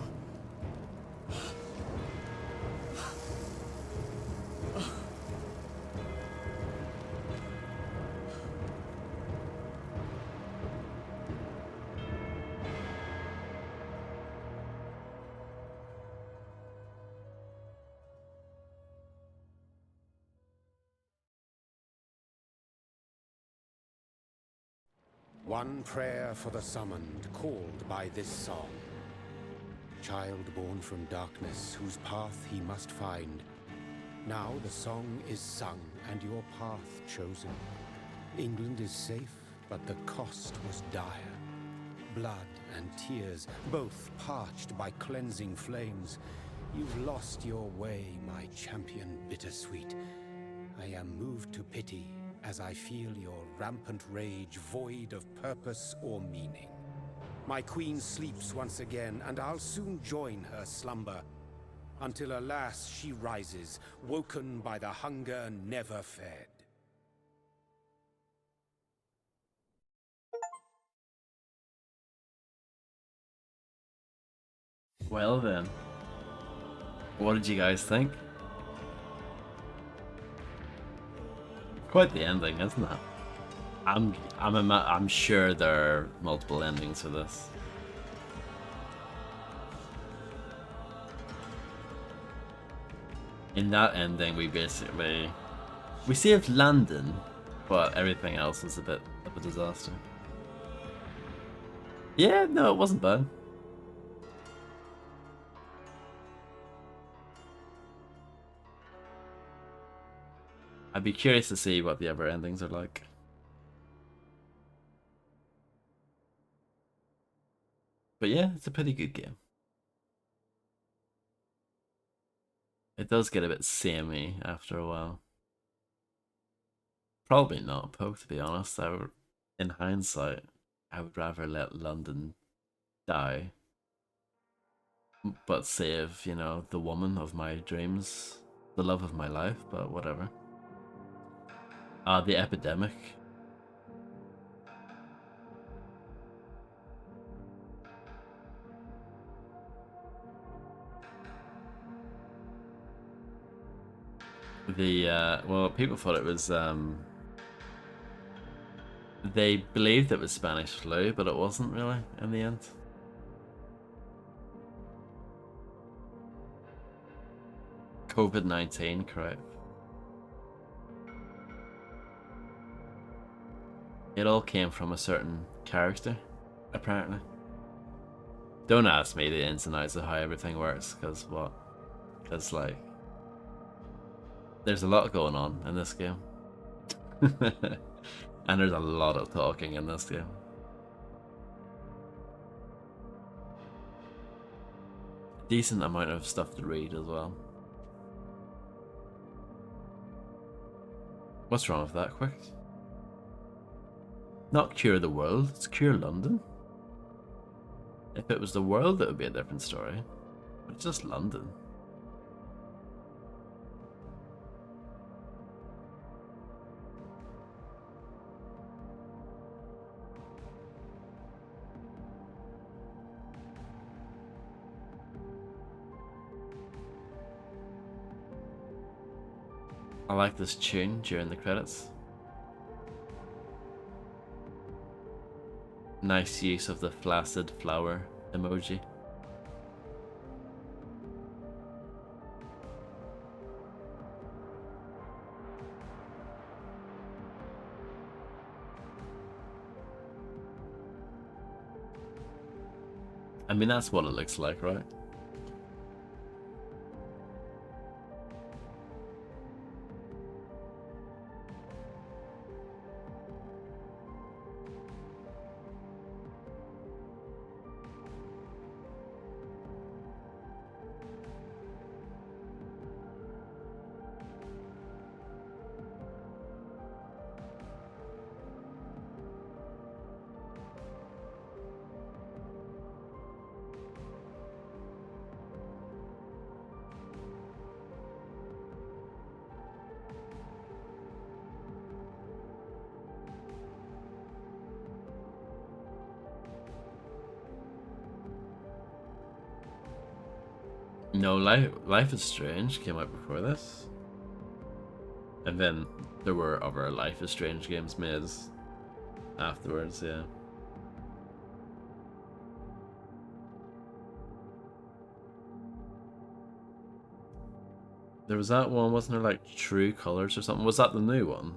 One prayer for the summoned, called by this song. Child born from darkness, whose path he must find. Now the song is sung, and your path chosen. England is safe, but the cost was dire. Blood and tears, both parched by cleansing flames. You've lost your way, my champion bittersweet. I am moved to pity, as I feel your rampant rage void of purpose or meaning. My queen sleeps once again, and I'll soon join her slumber, until alas she rises, woken by the hunger never fed. Well then, what did you guys think? Quite the ending, isn't it? I'm sure there are multiple endings for this. In that ending, we saved London, but everything else was a bit of a disaster. Yeah, no, it wasn't bad. I'd be curious to see what the other endings are like. But yeah, it's a pretty good game. It does get a bit samey after a while. Probably not Poke, to be honest. In hindsight, I would rather let London die, but save, you know, the woman of my dreams, the love of my life, but whatever. The epidemic. Well, people thought it was, they believed it was Spanish flu, but it wasn't really in the end. COVID-19, correct. It all came from a certain character, apparently. Don't ask me the ins and outs of how everything works, because what? Because, like, there's a lot going on in this game. And there's a lot of talking in this game. Decent amount of stuff to read as well. What's wrong with that, quick? Not cure the world, it's cure London. If it was the world, it would be a different story. But it's just London. I like this tune during the credits. Nice use of the flaccid flower emoji. I mean, that's what it looks like, right? No, Life is Strange came out before this. And then there were other Life is Strange games made afterwards, yeah. There was that one, wasn't there, like True Colors or something? Was that the new one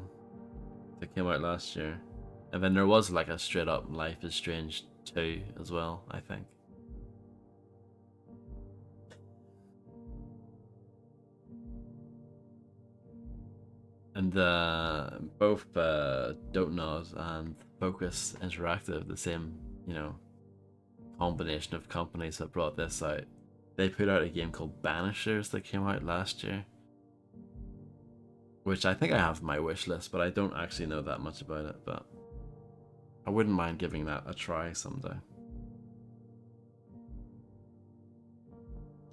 that came out last year? And then there was like a straight up Life is Strange 2 as well, I think. And both Don't Nod and Focus Interactive, the same, you know, combination of companies that brought this out, they put out a game called Banishers that came out last year, which I think I have on my wish list, but I don't actually know that much about it, but I wouldn't mind giving that a try someday.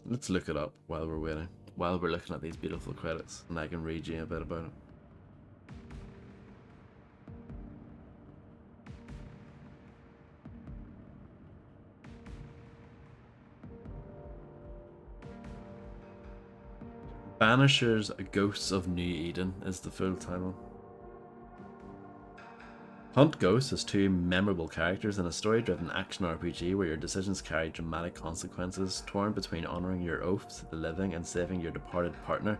Let's look it up while we're waiting, while we're looking at these beautiful credits, and I can read you a bit about it. Banishers Ghosts of New Eden is the full title. Hunt Ghosts has two memorable characters in a story-driven action RPG where your decisions carry dramatic consequences, torn between honouring your oath to the living and saving your departed partner.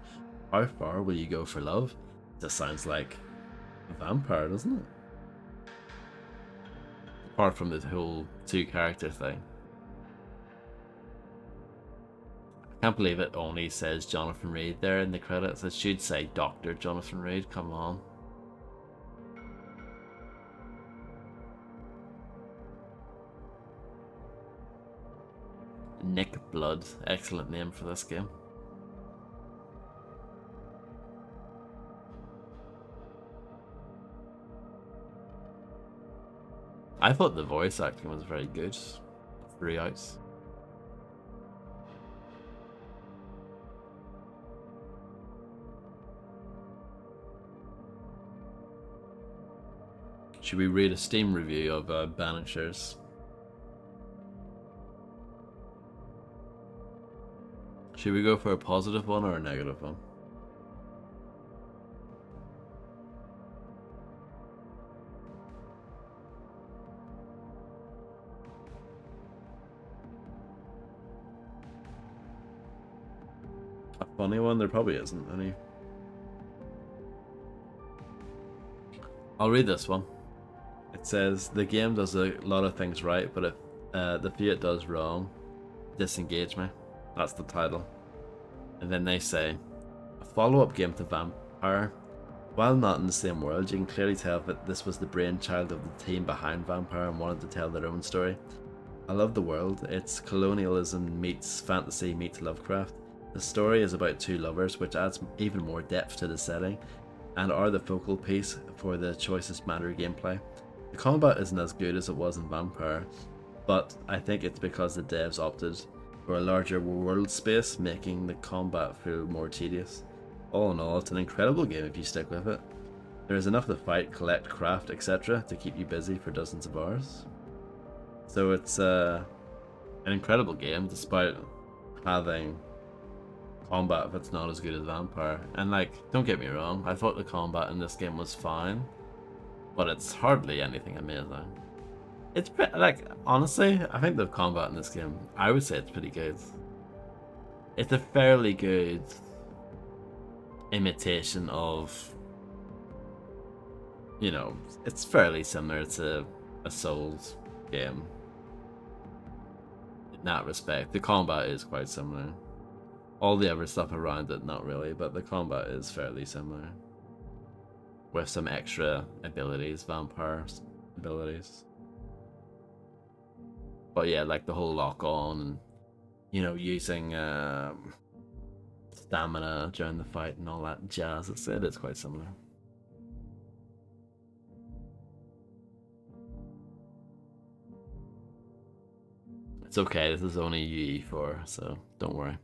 How far will you go for love? This sounds like Vampyr, doesn't it? Apart from the whole two-character thing. I can't believe it only says Jonathan Reed there in the credits. It should say Dr. Jonathan Reed, come on. Nick Blood, excellent name for this game. I thought the voice acting was very good. 3 outs. Should we read a Steam review of Banishers? Should we go for a positive one or a negative one? A funny one? There probably isn't any. I'll read this one. It says, the game does a lot of things right, but if the few it does wrong, disengage me. That's the title. And then they say, a follow-up game to Vampyr. While not in the same world, you can clearly tell that this was the brainchild of the team behind Vampyr and wanted to tell their own story. I love the world. It's colonialism meets fantasy meets Lovecraft. The story is about two lovers, which adds even more depth to the setting, and are the focal piece for the Choices Matter gameplay. The combat isn't as good as it was in Vampyr, but I think it's because the devs opted for a larger world space, making the combat feel more tedious. All in all, it's an incredible game if you stick with it. There is enough to fight, collect, craft, etc. to keep you busy for dozens of hours. So it's an incredible game despite having combat that's not as good as Vampyr. And like, don't get me wrong, I thought the combat in this game was fine, but it's hardly anything amazing. It's like, honestly, I think the combat in this game, I would say it's pretty good. It's a fairly good imitation of, you know, it's fairly similar to a Souls game. In that respect, the combat is quite similar. All the other stuff around it, not really, but the combat is fairly similar. With some extra abilities, vampire abilities. But yeah, like the whole lock on and, you know, using stamina during the fight and all that jazz, it is quite similar. It's okay, this is only UE4, so don't worry.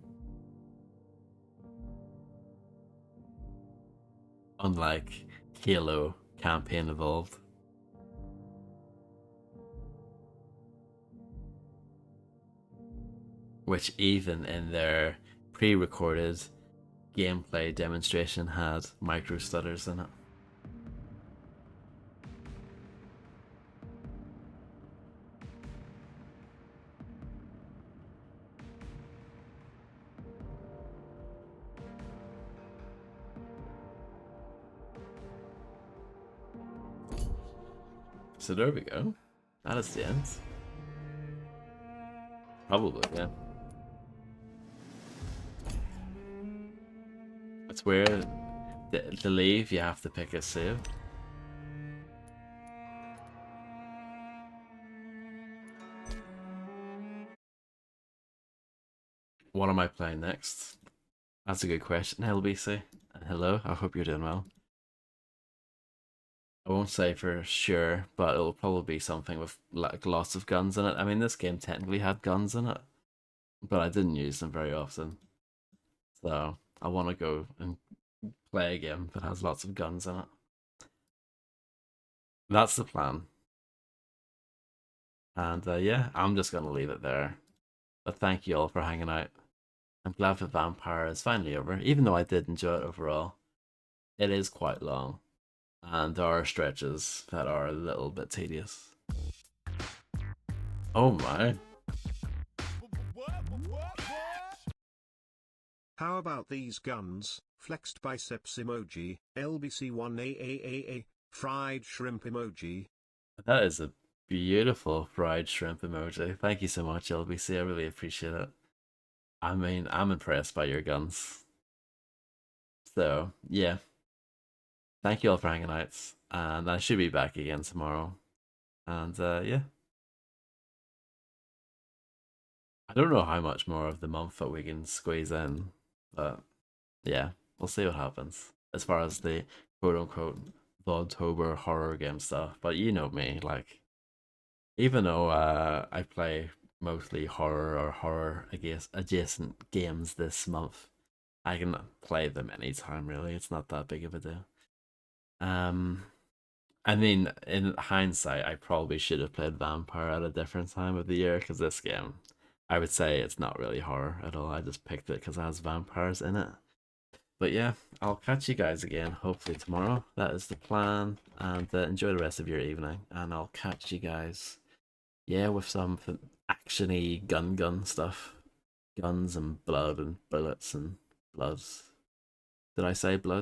Unlike Halo Campaign Evolved. Which even in their pre-recorded gameplay demonstration had micro stutters in it. So there we go. That is the end. Probably, yeah. It's where to leave, you have to pick a save. What am I playing next? That's a good question, LBC. And hello, I hope you're doing well. I won't say for sure, but it'll probably be something with like lots of guns in it. I mean, this game technically had guns in it, but I didn't use them very often. So I want to go and play a game that has lots of guns in it. That's the plan. And yeah, I'm just going to leave it there. But thank you all for hanging out. I'm glad that Vampyr is finally over, even though I did enjoy it overall. It is quite long, and there are stretches that are a little bit tedious. Oh my. How about these guns? Flexed biceps emoji, LBC1AAAA, fried shrimp emoji. That is a beautiful fried shrimp emoji. Thank you so much, LBC. I really appreciate it. I mean, I'm impressed by your guns. So, yeah. Thank you all for hanging out. And I should be back again tomorrow. And yeah. I don't know how much more of the month that we can squeeze in. But yeah, we'll see what happens. As far as the quote-unquote Vodtober horror game stuff. But you know me, like, even though I play mostly horror or horror adjacent games this month, I can play them anytime really. It's not that big of a deal. I mean, in hindsight, I probably should have played Vampyr at a different time of the year, because this game, I would say it's not really horror at all. I just picked it because it has vampires in it. But yeah, I'll catch you guys again hopefully tomorrow. That is the plan. And enjoy the rest of your evening. And I'll catch you guys, yeah, with some action-y gun stuff. Guns and blood and bullets and bloods. Did I say blood?